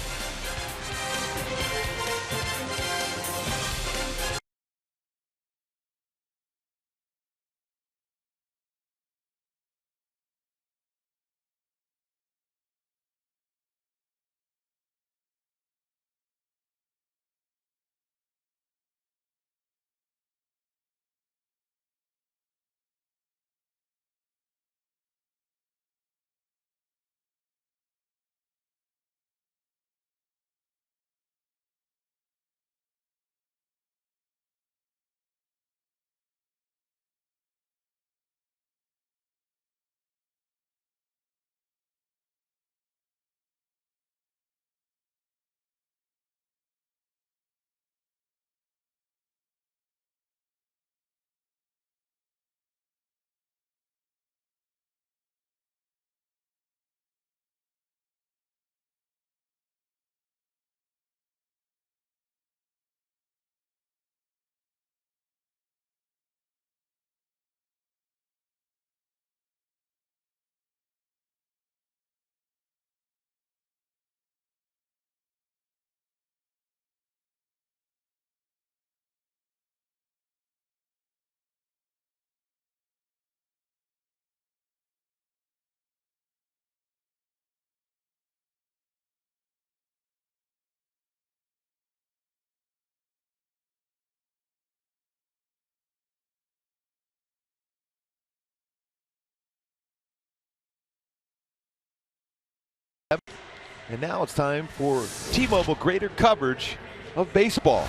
And now it's time for T-Mobile greater coverage of baseball.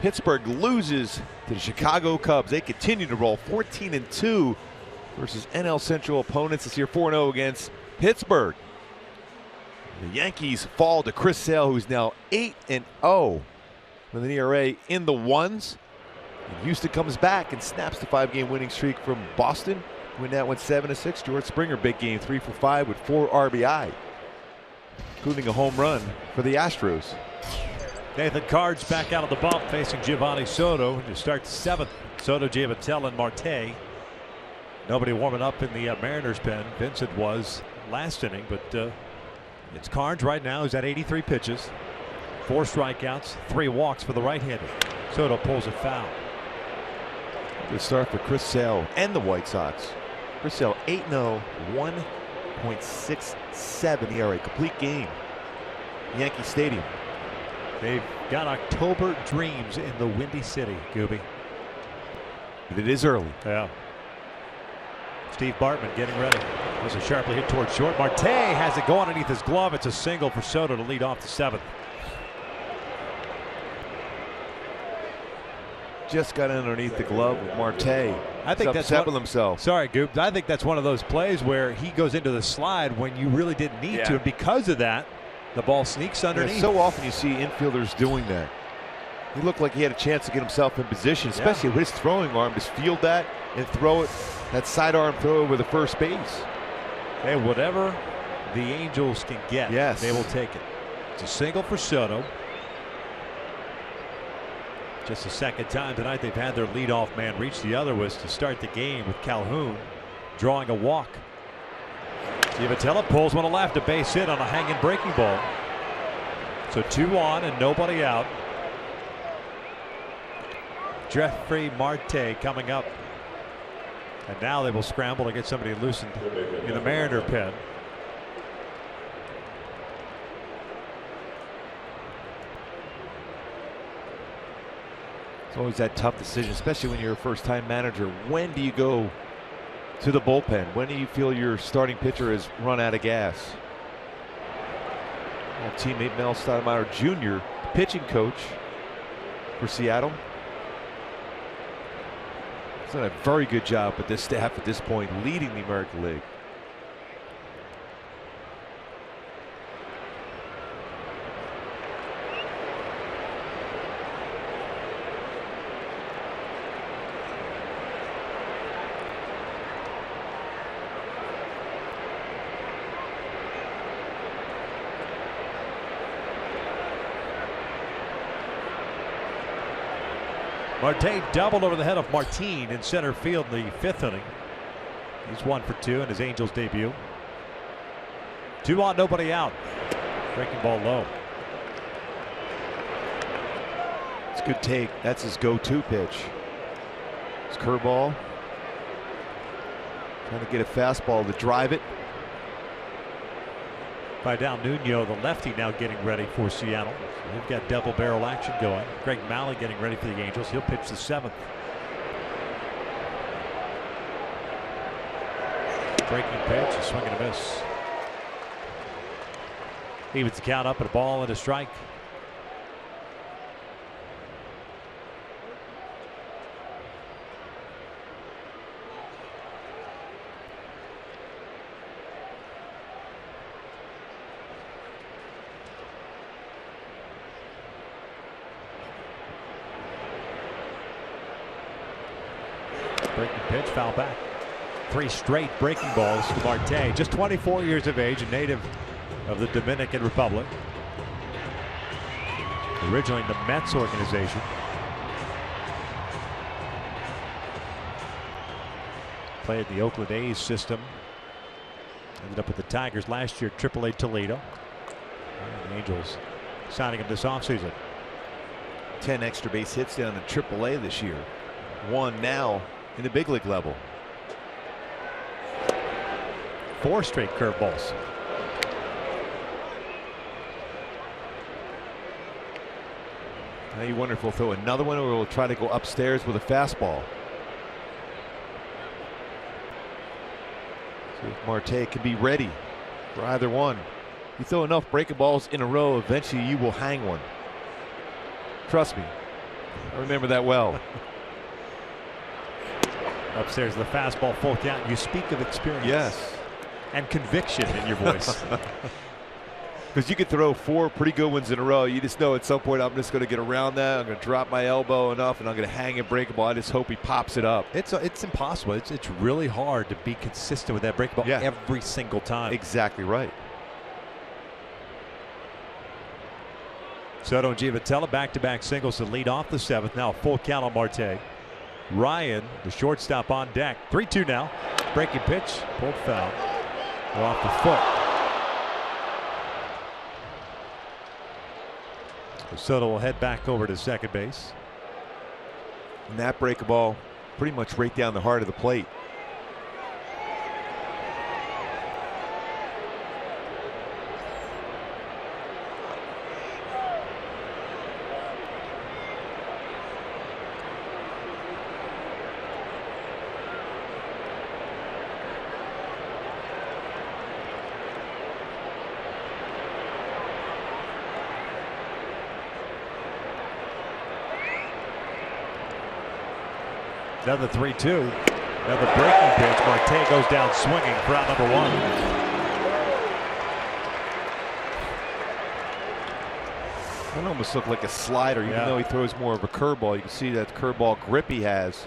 Pittsburgh loses to the Chicago Cubs. They continue to roll 14-2 versus NL Central opponents this year, 4-0 against Pittsburgh. The Yankees fall to Chris Sale, who's now 8-0 with an ERA in the ones. And Houston comes back and snaps the 5-game winning streak from Boston. When that went 7-6. George Springer, big game, 3 for 5 with 4 RBI, including a home run for the Astros. Nathan Card's back out of the bump facing Giovanni Soto to start the 7th. Soto, Giavatel, and Marte. Nobody warming up in the Mariners pen. Vincent was last inning, but it's Carnes right now. He's at 83 pitches, 4 strikeouts, 3 walks for the right-hander. Soto pulls it foul. Good start for Chris Sale and the White Sox. Chris Sale 8-0, 1.67 ERA, complete game. Yankee Stadium. They've got October dreams in the Windy City, Gooby. But it is early. Yeah. Steve Bartman getting ready. There's a sharply hit towards short. Marte has it go underneath his glove. It's a single for Soto to lead off the 7th. Just got underneath the glove with Marte. I think that's upset with himself. Sorry, Goop. I think that's one of those plays where he goes into the slide when you really didn't need to. And because of that, the ball sneaks underneath. Yeah, so often you see infielders doing that. He looked like he had a chance to get himself in position, especially with his throwing arm. Just field that and throw it, that sidearm throw over the first base. Hey, whatever the Angels can get, they will take it. It's a single for Soto. Just the second time tonight they've had their leadoff man reach. The other was to start the game with Calhoun drawing a walk. Givatella pulls one to left, a base hit on a hanging breaking ball. So 2 on and nobody out. Jeffrey Marte coming up. And now they will scramble to get somebody loosened in the Mariner pen. It's always that tough decision, especially when you're a first-time manager. When do you go to the bullpen? When do you feel your starting pitcher has run out of gas? Old teammate Mel Stoudemire Jr., pitching coach for Seattle. He's done a very good job with this staff at this point, leading the American League. Marte doubled over the head of Martin in center field in the 5th inning. He's 1 for 2 in his Angels debut. 2 on, nobody out. Breaking ball low. It's a good take. That's his go-to pitch. His curveball. Trying to get a fastball to drive it. Vidal Nuno, the lefty, now getting ready for Seattle. They've got double barrel action going. Greg Malley getting ready for the Angels. He'll pitch the 7th. Breaking pitch, a swing and a miss. Evens the count up at a ball and a strike. Breaking pitch, foul back. 3 straight breaking balls to Marte. Just 24 years of age, a native of the Dominican Republic. Originally in the Mets organization. Played the Oakland A's system. Ended up with the Tigers last year, AAA Toledo. And the Angels signing him this offseason. 10 extra base hits down in AAA this year. 1 now in the big league level. 4 straight curveballs. Now you wonder if we'll throw another one or we'll try to go upstairs with a fastball. See if Marte can be ready for either one. You throw enough breaking balls in a row, eventually you will hang one. Trust me. I remember that well. Upstairs, the fastball full count. You speak of experience. Yes. And conviction in your voice. Because you could throw 4 pretty good ones in a row. You just know at some point I'm just going to get around that. I'm going to drop my elbow enough, and I'm going to hang a breaking ball. I just hope he pops it up. It's impossible. It's really hard to be consistent with that breaking ball every single time. Exactly right. Soto and Giavotella back-to-back singles to lead off the 7th. Now a full count on Marte. Ryan, the shortstop, on deck. 3-2 now. Breaking pitch, pulled foul. They're off the foot. Soto will head back over to second base. And that breaking ball pretty much right down the heart of the plate. Another 3-2. Another breaking pitch. Marte goes down swinging for out number 1. That almost looked like a slider, even though he throws more of a curveball. You can see that curveball grip he has.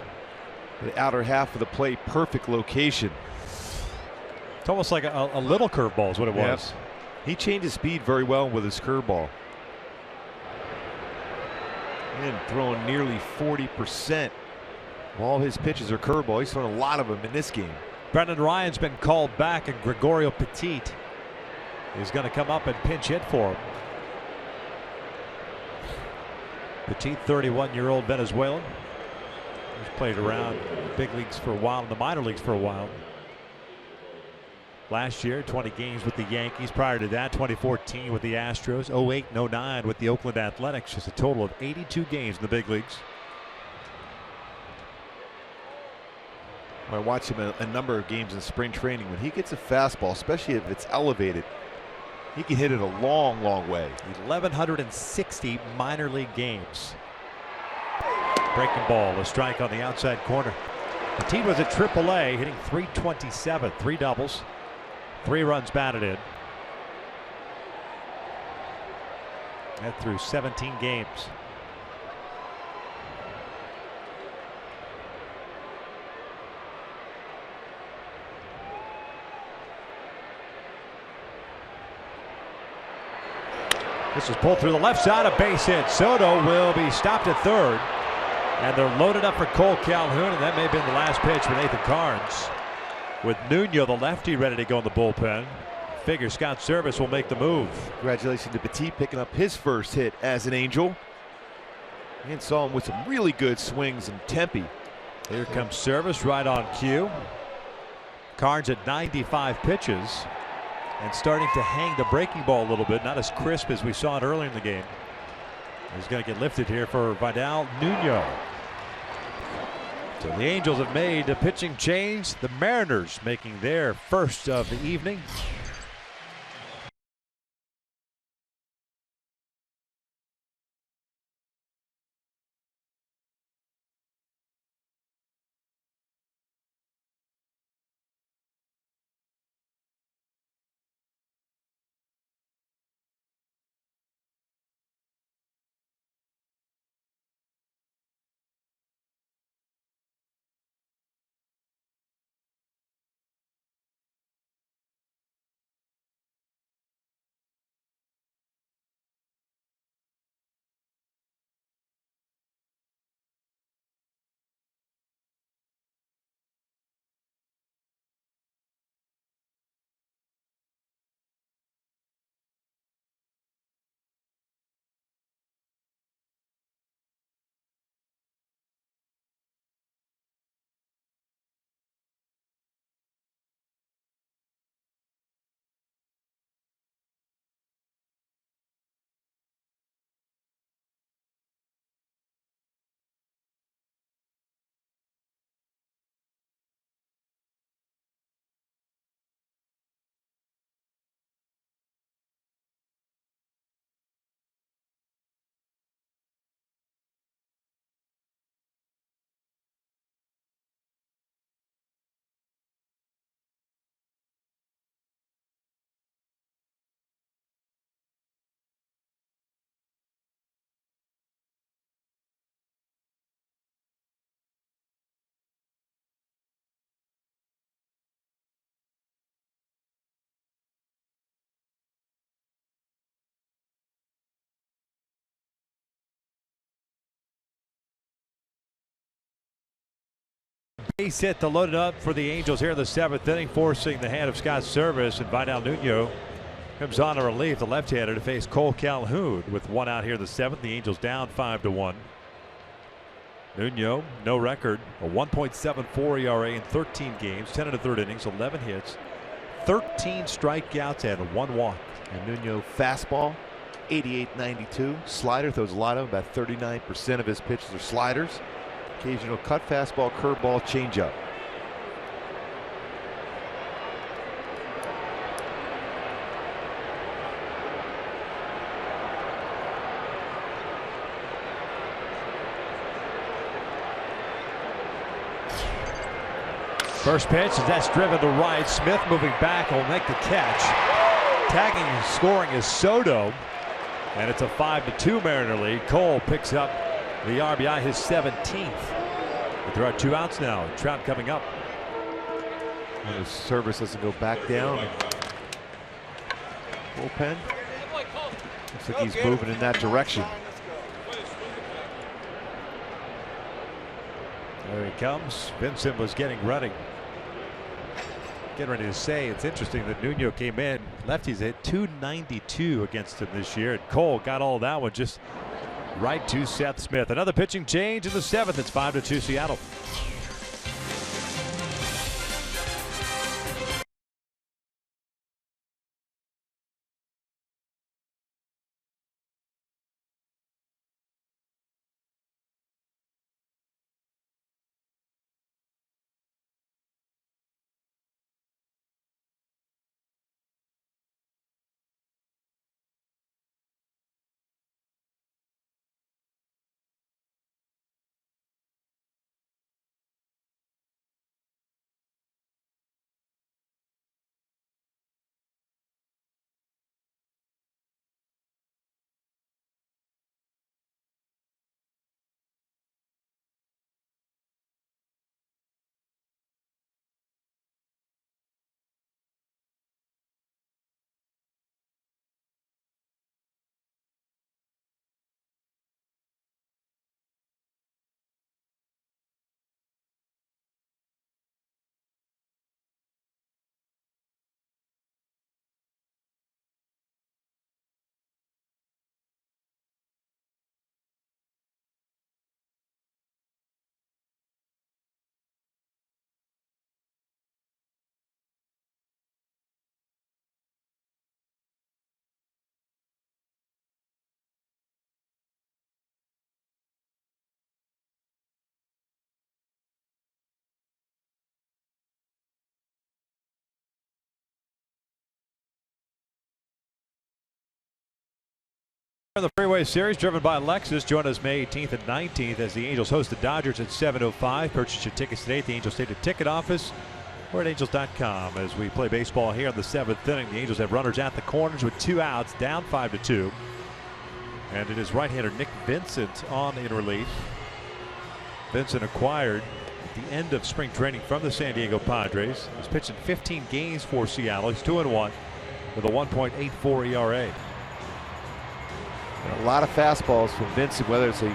The outer half of the plate, perfect location. It's almost like a little curveball is what it was. He changed his speed very well with his curveball. And throwing nearly 40%. All his pitches are curveball. He's thrown a lot of them in this game. Brendan Ryan's been called back, and Gregorio Petit is going to come up and pinch hit for him. Petit, 31-year-old Venezuelan. He's played around big leagues for a while, in the minor leagues for a while. Last year, 20 games with the Yankees. Prior to that, 2014 with the Astros. 08 and 09 with the Oakland Athletics. Just a total of 82 games in the big leagues. I watched him a number of games in spring training. When he gets a fastball, especially if it's elevated, he can hit it a long, long way. 1,160 minor league games. Breaking ball, a strike on the outside corner. Petit was at AAA, hitting .327, 3 doubles, 3 runs batted in. That through 17 games. This is pulled through the left side, a base hit. Soto will be stopped at third. And they're loaded up for Cole Calhoun, and that may have been the last pitch for Nathan Carnes. With Nuno, the lefty, ready to go in the bullpen. Figure Scott Service will make the move. Congratulations to Petit picking up his first hit as an Angel. And saw him with some really good swings in Tempe. Here comes Service right on cue. Carnes at 95 pitches. And starting to hang the breaking ball a little bit. Not as crisp as we saw it earlier in the game. He's going to get lifted here for Vidal Nuno. So the Angels have made a pitching change. The Mariners making their first of the evening. Base hit to load it up for the Angels here in the 7th inning, forcing the hand of Scott Service, and Vidal Nuno comes on to relief, the left-hander, to face Cole Calhoun with 1 out here in the 7th. The Angels down 5-1. Nuno, no record, a 1.74 ERA in 13 games, 10 in the 3rd innings, 11 hits, 13 strikeouts, and 1 walk. And Nuno fastball, 88-92. Slider throws a lot of them. About 39% of his pitches are sliders. Occasional cut fastball, curveball, changeup. First pitch, that's driven to right. Smith moving back will make the catch. Tagging and scoring is Soto. And it's a 5-2 Mariner lead. Cole picks up the RBI, his 17th. But there are 2 outs now. Trout coming up. And the Service doesn't go back down. Bullpen. Looks like he's moving in that direction. There he comes. Vincent was getting ready. Getting ready to say it's interesting that Nuno came in. Lefties hit .292 against him this year, and Cole got all that one just right to Seth Smith. Another pitching change in the 7th. It's 5-2 Seattle. The Freeway Series driven by Lexus. Join us May 18th and 19th as the Angels host the Dodgers at 7:05. Purchase your tickets today at the Angels Stadium ticket office or at angels.com. As we play baseball here in the 7th inning, the Angels have runners at the corners with 2 outs, down 5-2. And it is right-hander Nick Vincent on in relief. Vincent acquired at the end of spring training from the San Diego Padres. He's pitched in 15 games for Seattle. He's 2-1 with a 1.84 ERA. A lot of fastballs from Vincent, whether it's a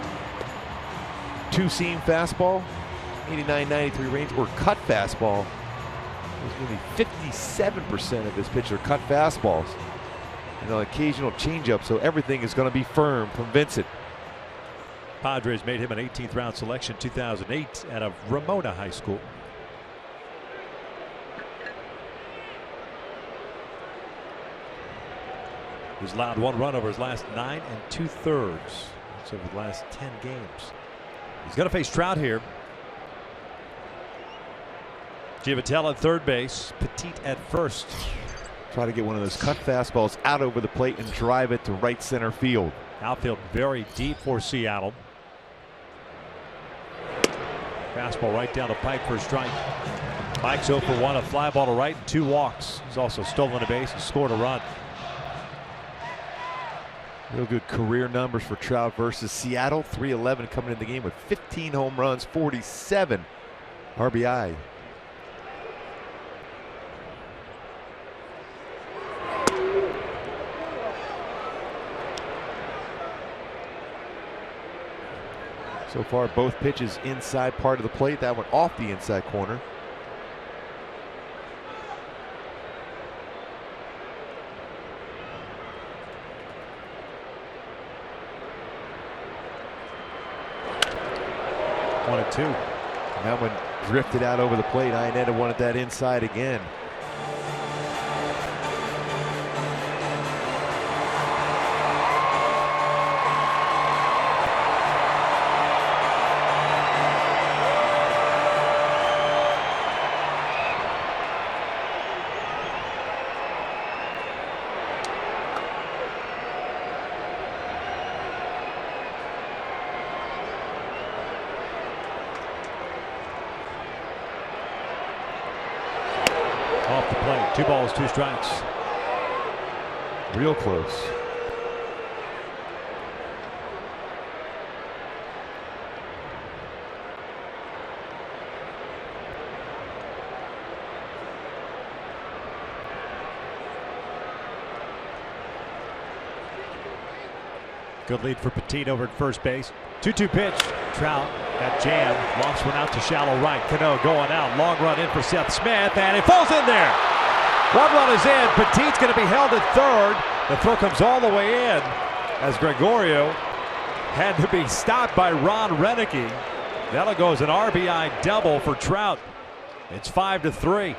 2-seam fastball, 89-93 range, or cut fastball. Maybe 57% of his pitches are cut fastballs. And an occasional changeup, so everything is going to be firm from Vincent. Padres made him an 18th round selection 2008 out of Ramona High School. He's allowed 1 run over his last 9 2/3. That's over the last 10 games. He's going to face Trout here. Giavatello at third base, Petit at first. Try to get one of those cut fastballs out over the plate and drive it to right center field. Outfield very deep for Seattle. Fastball right down the pipe for a strike. Mike's 0 for 1, a fly ball to right, and 2 walks. He's also stolen a base and scored a run. Real good career numbers for Trout versus Seattle. 311 coming in the game with 15 home runs, 47 RBI. So far, both pitches inside part of the plate. That one off the inside corner. One and two. And that one drifted out over the plate. Iannetta wanted that inside again. Off the plate. 2 balls, 2 strikes. Real close. Good lead for Petit over at first base. 2-2 pitch. Trout got jammed. Lost one out to shallow right. Cano going out. Long run in for Seth Smith, and it falls in there. 1 run is in. Petit's going to be held at third. The throw comes all the way in as Gregorio had to be stopped by Ron Renicky. That'll go as an RBI double for Trout. It's 5-3.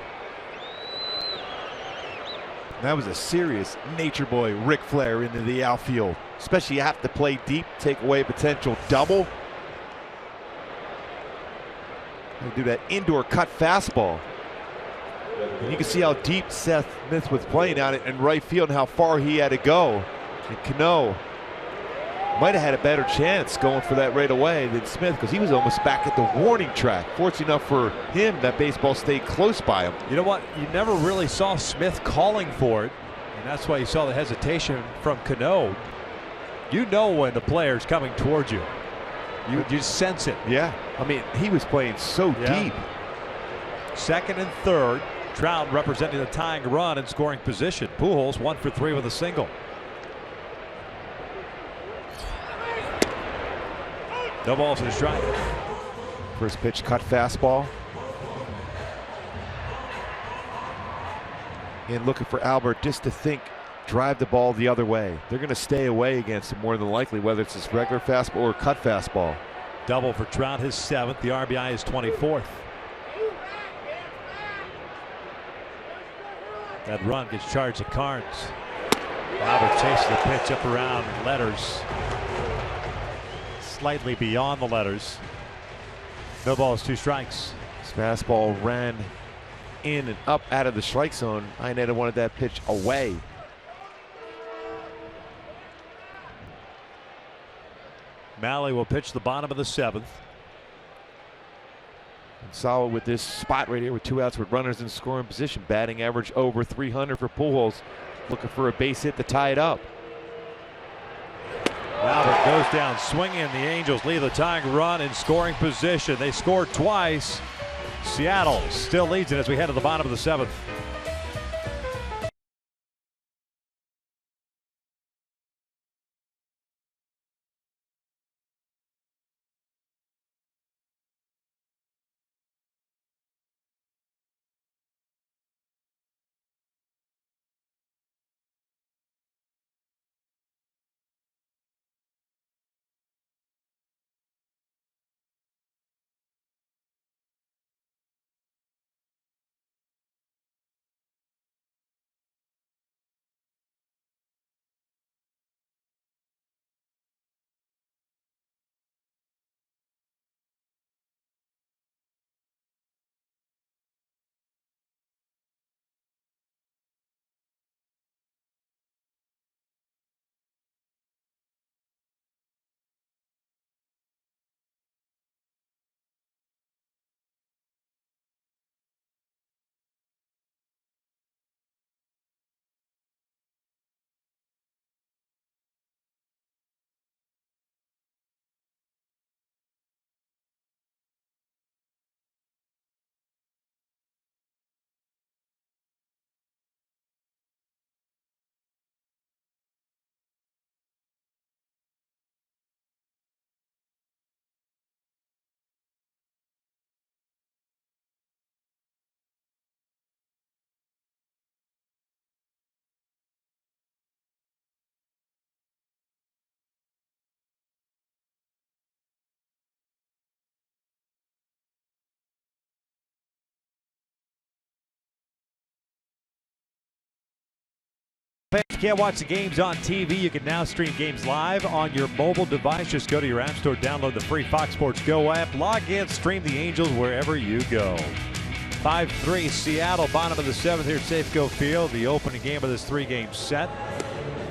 That was a serious nature boy Ric Flair into the outfield. Especially you have to play deep, take away a potential double. And do that indoor cut fastball. And you can see how deep Seth Smith was playing out in right field and how far he had to go. And Cano might have had a better chance going for that right away than Smith, because he was almost back at the warning track. Fortunate enough for him, that baseball stayed close by him. You know what? You never really saw Smith calling for it, and that's why you saw the hesitation from Cano. You know when the player's coming towards you. You sense it. Yeah. I mean, he was playing so deep. Second and third. Trout representing the tying run and scoring position. Pujols 1 for 3 with a single. No balls and a strike. First pitch cut fastball. And looking for Albert just to drive the ball the other way. They're going to stay away against him more than likely, whether it's his regular fastball or cut fastball. Double for Trout, his 7th. The RBI is 24th. That run gets charged to Carnes. Albert chases the pitch up around letters. Slightly beyond the letters. No balls, 2 strikes. His fastball ran in and up out of the strike zone. Iannetta wanted that pitch away. Malley will pitch the bottom of the 7th. And solid with this spot right here with 2 outs with runners in scoring position. Batting average over 300 for Pujols. Looking for a base hit to tie it up. Albert goes down swinging. The Angels leave the tying run in scoring position. They scored twice. Seattle still leads it as we head to the bottom of the 7th. If you can't watch the games on TV, you can now stream games live on your mobile device. Just go to your app store, download the free Fox Sports Go app, log in, stream the Angels wherever you go. 5-3 Seattle, bottom of the 7th here at Safeco Field, the opening game of this 3-game set.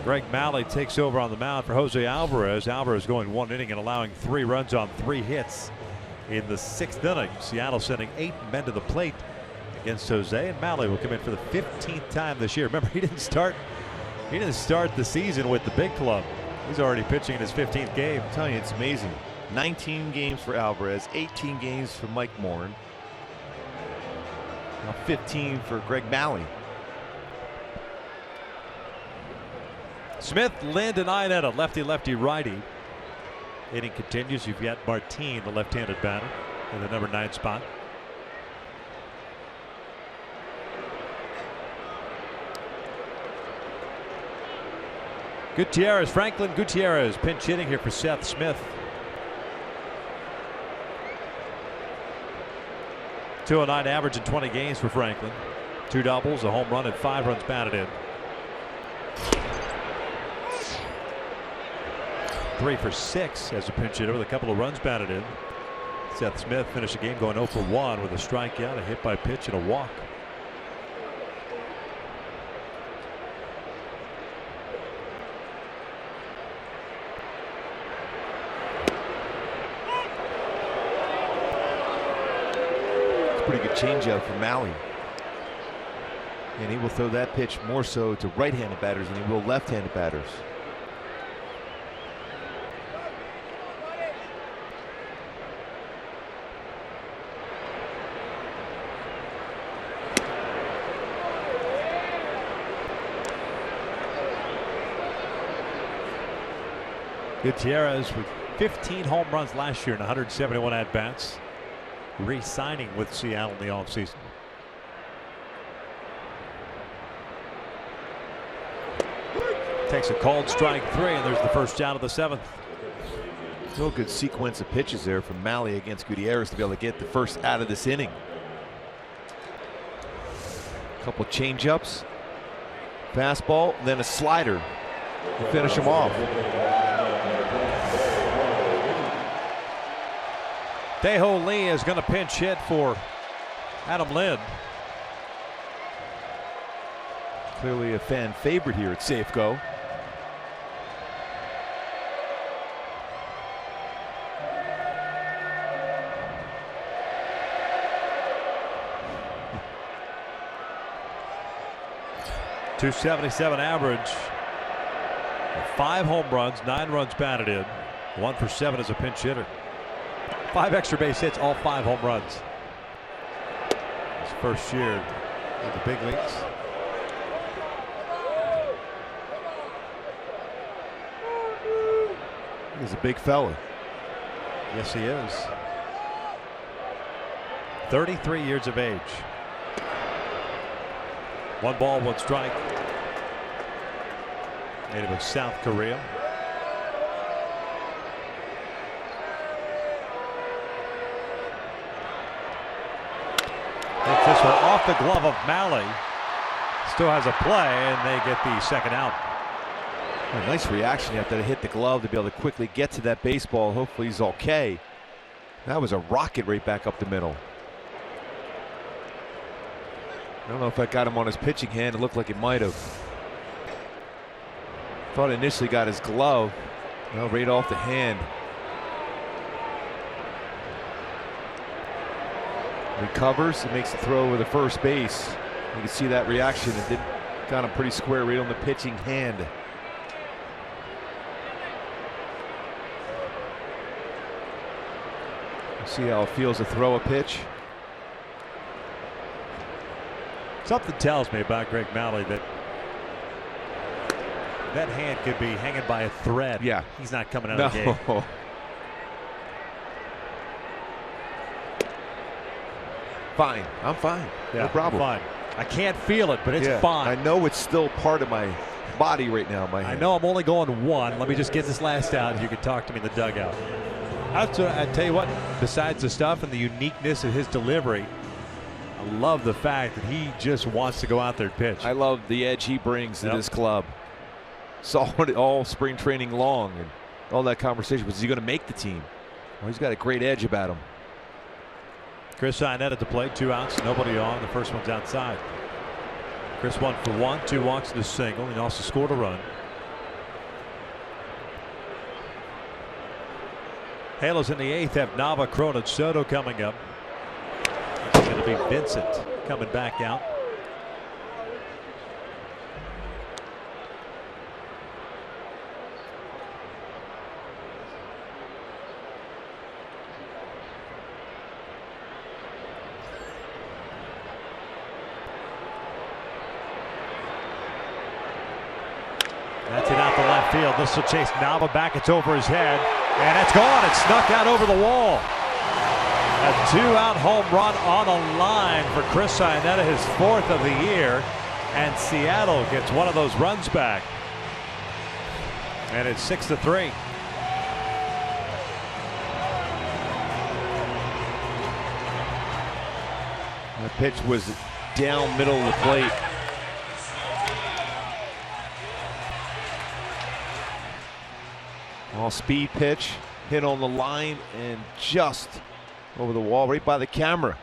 Greg Mahle takes over on the mound for Jose Alvarez. Alvarez going 1 inning and allowing 3 runs on 3 hits in the 6th inning. Seattle sending 8 men to the plate against Jose, and Mahle will come in for the 15th time this year. Remember, he didn't start the season with the big club. He's already pitching in his 15th game. I'm telling you, it's amazing. 19 games for Alvarez, 18 games for Mike Morin. Now 15 for Greg Mahle. Smith, Lind, and Iannetta, lefty, righty. Inning continues. You've got Martin, the left-handed batter, in the number 9 spot. Gutierrez, Franklin Gutierrez, pinch hitting here for Seth Smith. 209 average in 20 games for Franklin. 2 doubles, a home run, and 5 runs batted in. 3 for 6 as a pinch hitter with a couple of runs batted in. Seth Smith finished the game going 0 for 1 with a strikeout, a hit by pitch, and a walk. Pretty good changeup for Mahle. And he will throw that pitch more so to right-handed batters than he will left-handed batters. Gutierrez with 15 home runs last year in 171 at-bats. Re-signing with Seattle in the offseason. Takes a called strike 3, and there's the first out of the 7th. Real good sequence of pitches there from Mahle against Gutierrez to be able to get the first out of this inning. A couple change-ups, fastball, then a slider to finish him off. Tae-Ho Lee is going to pinch hit for Adam Lind. Clearly a fan favorite here at Safeco. .277 average. 5 home runs, 9 runs batted in. 1 for 7 as a pinch hitter. 5 extra base hits, all 5 home runs. His first year in the big leagues. He's a big fella. Yes, he is. 33 years of age. 1 ball, 1 strike. Native of South Korea. Takes this one off the glove of Mahle. Still has a play, and they get the second out. A nice reaction after they hit the glove to be able to quickly get to that baseball. Hopefully he's okay. That was a rocket right back up the middle. I don't know if that got him on his pitching hand. It looked like it might have. Thought initially got his glove. Well, right off the hand. Recovers and makes the throw over the first base. You can see that reaction. It got him pretty square right on the pitching hand. See how it feels to throw a pitch. Something tells me about Greg Mahle that that hand could be hanging by a thread. Yeah. He's not coming out of the game. Fine. I'm fine. Yeah, no problem. Fine. I can't feel it, but it's yeah, fine. I know it's still part of my body right now. My hand. I know I'm only going 1. Let me just get this last out. You can talk to me in the dugout. I tell you what, besides the stuff and the uniqueness of his delivery, a love the fact that he just wants to go out there and pitch. I love the edge he brings to this club. Saw it all spring training long, and all that conversation was, is he going to make the team? Well, he's got a great edge about him. Chris Iannetta at the plate, 2 outs, nobody on. The first one's outside. Chris 1 for 1, 2 walks and a single. He also scored a run. Halos in the 8th have Nava, Cron, and Soto coming up. It's going to be Vincent coming back out. That's it out to left field. This will chase Nava back. It's over his head. And it's gone. It snuck out over the wall. A 2-out home run on the line for Chris Iannetta, his 4th of the year. And Seattle gets one of those runs back. And it's 6-3. The pitch was down middle of the plate. All speed pitch, hit on the line and just over the wall, right by the camera.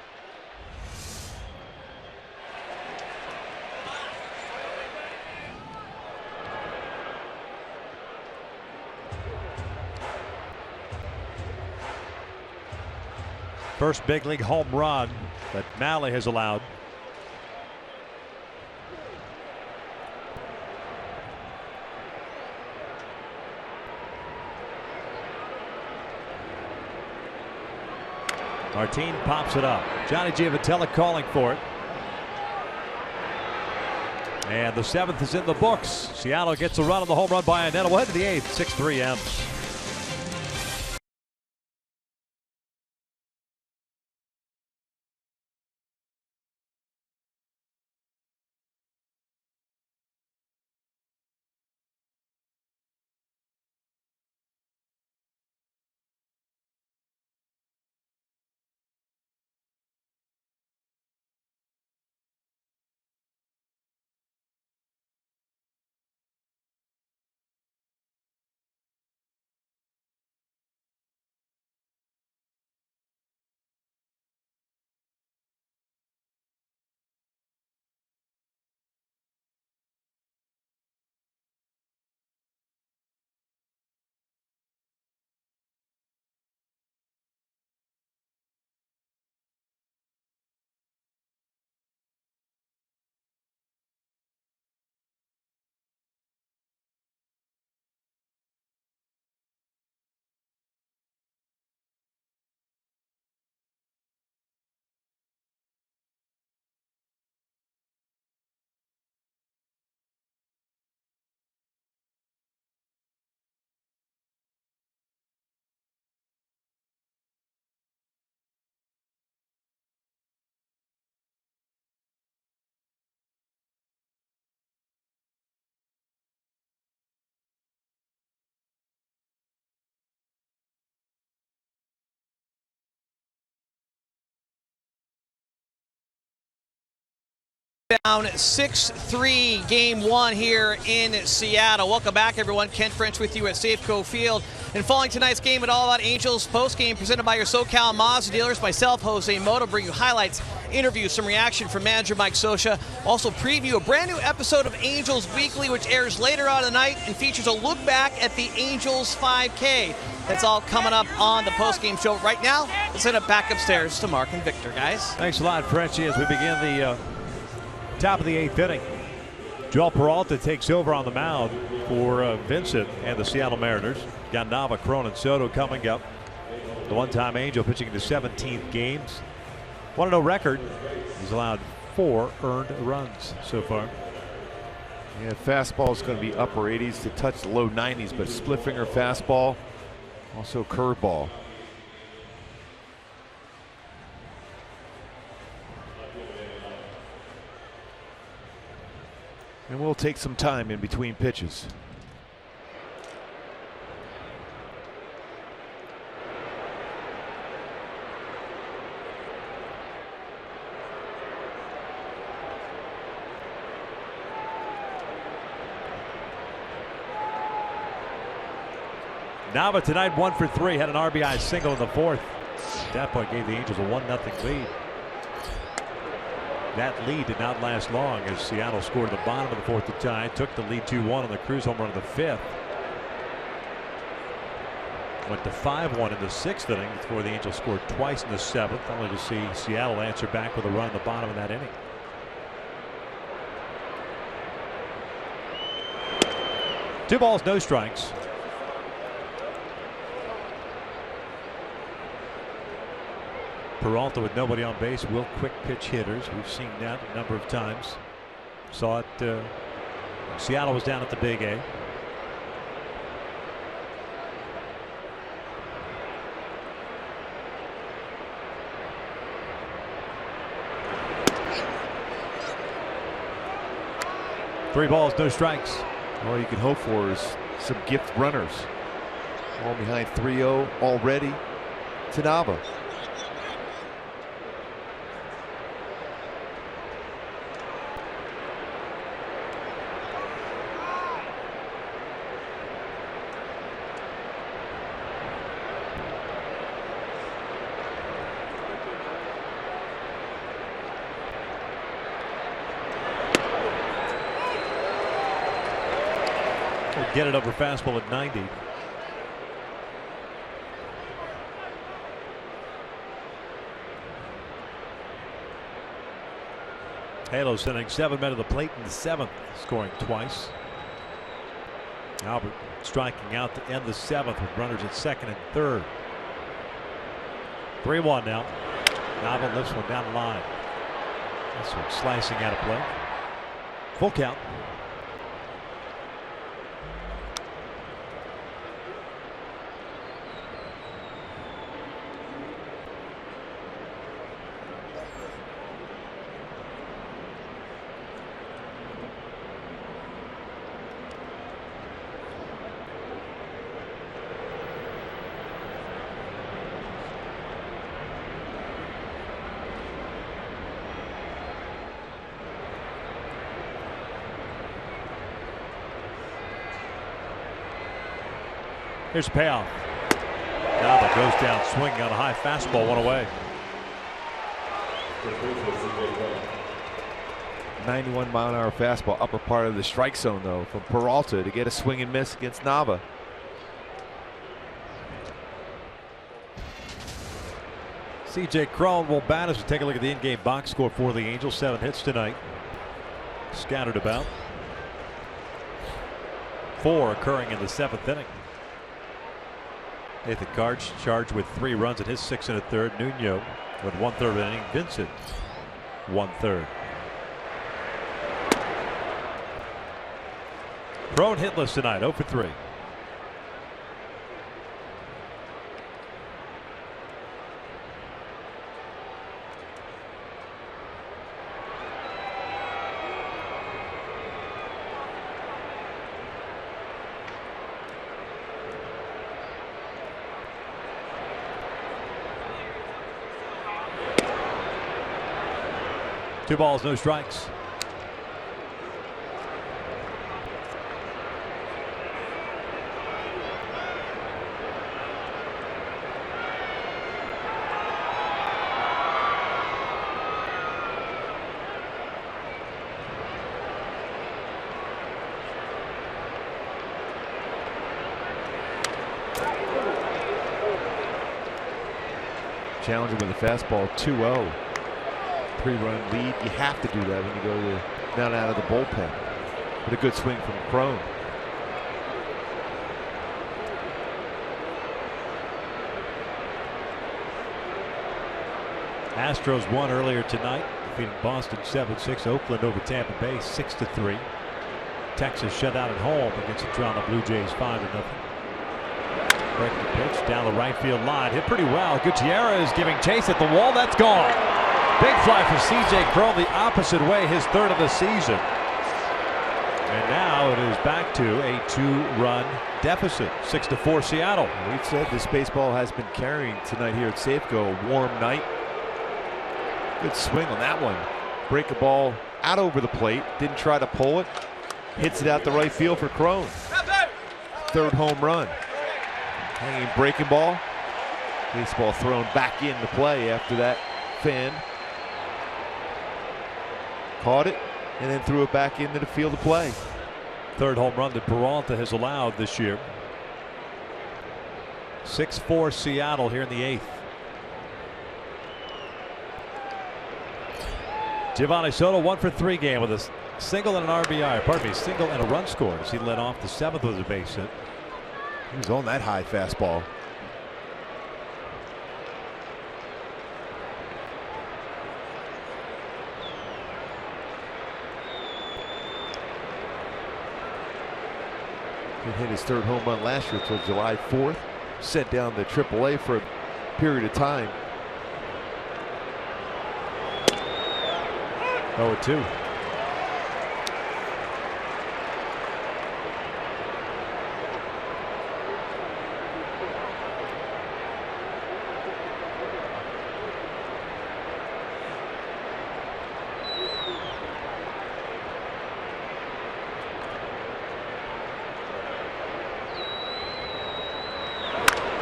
First big league home run that Malley has allowed. Martin pops it up. Johnny Giavitelli calling for it. And the 7th is in the books. Seattle gets a run on the home run by Iannetta. We'll head to the 8th, 6-3 M's. Down 6-3 game 1 here in Seattle. Welcome back, everyone. Ken French with you at Safeco Field. And following tonight's game at All About Angels postgame presented by your SoCal Mazda dealers, myself, Jose Moto, bring you highlights, interviews, some reaction from manager Mike Scioscia. Also preview a brand new episode of Angels Weekly, which airs later on in the night and features a look back at the Angels 5K. That's all coming up on the postgame show. Right now, let's head up back upstairs to Mark and Victor, guys. Thanks a lot, Frenchie, as we begin the top of the 8th inning. Joel Peralta takes over on the mound for Vincent and the Seattle Mariners. Got Nava, Cron, and Soto coming up. The one-time Angel pitching the 17th games. 1-0 record. He's allowed 4 earned runs so far. Yeah, fastball is going to be upper 80s to touch the low 90s, but split finger fastball, also curveball. And we'll take some time in between pitches. Nava tonight 1 for 3, had an RBI single in the fourth. At that point gave the Angels a 1-0 lead. That lead did not last long as Seattle scored the bottom of the fourth to tie, took the lead 2-1 on the Cruz home run in the fifth. Went to 5-1 in the sixth inning before the Angels scored twice in the seventh, only to see Seattle answer back with a run in the bottom of that inning. Two balls, no strikes. Peralta with nobody on base will quick pitch hitters. We've seen that a number of times. Saw it. Seattle was down at the Big A. Three balls, no strikes. All you can hope for is some gift runners. All behind 3-0 already to Nava. Get it over fastball at 90. Halo sending 7 men to the plate in the seventh, scoring twice. Albert striking out to end the seventh with runners at second and third. 3-1 now. Nava lifts one down the line. This one slicing out of play. Full count. Here's a payoff. Nava goes down swinging on a high fastball, one away. 91-mile-an-hour fastball, upper part of the strike zone, though, from Peralta to get a swing and miss against Nava. C.J. Cron will bat as we take a look at the in-game box score for the Angels. 7 hits tonight. Scattered about. 4 occurring in the seventh inning. Nathan Karch charged with 3 runs in his 6 1/3. Nuno with 1/3 inning. Vincent 1/3. Cron hitless tonight, 0 for 3. Two balls, no strikes. Challenging with a fastball, 2-0. 3-run lead. You have to do that when you go down out of the bullpen. But a good swing from Cron. Astros won earlier tonight, defeating Boston 7-6. Oakland over Tampa Bay 6-3. Texas shut out at home against the Toronto Blue Jays 5-0. Breaking the pitch down the right field line, hit pretty well. Gutierrez giving chase at the wall. That's gone. Big fly for C.J. Cron the opposite way, his 3rd of the season. And now it is back to a 2-run deficit, 6-4 Seattle. We've said this baseball has been carrying tonight here at Safeco. A warm night. Good swing on that one. Break a ball out over the plate. Didn't try to pull it. Hits it out the right field for Cron. 3rd home run. Hanging breaking ball. Baseball thrown back into play after that fan. Caught it and then threw it back into the field of play. Third home run that Peralta has allowed this year. 6-4 Seattle here in the 8th. Giovanni Soto 1 for 3 game with a single and an RBI. Pardon me, single and a run scored as he led off the 7th with a base hit. He was on that high fastball. He hit his 3rd home run last year until July 4th. Sent down to AAA for a period of time. 0-2.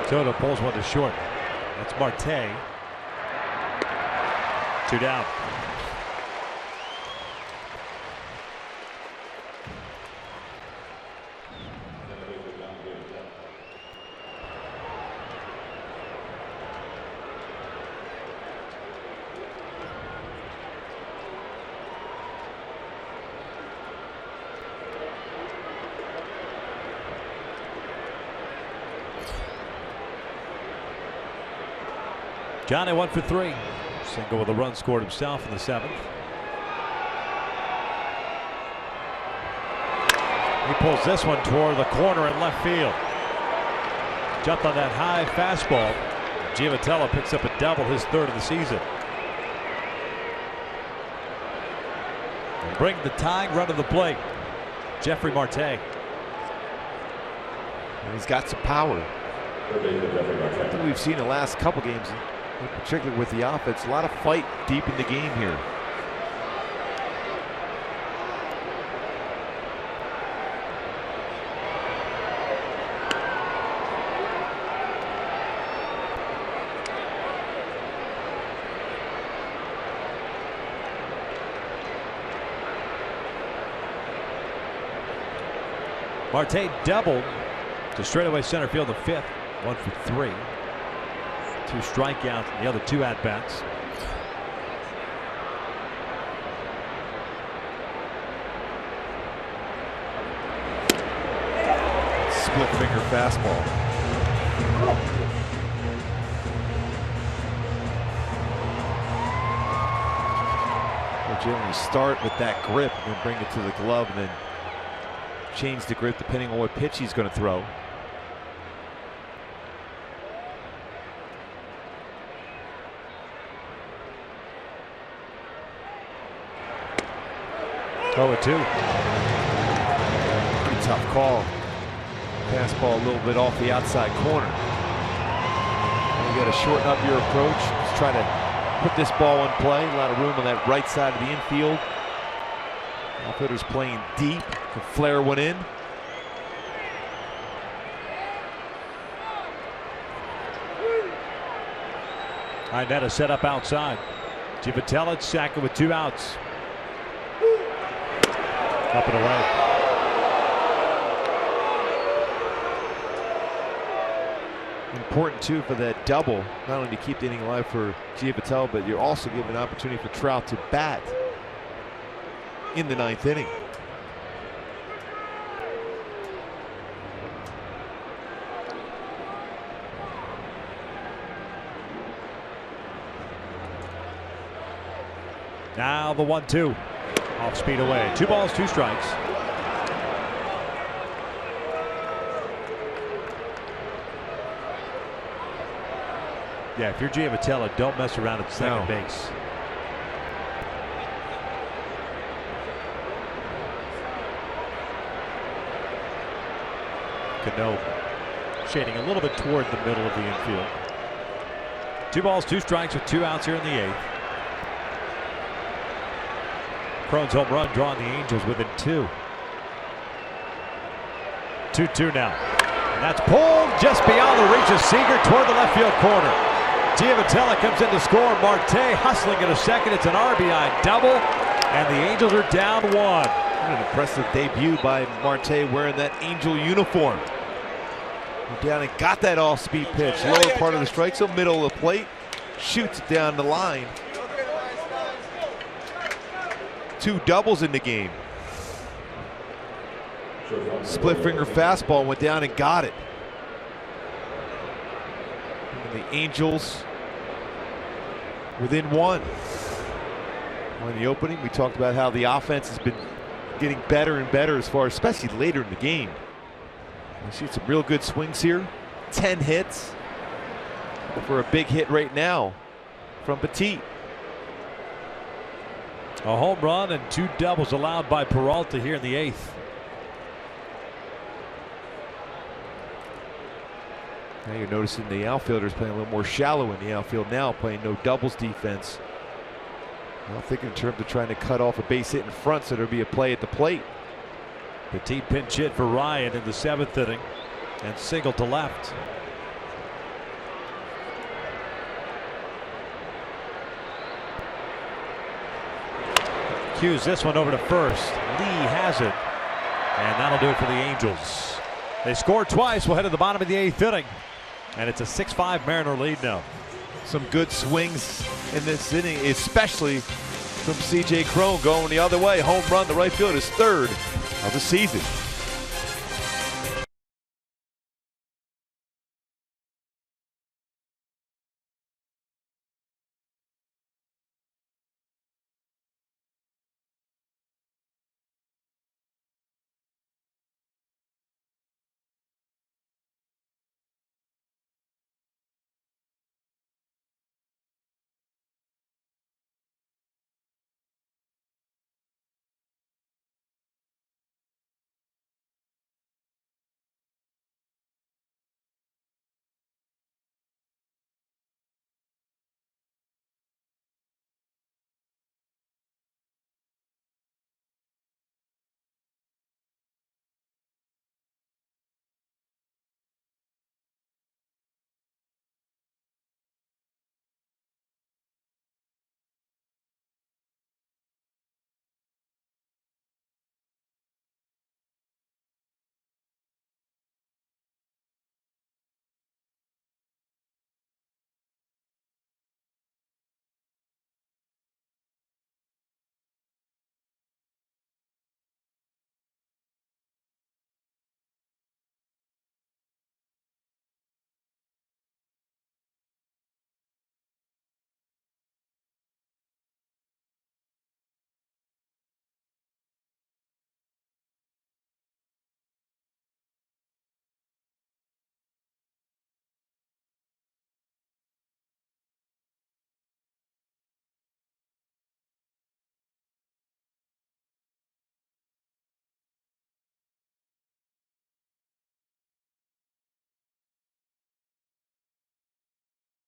Soto pulls one to short. That's Marte. 2 down. Johnny 1 for 3. Single with a run scored himself in the 7th. He pulls this one toward the corner in left field. Jumped on that high fastball. Giavotella picks up a double, his 3rd of the season. And bring the tying run to the plate. Jeffrey Marte. And he's got some power. I think we've seen the last couple games, particularly with the offense, a lot of fight deep in the game here. Marte doubled to straightaway center field, the 5th. 1 for 3. 2 strikeouts in the other 2 at-bats. Split finger fastball. Well, generally start with that grip and then bring it to the glove and then change the grip depending on what pitch he's going to throw. Oh, 2. Pretty tough call. Fastball a little bit off the outside corner. You got to shorten up your approach. Just try to put this ball in play. A lot of room on that right side of the infield. Outfielder's playing deep. The flare went in. Inetta set up outside. Giavotella sacking with 2 outs. Up and away. Important too for that double, not only to keep the inning alive for Giavotella, but you're also giving an opportunity for Trout to bat in the 9th inning. Now the 1-2. Off speed away. 2 balls, 2 strikes. Yeah, if you're Giavotella, don't mess around at second base. Cano shading a little bit toward the middle of the infield. 2 balls, 2 strikes with 2 outs here in the 8th. Cron's home run drawing the Angels within 2. 2-2 now. That's pulled just beyond the reach of Seager toward the left field corner. Giavotella comes in to score. Marte hustling at a second. It's an RBI double, and the Angels are down 1. What an impressive debut by Marte wearing that Angel uniform. Went down and got that off-speed pitch. Lower part of the strike zone, middle of the plate. Shoots it down the line. 2 doubles in the game. Split finger fastball went down and got it. And the Angels within 1. Well, in the opening, we talked about how the offense has been getting better and better as far as, especially later in the game. We see some real good swings here. 10 hits for a big hit right now from Petit. A home run and 2 doubles allowed by Peralta here in the 8th. Now you're noticing the outfielders playing a little more shallow in the outfield now, playing no doubles defense. I'm thinking in terms of trying to cut off a base hit in front so there'll be a play at the plate. Petit pinch hit for Ryan in the 7th inning and single to left. Cues this one over to first. Lee has it, and that'll do it for the Angels. They scored twice. We'll head to the bottom of the 8th inning, and it's a 6-5 Mariner lead now. Some good swings in this inning, especially from C.J. Cron going the other way. Home run, the right field, is 3rd of the season.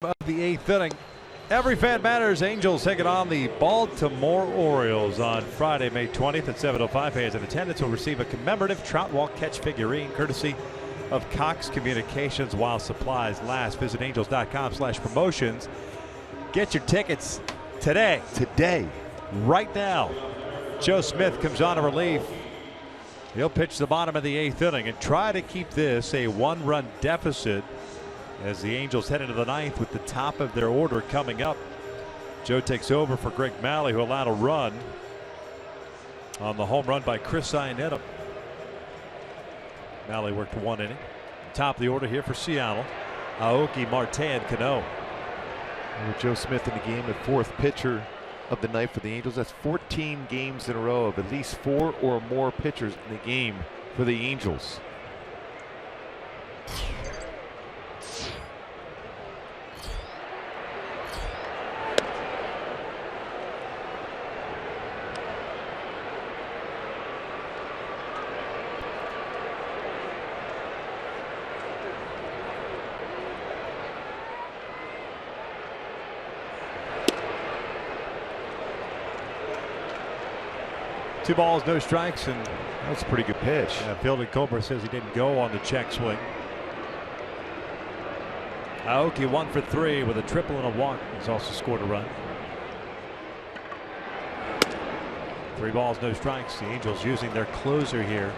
Of the 8th inning. Every fan matters. Angels taking on the Baltimore Orioles on Friday, May 20th at 7:05. Fans in attendance will receive a commemorative Trout Walk Catch figurine courtesy of Cox Communications while supplies last. Visit angels.com/promotions. Get your tickets today. Right now. Joe Smith comes on to relief. He'll pitch the bottom of the 8th inning and try to keep this a 1-run deficit as the Angels head into the 9th with the top of their order coming up. Joe takes over for Greg Malley, who allowed a run on the home run by Chris Iannetta. Malley worked 1 inning. Top of the order here for Seattle. Aoki, Marte, and Cano. With Joe Smith in the game, the 4th pitcher of the night for the Angels. That's 14 games in a row of at least 4 or more pitchers in the game for the Angels. Two balls, no strikes, and that's a pretty good pitch. Fielding Cobra says he didn't go on the check swing. Aoki 1 for 3 with a triple and a walk. He's also scored a run. 3 balls, no strikes. The Angels using their closer here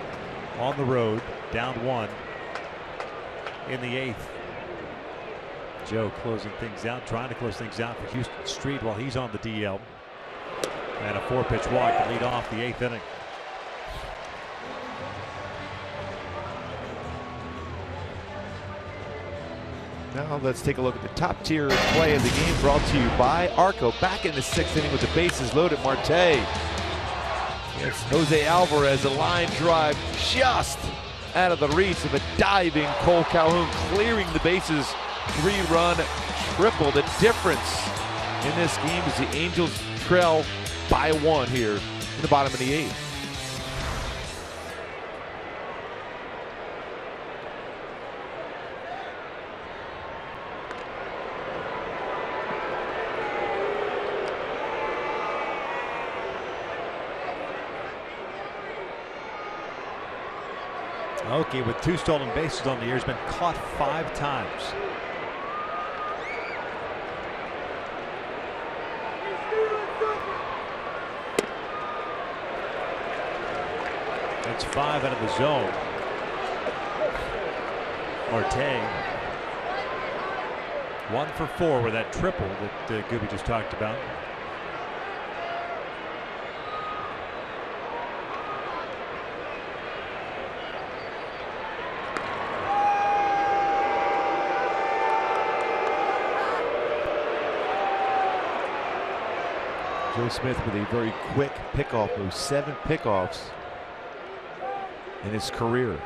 on the road, down 1 in the 8th. Joe closing things out, trying to close things out for Houston Street while he's on the DL. And a 4-pitch walk to lead off the 8th inning. Now let's take a look at the top tier play of the game, brought to you by Arco. Back in the 6th inning with the bases loaded. Marte. It's Jose Alvarez, a line drive just out of the reach of a diving Cole Calhoun, clearing the bases. 3-run triple. The difference in this game is the Angels trail by 1 here in the bottom of the 8th. Okay, with 2 stolen bases on the year, has been caught 5 times. That's 5 out of the zone. Marte 1 for 4 with that triple that Gooby just talked about. Joe Smith with a very quick pickoff move, 7 pickoffs in his career.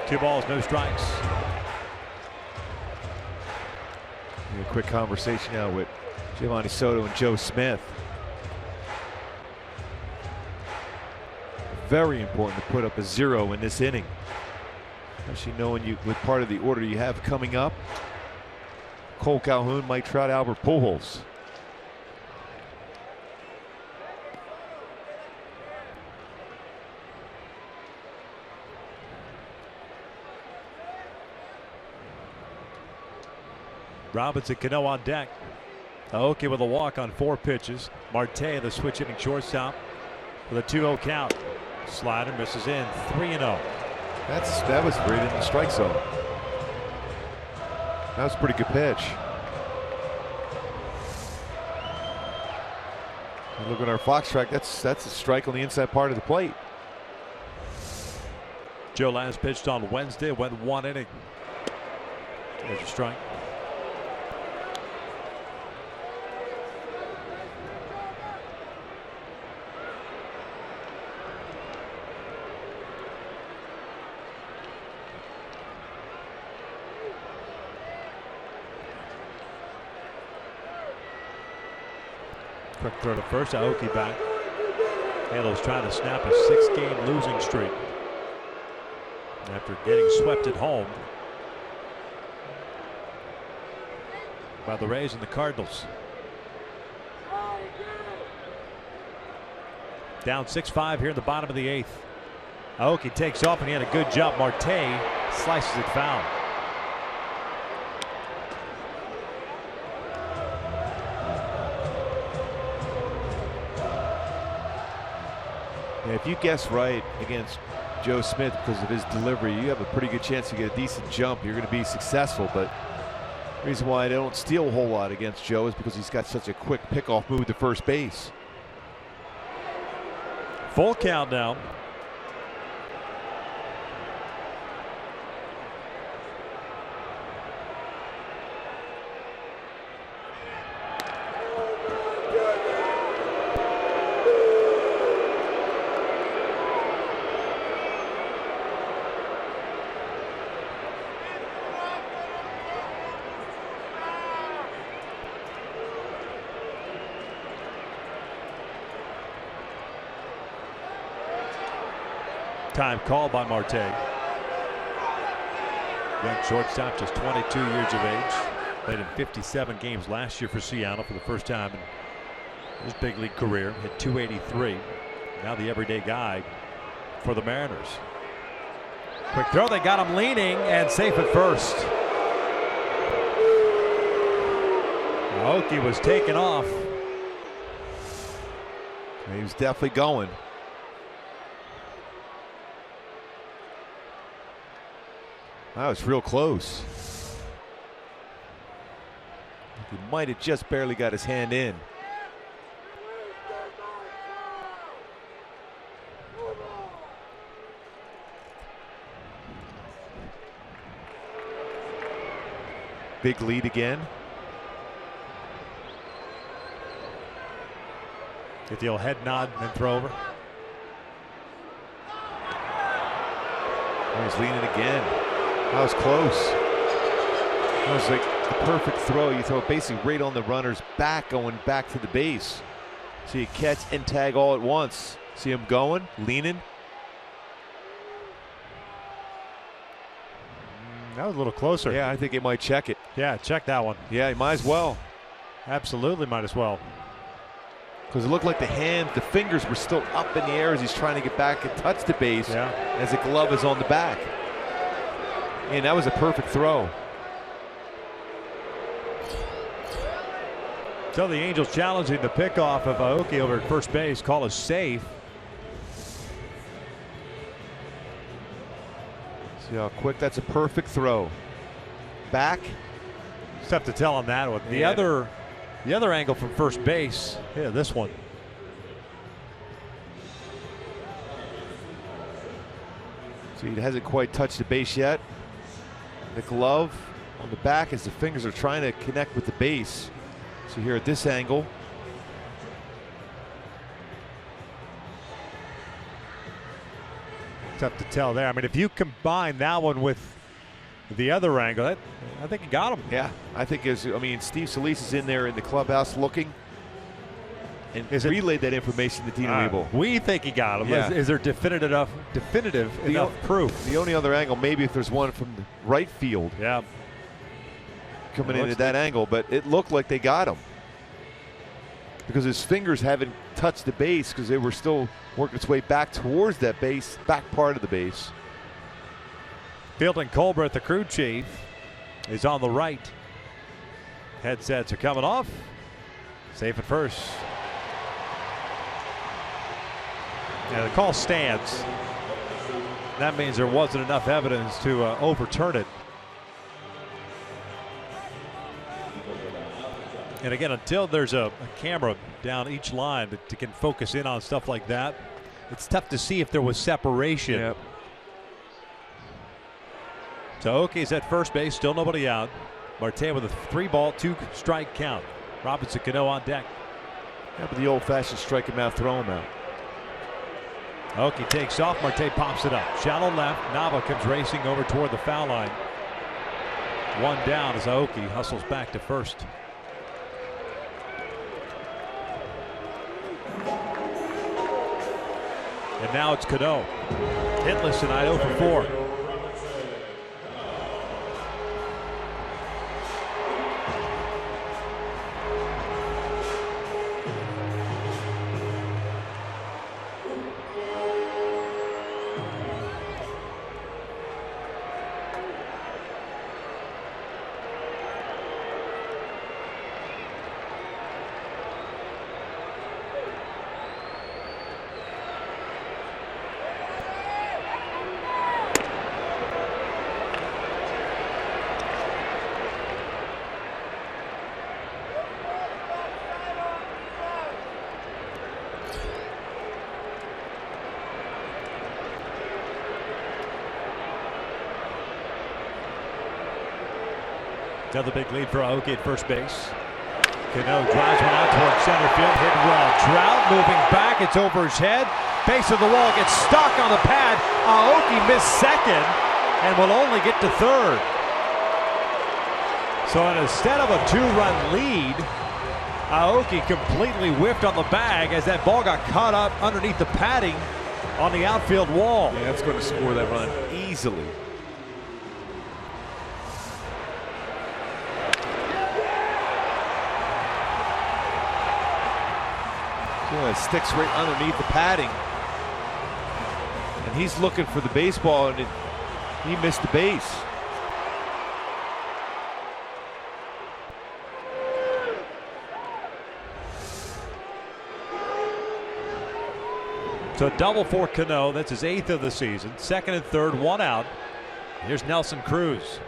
Two balls, no strikes. A quick conversation now with Giovanni Soto and Joe Smith. Very important to put up a 0 in this inning, especially knowing you with part of the order you have coming up. Cole Calhoun, Mike Trout, Albert Pujols. Robinson, Cano on deck. Aoki with a walk on 4 pitches. Marte, the switch hitting shortstop, with a 2-0 count. Slider misses in, 3-0. That was right in the strike zone. That was a pretty good pitch. Look at our Fox track. That's a strike on the inside part of the plate. Joe last pitched on Wednesday, went 1 inning. There's a strike. Quick throw to first. Aoki back. Halos trying to snap a 6-game losing streak after getting swept at home by the Rays and the Cardinals. Down 6-5 here in the bottom of the 8th. Aoki takes off and he had a good jump. Marte slices it foul. If you guess right against Joe Smith because of his delivery, you have a pretty good chance to get a decent jump. You're going to be successful, but the reason why I don't steal a whole lot against Joe is because he's got such a quick pickoff move to first base. Full count now. Time called by Marte. Young shortstop, just 22 years of age. Played in 57 games last year for Seattle for the first time in His big league career hit .283. Now the everyday guy for the Mariners. Quick throw, they got him leaning and safe at first. Aoki was taken off. He was definitely going. That was real close. He might have just barely got his hand in. Big lead again. Get the old head nod and then throw over. Oh, he's leaning again. That was close. That was like the perfect throw. You throw it basically right on the runner's back, going back to the base. So you catch and tag all at once. See him going, leaning. That was a little closer. Yeah, I think he might check it. Yeah, check that one. Yeah, he might as well. Absolutely might as well. Because it looked like the fingers were still up in the air as he's trying to get back and touch the base, as the glove is on the back. And that was a perfect throw. So the Angels challenging the pickoff of Aoki over at first base. Call is safe. See how quick that's a perfect throw. Back. It's tough to tell on that one. The other angle from first base. Yeah, this one. So he hasn't quite touched the base yet. The glove on the back as the fingers are trying to connect with the base. So here at this angle. Tough to tell there. I mean, if you combine that one with the other angle, I think he got him. Yeah, I think Steve Solis is in there in the clubhouse looking and relayed that information to Dino Ebel. We think he got him. Yeah. Is there definitive enough proof? The only other angle, maybe if there's one from the right field. Yeah. Coming in at that angle, but it looked like they got him. Because his fingers haven't touched the base because they were still working its way back towards that base, back part of the base. Fielding Colbert, the crew chief, is on the right. Headsets are coming off. Safe at first. Yeah, the call stands. That means there wasn't enough evidence to overturn it. And again, until there's a camera down each line that can focus in on stuff like that, it's tough to see if there was separation. Yep. So Aoki's at first base, still nobody out. Marte with a 3-ball, 2-strike count. Robinson Cano on deck. Yeah, but the old-fashioned strike him out, throw him out. Aoki takes off, Marte pops it up. Shallow left, Nava comes racing over toward the foul line. One down as Aoki hustles back to first. And now it's Cano. Hitless tonight, 0 for 4. Another big lead for Aoki at first base. Cano drives one out towards center field, hit well. Trout moving back, it's over his head. Base of the wall, gets stuck on the pad. Aoki missed second and will only get to third. So instead of a 2-run lead, Aoki completely whiffed on the bag as that ball got caught up underneath the padding on the outfield wall. Yeah, that's going to score that run easily. Yeah, it sticks right underneath the padding. And he's looking for the baseball, and he missed the base. So a double for Cano. That's his 8th of the season. Second and third, one out. Here's Nelson Cruz.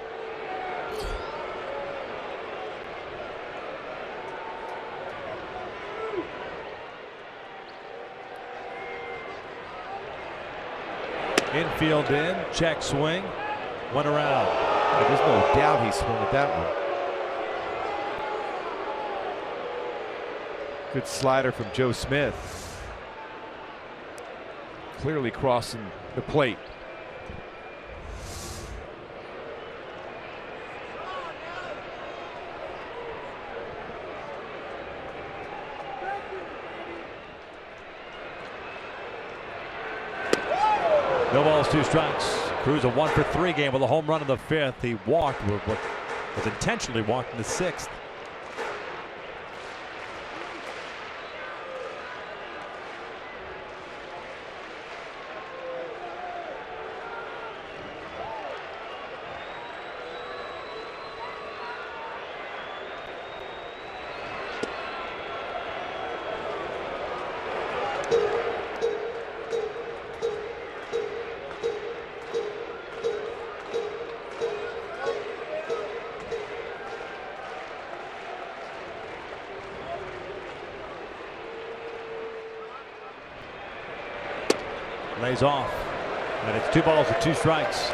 Infield in, check swing, went around. There's no doubt he swung at that one. Good slider from Joe Smith. Clearly crossing the plate. No balls, 2 strikes. Cruz a 1-for-3 game with a home run in the 5th. He walked, was intentionally walked in the 6th. Lays off, and it's 2 balls and 2 strikes.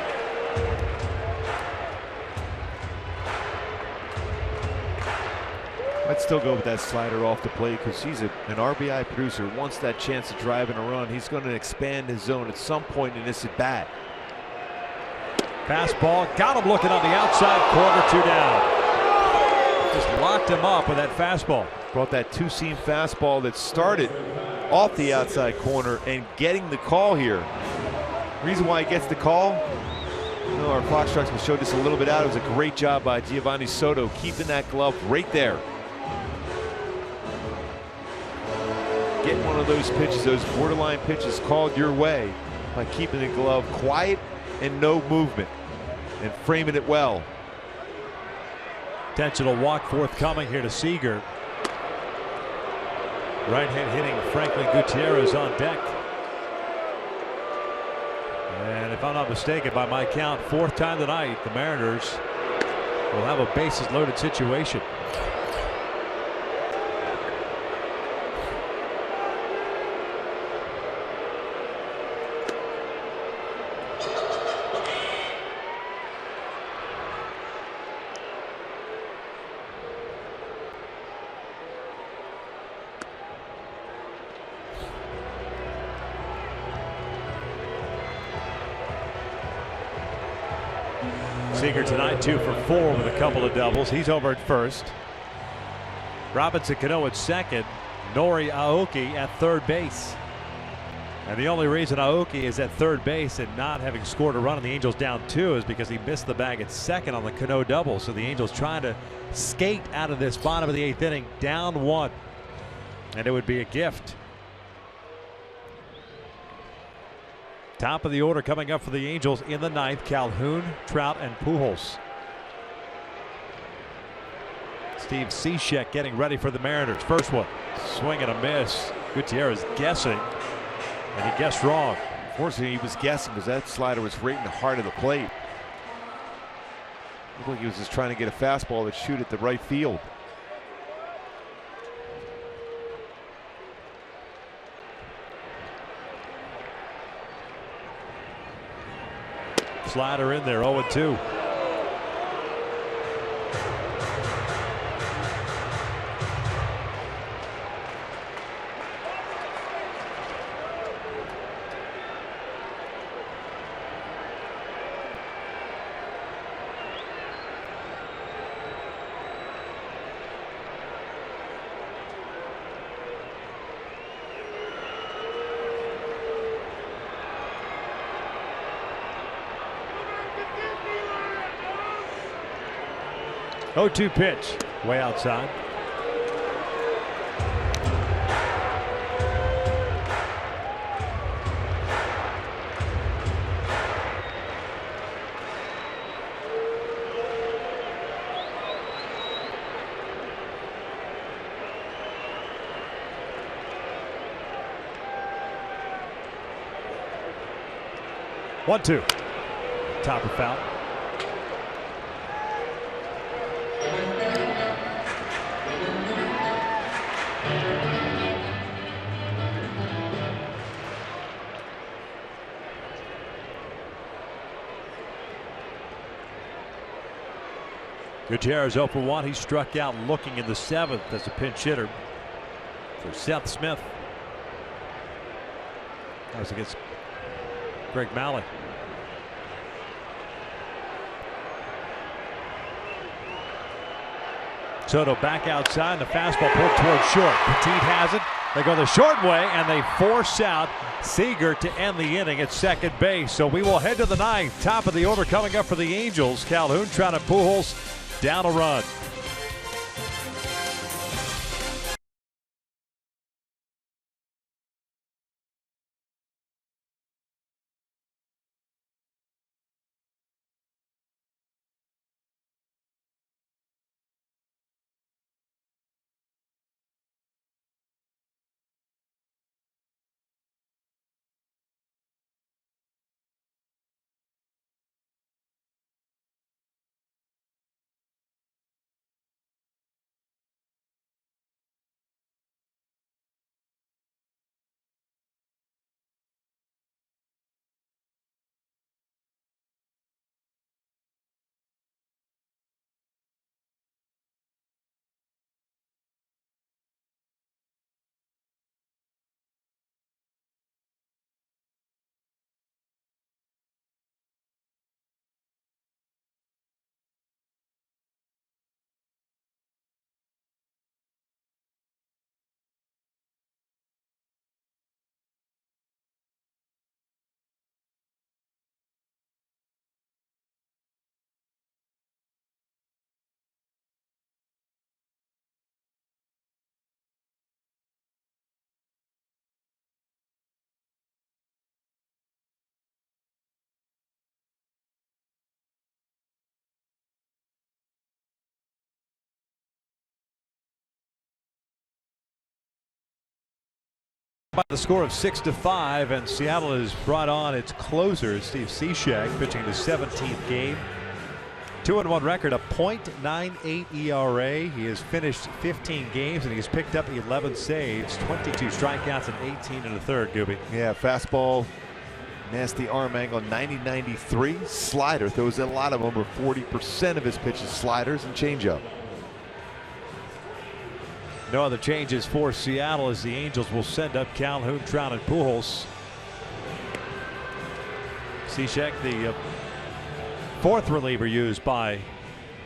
I'd still go with that slider off the plate because he's an RBI producer. Wants that chance to drive in a run. He's going to expand his zone at some point in this at bat. Fastball, got him looking on the outside corner, 2 down. Just locked him up with that fastball. Brought that 2-seam fastball that started off the outside corner and getting the call here. Reason why he gets the call, our Fox Trucksman showed this a little bit out. It was a great job by Giovanni Soto keeping that glove right there. Getting one of those pitches, those borderline pitches called your way by keeping the glove quiet and no movement and framing it well. Intentional walk forthcoming here to Seager. Right hand hitting Franklin Gutierrez on deck. And if I'm not mistaken, by my count, 4th time tonight, the Mariners will have a bases loaded situation. Seager tonight 2 for 4 with a couple of doubles. He's over at first. Robinson Cano at second. Nori Aoki at third base. And the only reason Aoki is at third base and not having scored a run and the Angels down 2 is because he missed the bag at second on the Cano double. So the Angels trying to skate out of this bottom of the 8th inning down 1. And it would be a gift. Top of the order coming up for the Angels in the 9th, Calhoun, Trout, and Pujols. Steve Cishek getting ready for the Mariners. First one, swing and a miss. Gutierrez guessing, and he guessed wrong. Unfortunately, he was guessing because that slider was right in the heart of the plate. Looked like he was just trying to get a fastball that shoot at the right field. Slider in there, 0-2. Oh-2 pitch, way outside. 1-2. Topper foul. Gutierrez 0 for 1. He struck out looking in the 7th as a pinch hitter for Seth Smith. That was against Greg Malley. Soto back outside, the fastball pulled towards short. Petit has it. They go the short way and they force out Seager to end the inning at second base. So we will head to the 9th. Top of the order coming up for the Angels. Calhoun, Trout, and Pujols down a run. By the score of 6-5, and Seattle has brought on its closer, Steve Cishek, pitching his 17th game. 2-1 record, a .98 ERA. He has finished 15 games and he's picked up 11 saves, 22 strikeouts, and 18 in the third. Gooby. Yeah, fastball, nasty arm angle, 90-93. Slider throws a lot of them, over 40% of his pitches sliders and changeup. No other changes for Seattle as the Angels will send up Calhoun, Trout, and Pujols. Cishek, the fourth reliever used by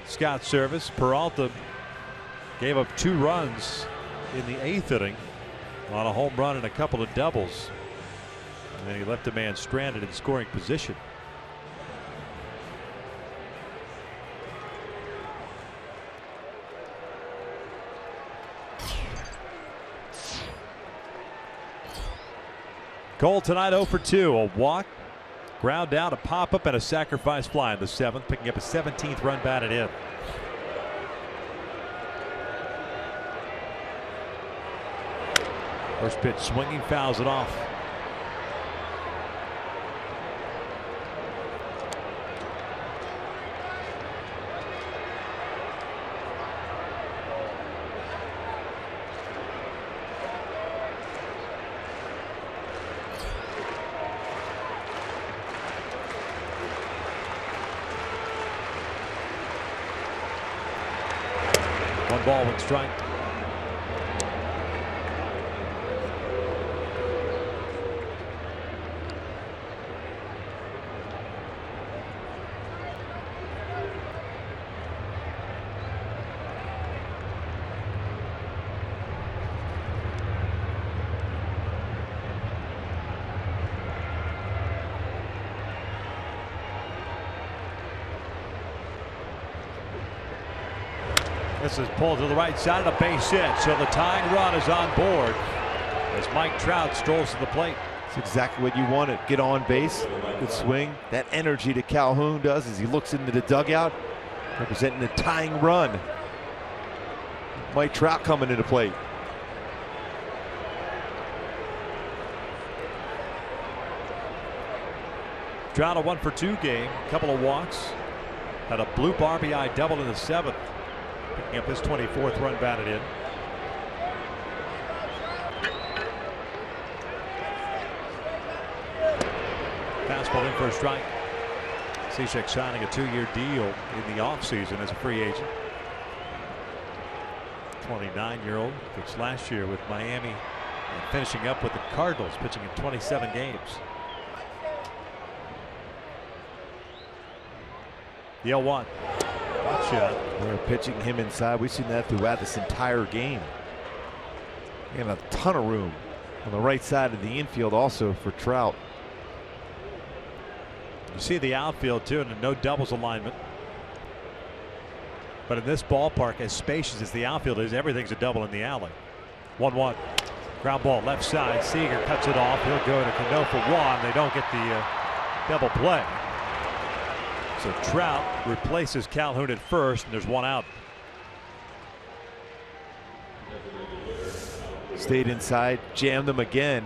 Scott Service. Peralta gave up 2 runs in the 8th inning on a home run and a couple of doubles. And he left a man stranded in scoring position. Cole tonight 0 for 2. A walk, ground out, a pop up, and a sacrifice fly in the 7th, picking up a 17th run batted in. First pitch swinging, fouls it off. One ball, one strike. This is pulled to the right side of the base hit, so the tying run is on board as Mike Trout strolls to the plate. It's exactly what you wanted. Get on base, good swing. That energy that Calhoun does as he looks into the dugout, representing the tying run. Mike Trout coming into plate. Trout a 1-for-2 game, a couple of walks, had a bloop RBI double in the 7th, picking up his 24th run batted in. Fastball in for a strike. Cishek signing a 2-year deal in the offseason as a free agent. 29-year-old pitched last year with Miami and finishing up with the Cardinals, pitching in 27 games. The 0-1. Shot. They're pitching him inside. We've seen that throughout this entire game. And a ton of room on the right side of the infield also for Trout. You see the outfield too, and no doubles alignment. But in this ballpark, as spacious as the outfield is, everything's a double in the alley. 1-1. Ground ball left side. Seager cuts it off. He'll go to Cano for 1. They don't get the double play. So Trout replaces Calhoun at first, and there's 1 out. Stayed inside, jammed them again.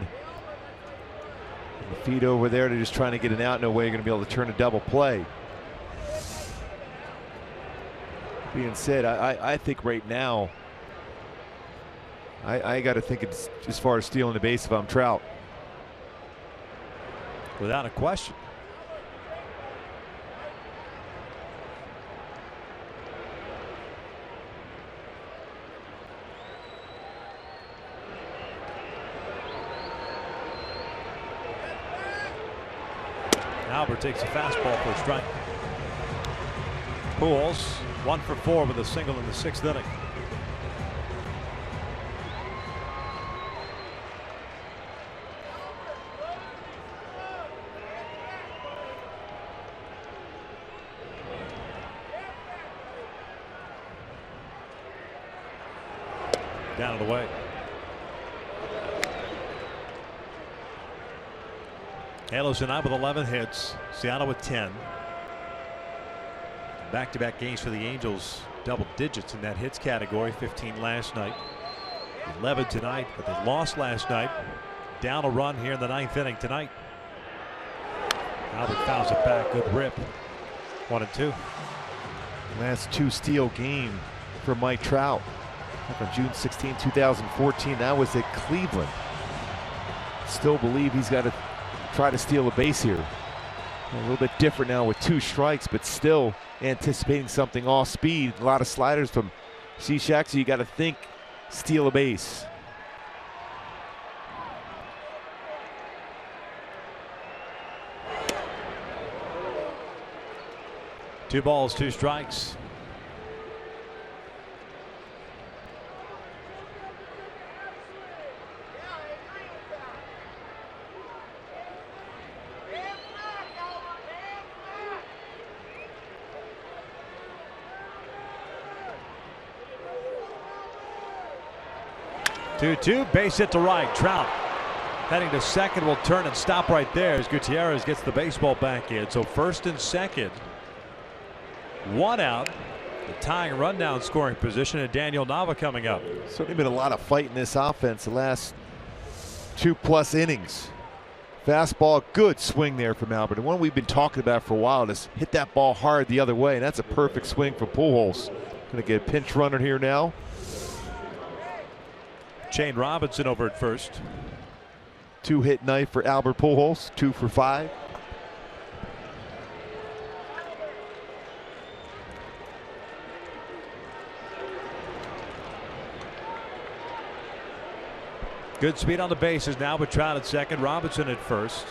And the feed over there, they're just trying to get an out. No way you're going to be able to turn a double play. Being said, I think right now, I got to think it's as far as stealing the base if I'm Trout. Without a question. Albert takes a fastball for a strike. Pujols 1 for 4 with a single in the 6th inning. Down and away. Halos tonight with 11 hits. Seattle with 10. Back-to-back games for the Angels, double digits in that hits category. 15 last night, 11 tonight, but they lost last night. Down a run here in the 9th inning tonight. Albert fouls it back. Good rip. 1-2. Last 2 steal game for Mike Trout. Back on June 16, 2014. That was at Cleveland. Still believe he's got to try to steal a base here. A little bit different now with 2 strikes, but still anticipating something off speed. A lot of sliders from Cishek, so you got to think steal a base. Two balls, 2 strikes. Two, base hit to right. Trout heading to second, will turn and stop right there as Gutierrez gets the baseball back in. So first and second, 1 out. The tying rundown scoring position, and Daniel Nava coming up. Certainly been a lot of fight in this offense the last 2+ innings. Fastball, good swing there from Albert. And one we've been talking about for a while is hit that ball hard the other way, and that's a perfect swing for Pujols. Going to get a pinch runner here now. Shane Robinson over at first. 2-hit night for Albert Pujols, 2 for 5. Good speed on the bases now, but Trout at second, Robinson at first.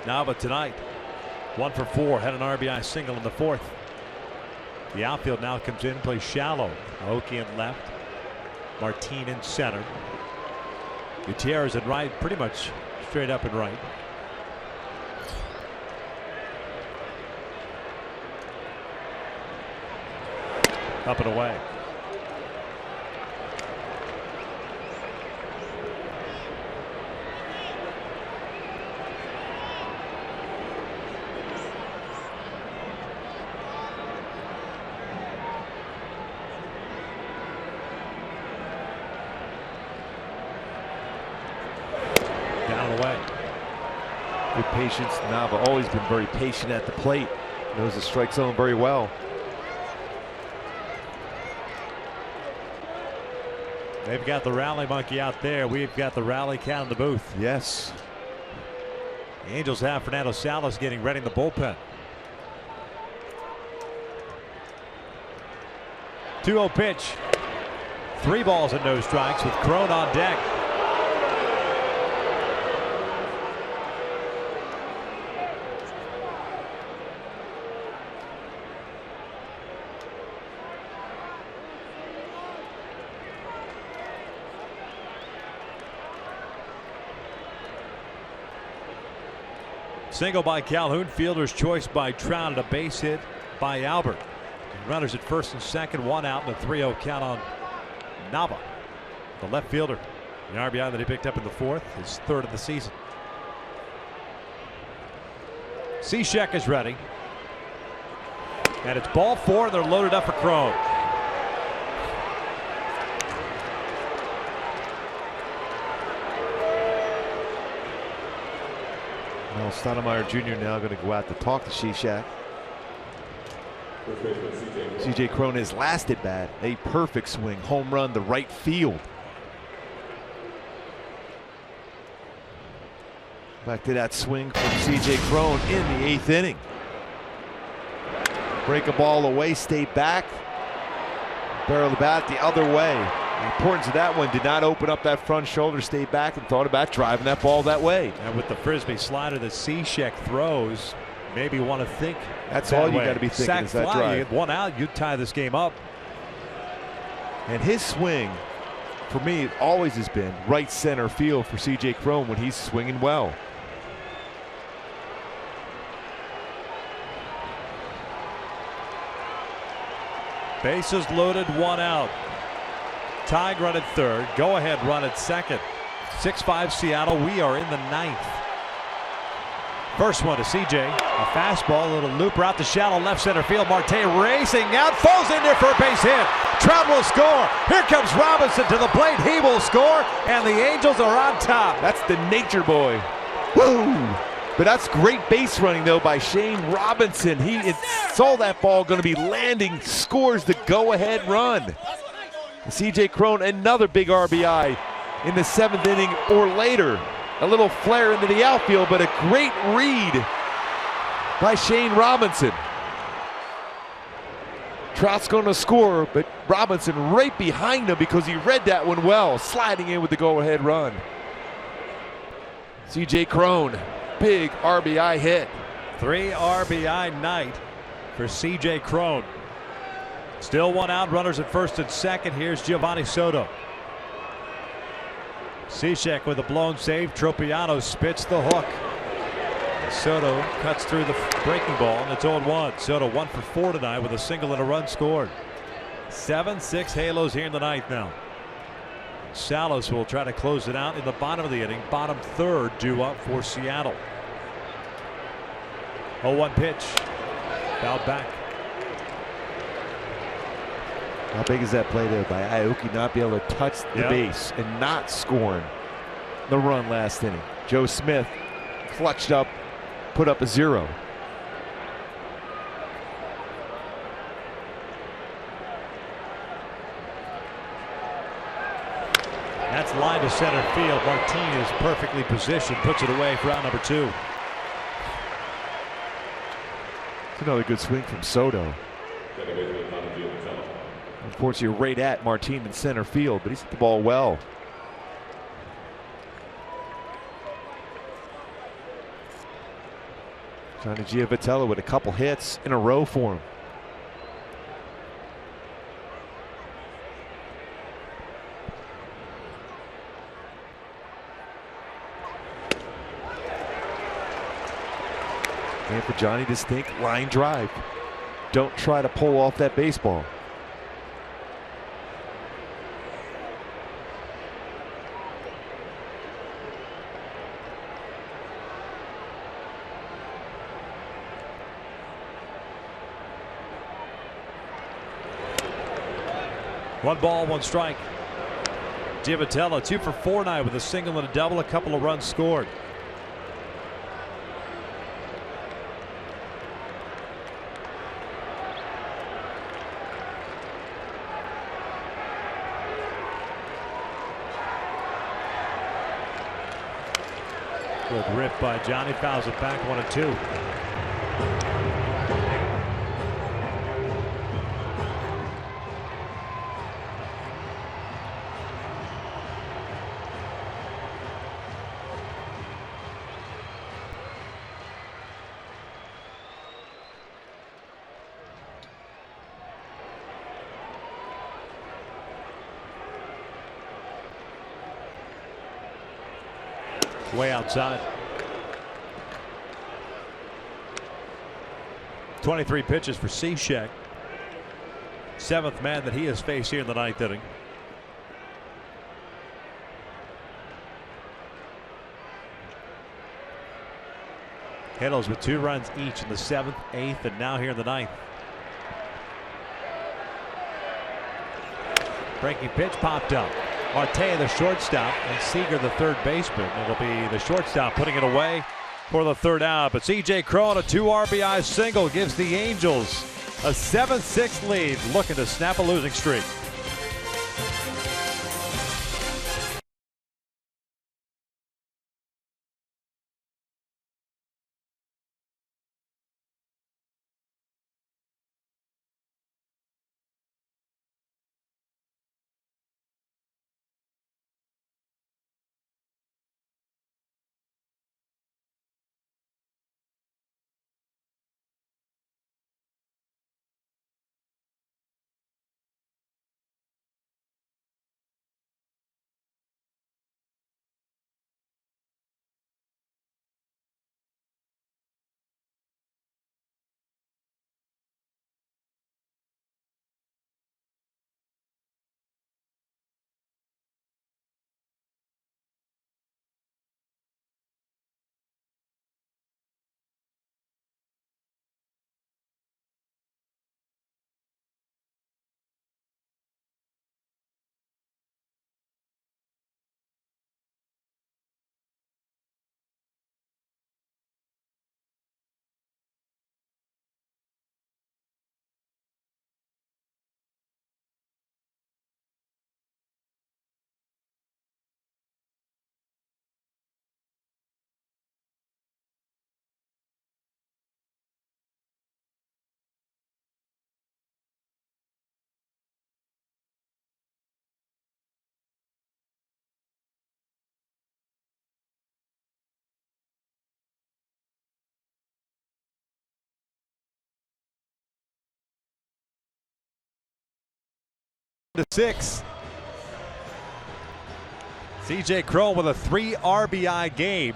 Nava tonight, 1 for 4, had an RBI single in the 4th. The outfield now comes in, plays shallow. Aoki in left, Martin in center. Gutierrez at right, pretty much straight up and right. Up and away. Good patience. Nava always been very patient at the plate. Knows the strike zone very well. They've got the rally monkey out there. We've got the rally cat in the booth. Yes. The Angels have Fernando Salas getting ready in the bullpen. 2-0 pitch. 3 balls and no strikes with Cron on deck. Single by Calhoun, fielder's choice by Trout, and a base hit by Albert. Runners at first and second, 1 out, and a 3-0 count on Nava, the left fielder. The RBI that he picked up in the 4th, his 3rd of the season. Cishek is ready. And it's ball 4, and they're loaded up for Cron. Well, Stoudemire Jr. now going to go out to talk to Cishek. CJ Cron, his last at bat, a perfect swing, home run to right field. Back to that swing from CJ Cron in the 8th inning. Break a ball away, stay back, barrel the bat the other way. The importance of that one, did not open up that front shoulder, stayed back and thought about driving that ball that way. And with the frisbee slider that Cishek throws, maybe want to think that's all you got to be thinking. Sack is that fly, drive. you get 1 out, you tie this game up. And his swing, for me, it always has been right center field for CJ Cron when he's swinging well. Bases loaded, 1 out. Tied run at 3rd. Go ahead run at 2nd. 6-5 Seattle. We are in the 9th. First one to CJ. A fastball, a little looper out to shallow left center field. Marte racing out, falls in there for a base hit. Trout will score. Here comes Robinson to the plate. He will score, and the Angels are on top. That's the nature boy. Woo! But that's great base running, though, by Shane Robinson. He saw that ball going to be landing, scores the go-ahead run. CJ Cron, another big RBI in the 7th inning or later. A little flare into the outfield, but a great read by Shane Robinson. Trout's going to score, but Robinson right behind him because he read that one well, sliding in with the go-ahead run. CJ Cron, big RBI hit. 3 RBI night for CJ Cron. Still 1 out, runners at first and second. Here's Giovanni Soto. Cishek with a blown save. Tropiano spits the hook. Soto cuts through the breaking ball, and it's 0-1. Soto 1 for 4 tonight with a single and a run scored. 7-6 Halos here in the 9th now. Salas will try to close it out in the bottom of the inning. Bottom 3rd due up for Seattle. 0-1 pitch. Fouled back. How big is that play there by Aoki not be able to touch the base and not scoring the run last inning? Joe Smith clutched up, put up a 0. That's line to center field. Martinez perfectly positioned, puts it away for out number 2. It's another good swing from Soto. Unfortunately, right at Martin in center field, but he's hit the ball well. Johnny Giavitello with a couple hits in a row for him. And for Johnny to think line drive. Don't try to pull off that baseball. One ball, one strike. Giavitello 2 for 4 tonight with a single and a double, a couple of runs scored. Good rip by Johnny. Fouls it back 1-2. Way outside. 23 pitches for Cishek. 7th man that he has faced here in the 9th inning. Hittles with 2 runs each in the 7th, 8th, and now here in the 9th. Breaking pitch popped up. Marte, the shortstop, and Seager, the third baseman. It'll be the shortstop putting it away for the 3rd out. But C.J. Cron, a 2 RBI single, gives the Angels a 7-6 lead, looking to snap a losing streak. To 6. C.J. Cron with a 3 RBI game,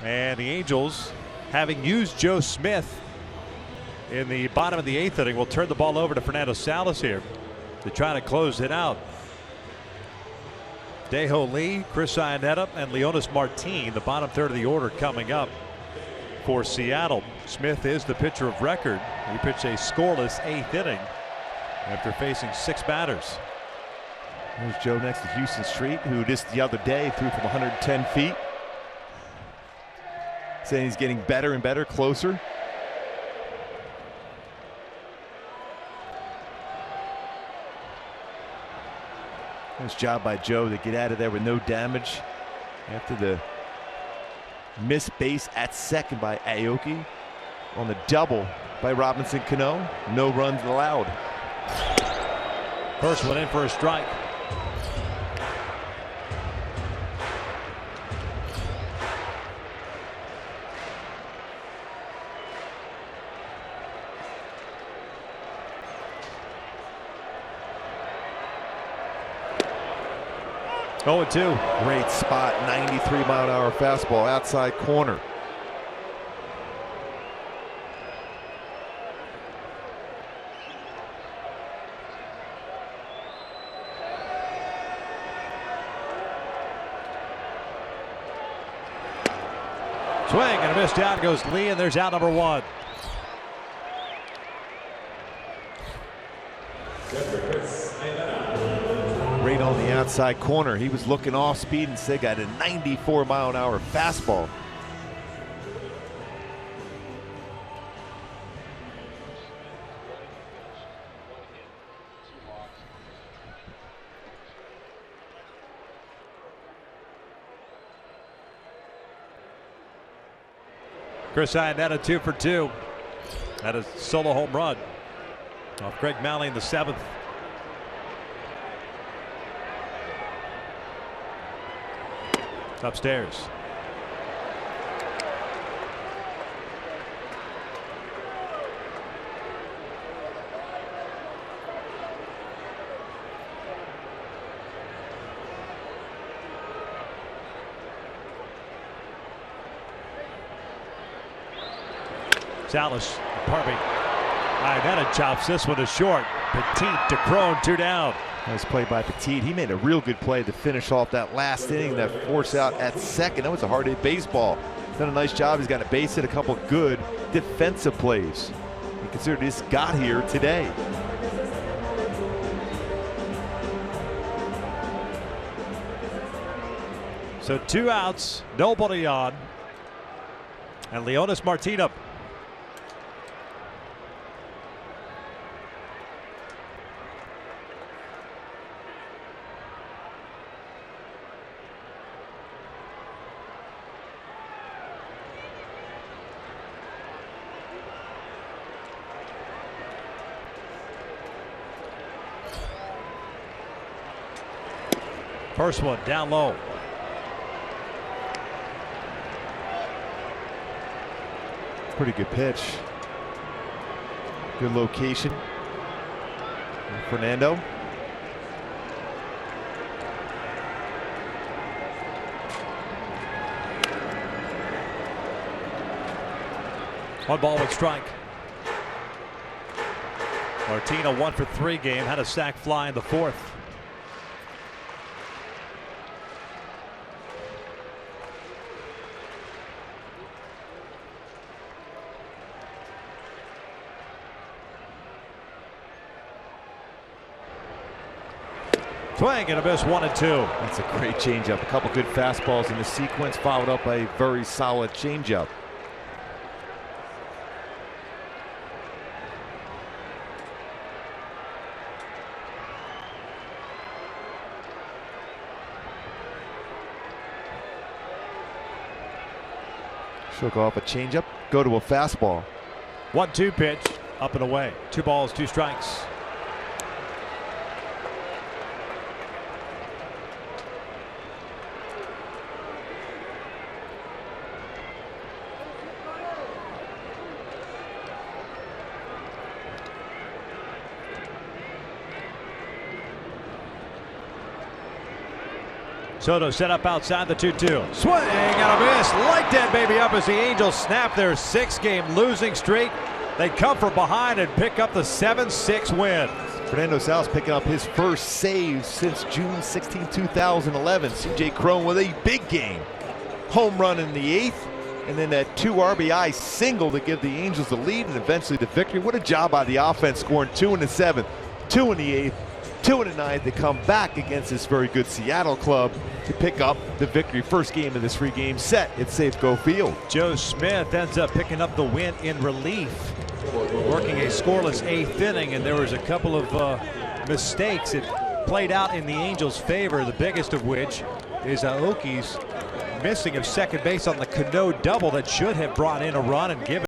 and the Angels, having used Joe Smith in the bottom of the 8th inning, will turn the ball over to Fernando Salas here to try to close it out. Daeho Lee, Chris Iannetta, and Leonis Martin, the bottom third of the order coming up for Seattle. Smith is the pitcher of record. He pitched a scoreless 8th inning after facing 6 batters. There's Joe next to Houston Street, who just the other day threw from 110 feet. Saying he's getting better and better, closer. Nice job by Joe to get out of there with no damage after the missed base at second by Aoki on the double by Robinson Cano. No runs allowed. First one in for a strike. Oh, 2. Great spot, 93-mile-an-hour fastball outside corner. Swing and a miss. Down goes Lee, and there's out number 1. Right on the outside corner. He was looking off speed and Sig got a 94-mile-an-hour fastball. Chris Iannetta 2 for 2. Had a solo home run off Greg Malley in the 7th. Upstairs. Salas, Parby. Iannetta chops this one to short. Petit to Crone, 2 down. Nice play by Petit. He made a real good play to finish off that last inning, that force out at second. That was a hard hit baseball. Done a nice job. He's got a base hit, a couple good defensive plays. He considered this got here today. So 2 outs, nobody on. And Leonis Martin up. First one down low. Pretty good pitch. Good location. Fernando. One ball, one strike. Martina 1 for 3 game. Had a sac fly in the 4th. Swing and a miss, 1 and 2. That's a great changeup. A couple good fastballs in the sequence, followed up by a very solid changeup. Shook off a changeup, go to a fastball. 1-2 pitch, up and away. 2 balls, 2 strikes. Soto set up outside the 2-2. Swing and a miss. Light that baby up as the Angels snap their 6-game losing streak. They come from behind and pick up the 7-6 win. Fernando Salas picking up his first save since June 16, 2011. C.J. Crone with a big game. Home run in the 8th, and then that 2 RBI single to give the Angels the lead and eventually the victory. What a job by the offense, scoring 2 in the 7th, 2 in the 8th, 2 in the 9th to come back against this very good Seattle club to pick up the victory. First game of this 3-game set at Safeco Field. Joe Smith ends up picking up the win in relief, working a scoreless 8th inning, and there was a couple of mistakes. It played out in the Angels' favor, the biggest of which is Aoki's missing of second base on the Cano double that should have brought in a run and given